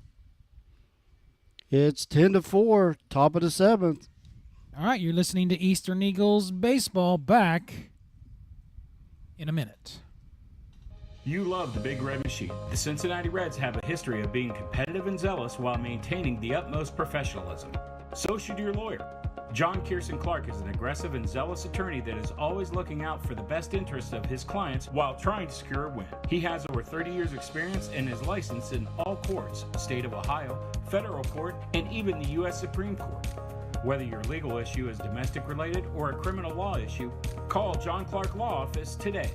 It's 10-4, top of the 7th. All right, you're listening to Eastern Eagles baseball. Back in a minute. You love the Big Red Machine. The Cincinnati Reds have a history of being competitive and zealous while maintaining the utmost professionalism. So should your lawyer. John Kierson Clark is an aggressive and zealous attorney that is always looking out for the best interests of his clients while trying to secure a win. He has over 30 years experience and is licensed in all courts, state of Ohio, federal court, and even the U.S. Supreme Court. Whether your legal issue is domestic related or a criminal law issue, call John Clark Law Office today.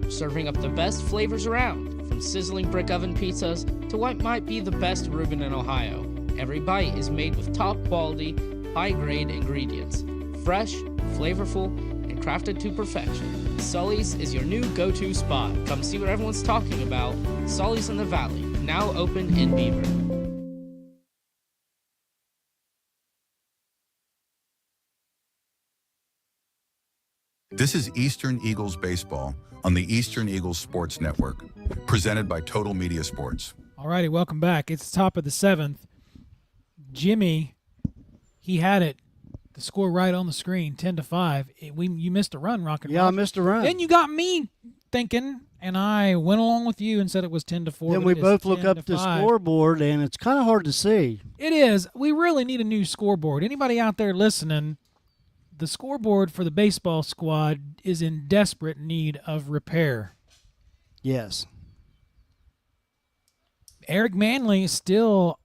Serving up the best flavors around, from sizzling brick oven pizzas to what might be the best Reuben in Ohio. Every bite is made with top quality, high grade ingredients. Fresh, flavorful, and crafted to perfection. Sully's is your new go-to spot. Come see what everyone's talking about. Sully's in the Valley, now open in Beaver. This is Eastern Eagles Baseball on the Eastern Eagles Sports Network, presented by Total Media Sports. All righty, welcome back. It's the top of the 7th. Jimmy, he had it. The score right on the screen, 10-5. You missed a run, Rock and Yeah, Roll. I missed a run. Then you got me thinking, and I went along with you and said it was 10-4. Then we both look up the scoreboard, and it's kind of hard to see. It is. We really need a new scoreboard. Anybody out there listening, the scoreboard for the baseball squad is in desperate need of repair. Yes. Eric Manley is still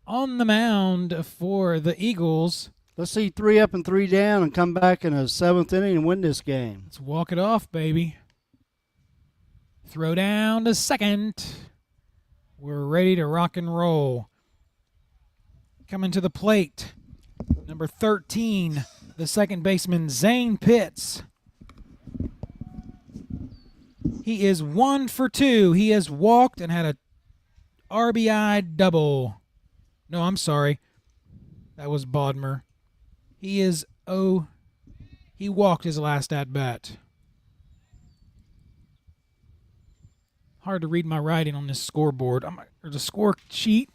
on the mound for the Eagles. Let's see 3 up and 3 down and come back in a 7th inning and win this game. Let's walk it off, baby. Throw down to second. We're ready to rock and roll. Coming to the plate, number 13, the second baseman, Zane Pitts. He is 1 for 2. He has walked and had a RBI double. No, I'm sorry. That was Bodmer. He walked his last at-bat. Hard to read my writing on this scoreboard. There's a score sheet.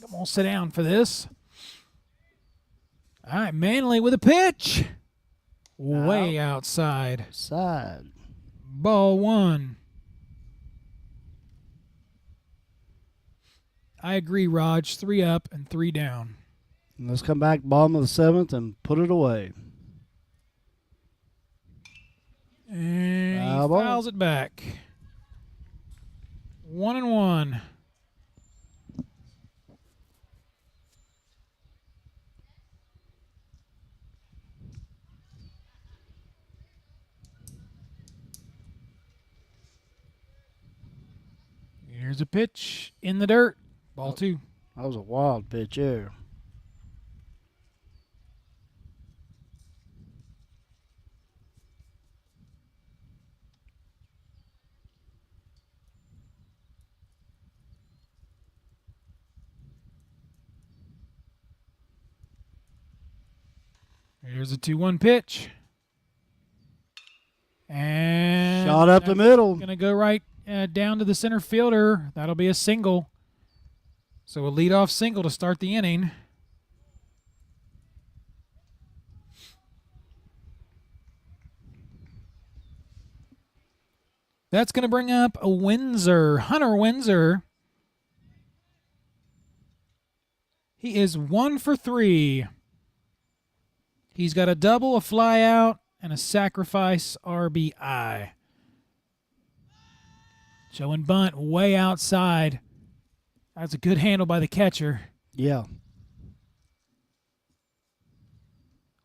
I'm going to sit down for this. All right, Manley with a pitch. Way outside. Side. Ball 1. I agree, Raj. 3 up and 3 down. And let's come back bottom of the 7th and put it away. And he Foul ball. fouls it back. 1-1. Here's a pitch in the dirt. Ball 2. That was a wild pitch there. Here's a 2-1 pitch. And Shot up the middle. Going to go right down to the center fielder. That'll be a single. So a leadoff single to start the inning. That's going to bring up a Hunter Windsor. He is 1 for 3. He's got a double, a fly out, and a sacrifice RBI. Showing bunt way outside. That's a good handle by the catcher. Yeah.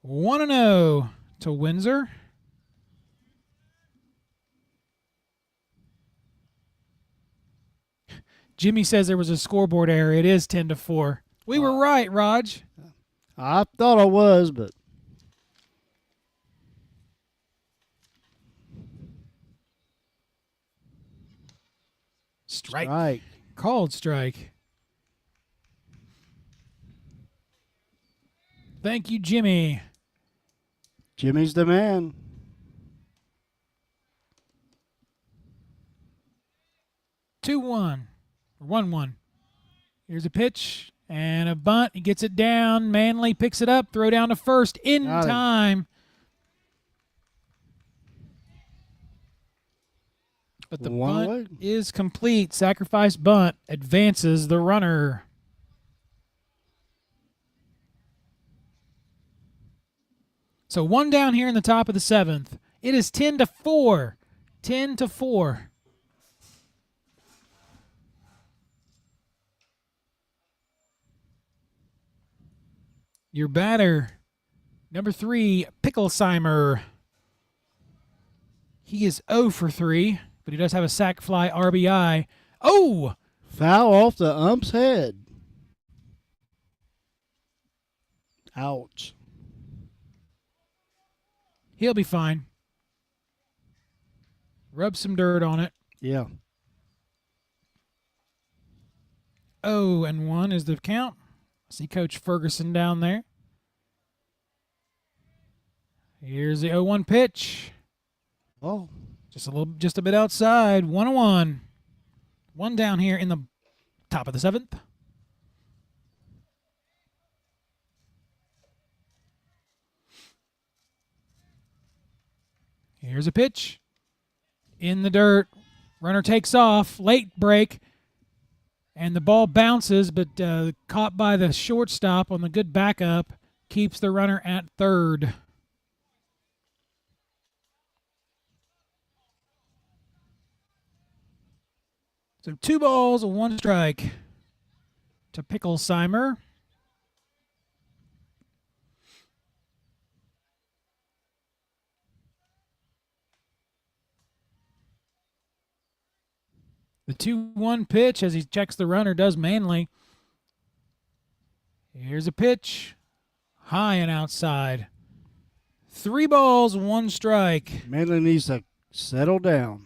1-0 to Windsor. Jimmy says there was a scoreboard error. It is 10-4. We were right, Raj. I thought I was, but Strike. right. Called strike. Thank you, Jimmy. Jimmy's the man. 2-1. Or 1-1. Here's a pitch and a bunt. He gets it down. Manley picks it up. Throw down to first in Got it. time. But the One bunt away. is complete. Sacrifice bunt advances the runner. So 1 down here in the top of the 7th. It is 10-4. 10-4. Your batter, number 3, Picklesheimer. He is 0 for 3, but he does have a sac fly RBI. Oh! Foul off the ump's head. Ouch. He'll be fine. Rub some dirt on it. Yeah. 0-1 is the count. See Coach Ferguson down there. Here's the 0-1 pitch. Oh, Just a bit outside. 1-1. One down here in the top of the 7th. Here's a pitch. In the dirt. Runner takes off. Late break. And the ball bounces, but caught by the shortstop on the good backup. Keeps the runner at third. So 2 balls, 1 strike to Picklesheimer. The 2-1 pitch as he checks the runner does Manley. Here's a pitch. High and outside. 3 balls, 1 strike. Manley needs to settle down.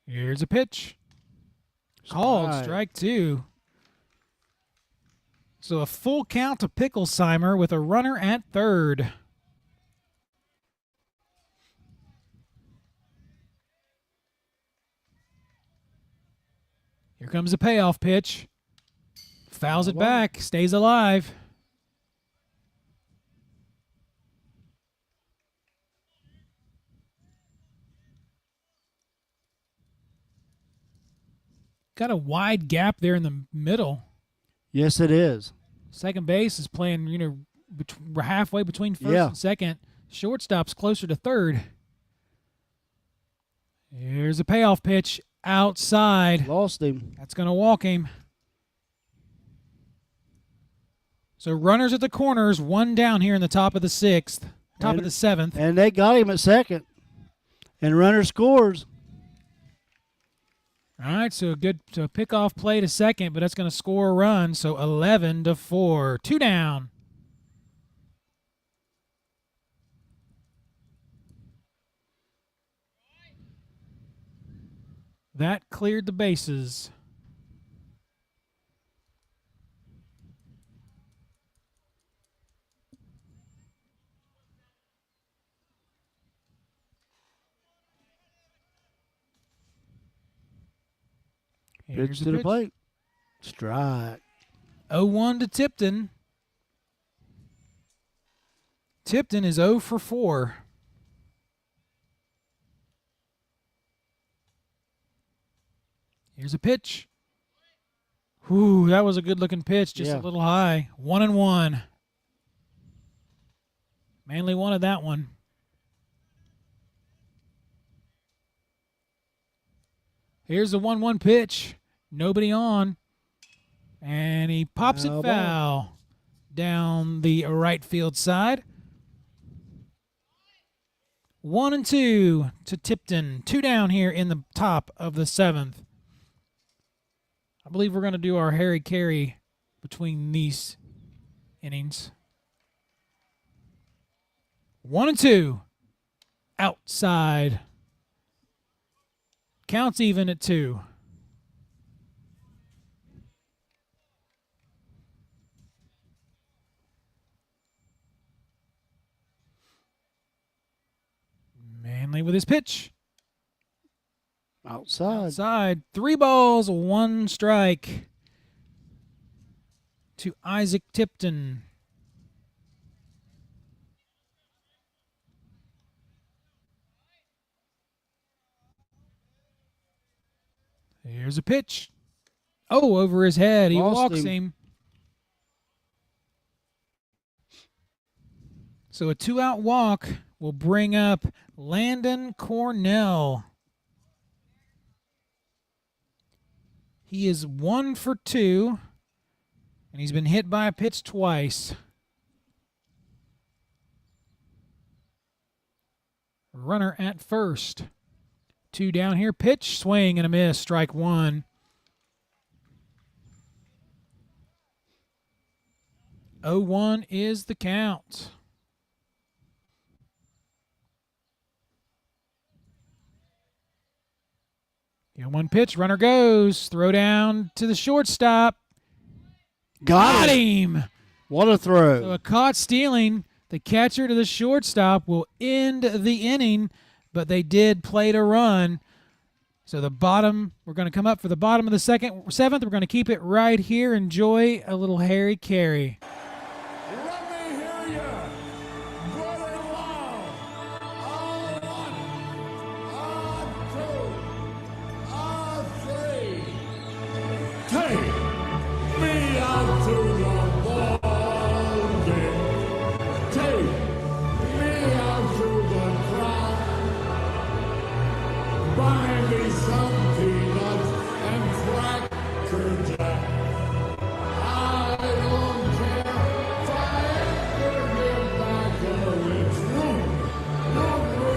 Here's a pitch. Called strike 2. So a full count to Picklesheimer with a runner at third. Here comes the payoff pitch. Fouls it back, stays alive. Got a wide gap there in the middle. Yes, it is. Second base is playing, halfway between first and second. Shortstop's closer to third. Here's a payoff pitch outside. Lost him. That's going to walk him. So runners at the corners, 1 down here in the top of the 6th, top of the 7th. And they got him at second. And runner scores. All right, so a good pick-off play to second, but that's going to score a run. So 11-4, 2 down. That cleared the bases. Pitch to the plate. Strike. 0-1 to Tipton. Tipton is 0 for 4. Here's a pitch. Whew, that was a good-looking pitch, just a little high. 1-1. Manley wanted that one. Here's the 1-1 pitch. Nobody on. And he pops it foul down the right field side. 1-2 to Tipton. 2 down here in the top of the 7th. I believe we're going to do our Harry Carey between these innings. 1-2. Outside. Counts even at 2. Manley with his pitch. Outside. 3 balls, 1 strike to Isaac Tipton. Here's a pitch. Oh, over his head. He walks him. So a 2-out walk will bring up Landon Cornell. He is 1 for 2, and he's been hit by a pitch twice. Runner at first. 2 down here. Pitch, swing, and a miss. Strike 1. 0-1 is the count. Yeah, 1 pitch. Runner goes. Throw down to the shortstop. Got it. him. What a throw. So a caught stealing. The catcher to the shortstop will end the inning, but they did play to run. So the bottom, we're going to come up for the bottom of the seventh. We're going to keep it right here. Enjoy a little Harry Carey. Let me hear you. Good and loud. On one, on two, on three. Take me out to the ball game. Take me out to the crowd. Buy me some peanuts and Cracker Jack. I don't care if I ever get back or it's room for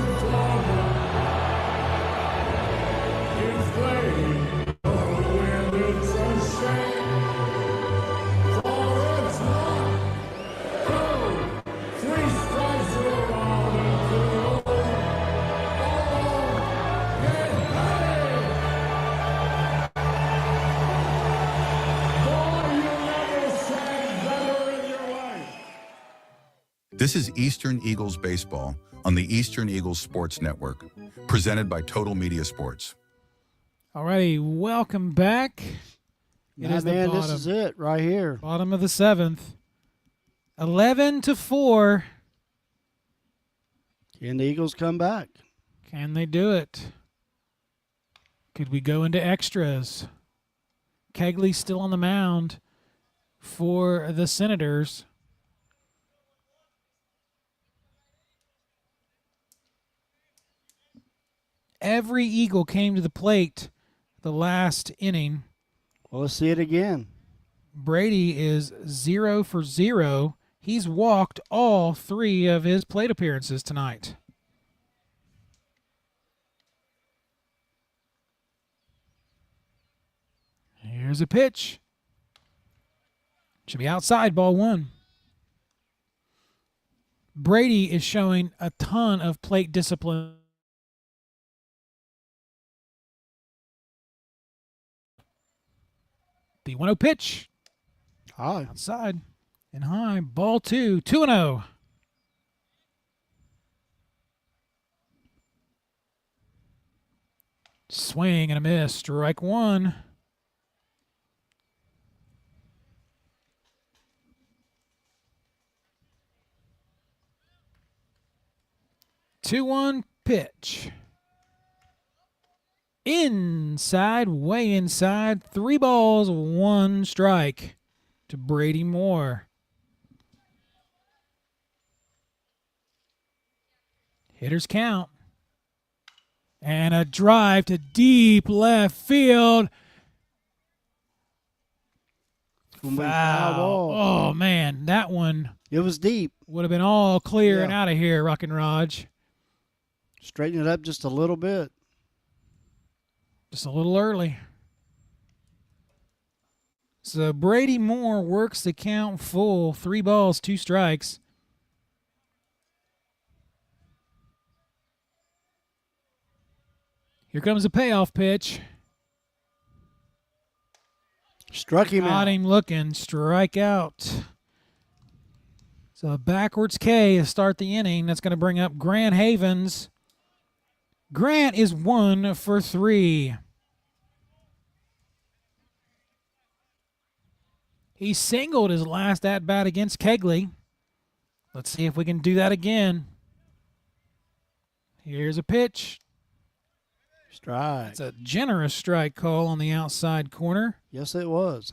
it's played or when it's a shame. For it's 1, 2, 3 strikes you're out and through. Get ready! Boy, you never sang better in your life. This is Eastern Eagles Baseball on the Eastern Eagles Sports Network, presented by Total Media Sports. Alrighty, welcome back. It is the Man, this bottom. is it right here. Bottom of the seventh. 11-4. Can the Eagles come back? Can they do it? Could we go into extras? Kegley still on the mound for the Senators. Every Eagle came to the plate the last inning. Well, let's see it again. Brady is 0 for 0. He's walked all 3 of his plate appearances tonight. Here's a pitch. Should be outside, ball 1. Brady is showing a ton of plate discipline. The 1-0 pitch. Hi. Outside and high. Ball 2. 2-0. Swing and a miss. Strike 1. Two-one pitch. Inside, way inside. 3 balls, 1 strike to Brady Moore. Hitters count. And a drive to deep left field. Foul ball. Oh, man, that one It was deep. would have been all clear and Yeah. out of here, Rock and Raj. Straighten it up just a little bit. Just a little early. So Brady Moore works the count full. 3 balls, 2 strikes. Here comes a payoff pitch. Struck him Got out. him looking. Strike out. So a backwards K to start the inning. That's going to bring up Grant Havens. Grant is 1 for 3. He singled his last at-bat against Kegley. Let's see if we can do that again. Here's a pitch. Strike. It's a generous strike call on the outside corner. Yes, it was.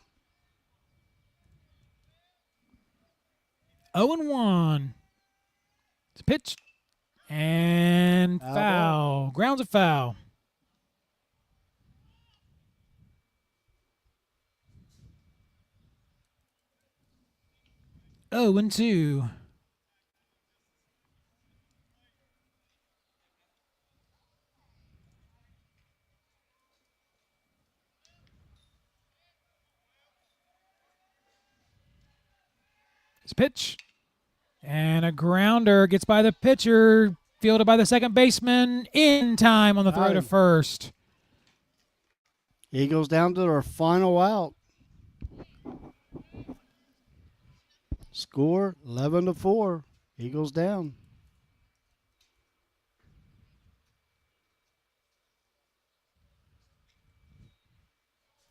0-1. It's a pitch. And Foul foul. Grounds a foul. Oh, and 2. It's a pitch. And a grounder gets by the pitcher, fielded by the second baseman, in time on the throw to first. Eagles down to their final out. Score 11-4. Eagles down.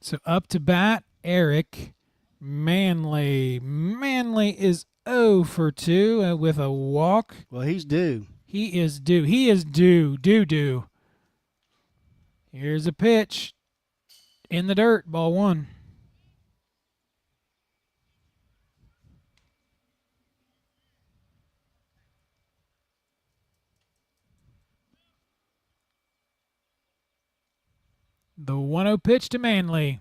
So up to bat, Eric Manley. Manley is 0 for 2 with a walk. Well, he's due. He is due. He is due. Due. Here's a pitch. In the dirt. Ball 1. The 1-0 pitch to Manley.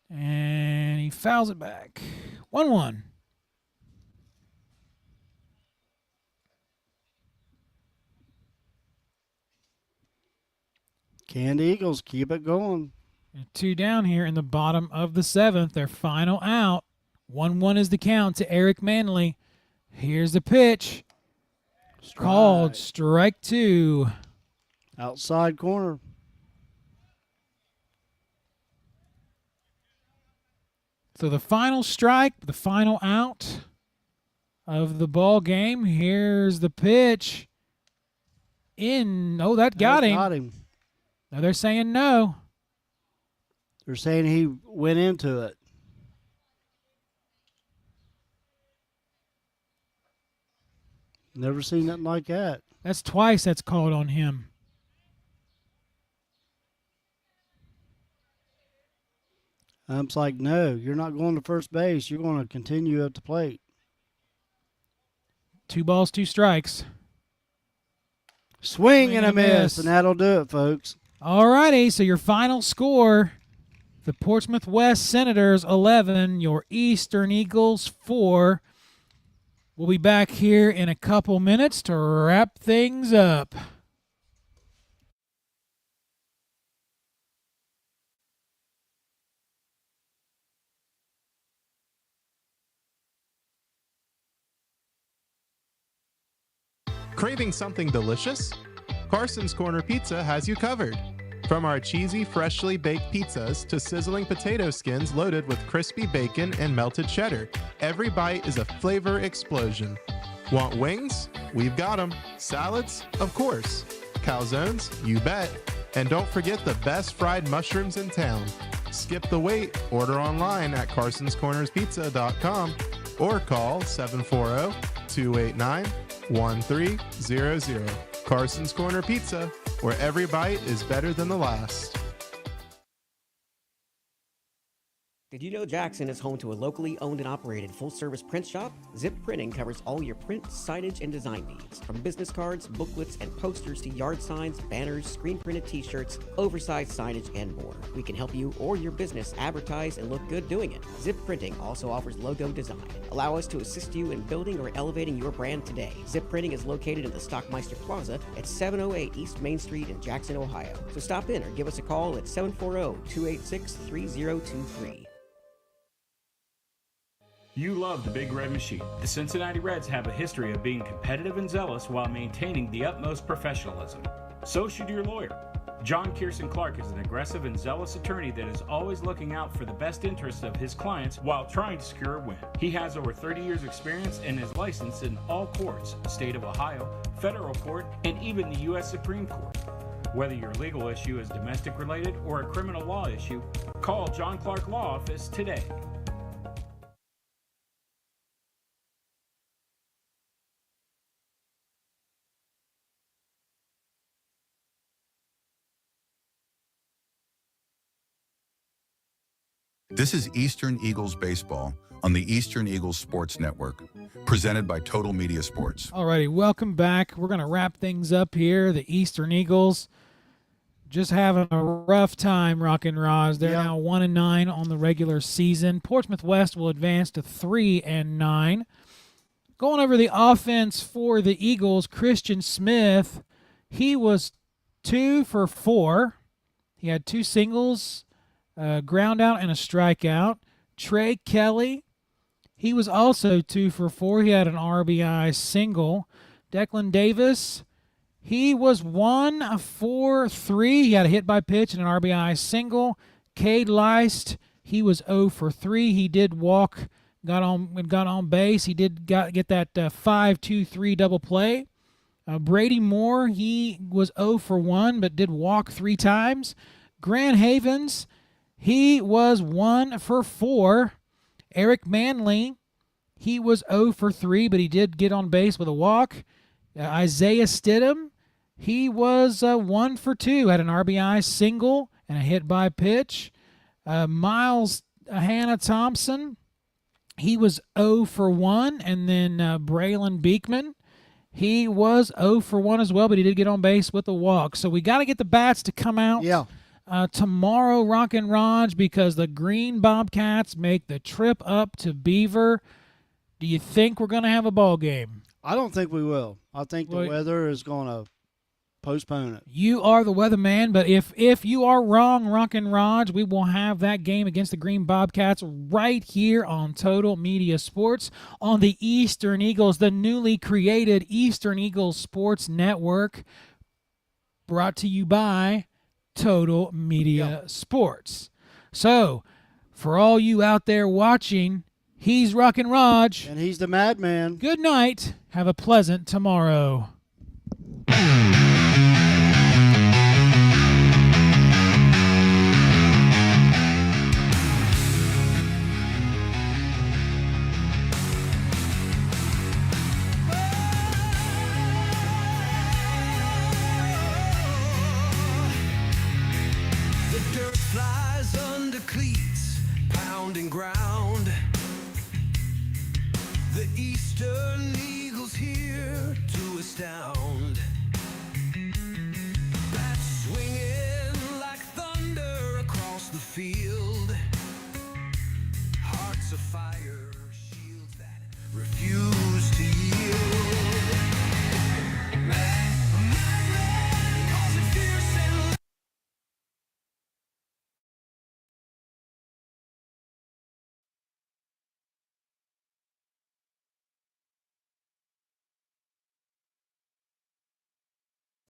And he fouls it back. 1-1. Can the Eagles keep it going? 2 down here in the bottom of the 7th. Their final out. 1-1 is the count to Eric Manley. Here's the pitch. Called strike 2. Outside corner. So the final strike, the final out of the ball game. Here's the pitch. Oh, that got him. Got him. Now they're saying no. They're saying he went into it. Never seen nothing like that. That's twice that's called on him. Ump's like, no, you're not going to first base. You're going to continue at the plate. 2 balls, 2 strikes. Swing and a miss, and that'll do it, folks. All righty, so your final score, the Portsmouth West Senators 11, your Eastern Eagles 4. We'll be back here in a couple minutes to wrap things up. Craving something delicious? Carson's Corner Pizza has you covered. From our cheesy, freshly baked pizzas to sizzling potato skins loaded with crispy bacon and melted cheddar, every bite is a flavor explosion. Want wings? We've got them. Salads? Of course. Calzones? You bet. And don't forget the best fried mushrooms in town. Skip the wait. Order online at carsonscornerspizza.com or call 740-289-1300. Carson's Corner Pizza, where every bite is better than the last. Did you know Jackson is home to a locally owned and operated full-service print shop? Zip Printing covers all your print, signage, and design needs. From business cards, booklets, and posters to yard signs, banners, screen-printed t-shirts, oversized signage, and more. We can help you or your business advertise and look good doing it. Zip Printing also offers logo design. Allow us to assist you in building or elevating your brand today. Zip Printing is located in the Stockmeister Plaza at 708 East Main Street in Jackson, Ohio. So stop in or give us a call at 740-286-3023. You love the Big Red Machine. The Cincinnati Reds have a history of being competitive and zealous while maintaining the utmost professionalism. So should your lawyer. John Kierson Clark is an aggressive and zealous attorney that is always looking out for the best interests of his clients while trying to secure a win. He has over 30 years experience and is licensed in all courts, the state of Ohio, federal court, and even the U.S. Supreme Court. Whether your legal issue is domestic related or a criminal law issue, call John Clark Law Office today. This is Eastern Eagles Baseball on the Eastern Eagles Sports Network, presented by Total Media Sports. Alrighty, welcome back. We're going to wrap things up here. The Eastern Eagles just having a rough time, Rockin' Roz. They're now 1-9 on the regular season. Portsmouth West will advance to 3-9. Going over the offense for the Eagles, Christian Smith, he was 2 for 4. He had 2 singles, ground out and a strikeout. Trey Kelly, he was also 2 for 4. He had an RBI single. Declan Davis, he was 1 for 3. He had a hit by pitch and an RBI single. Cade Leist, he was 0 for 3. He did walk got on base. He did get that 5-2-3 double play. Brady Moore, he was 0 for 1, but did walk 3 times. Grant Havens, he was 1 for 4. Eric Manley, he was 0 for 3, but he did get on base with a walk. Isaiah Stidham, he was 1 for 2, had an RBI single and a hit by pitch. Miles Hannah Thompson, he was 0 for 1, and then Braylon Beekman, he was 0 for 1 as well, but he did get on base with a walk. So we got to get the bats to come out tomorrow, Rockin' Raj, because the Green Bobcats make the trip up to Beaver. Do you think we're going to have a ball game? I don't think we will. I think the weather is going to postpone it. You are the weatherman, but if you are wrong, Rockin' Raj, we will have that game against the Green Bobcats right here on Total Media Sports on the Eastern Eagles, the newly created Eastern Eagles Sports Network, brought to you by Total Media Sports. So, for all you out there watching, he's Rockin' Raj. And he's the madman. Good night. Have a pleasant tomorrow. The dirt flies under cleats, pounding ground. The Eastern Eagles here to astound.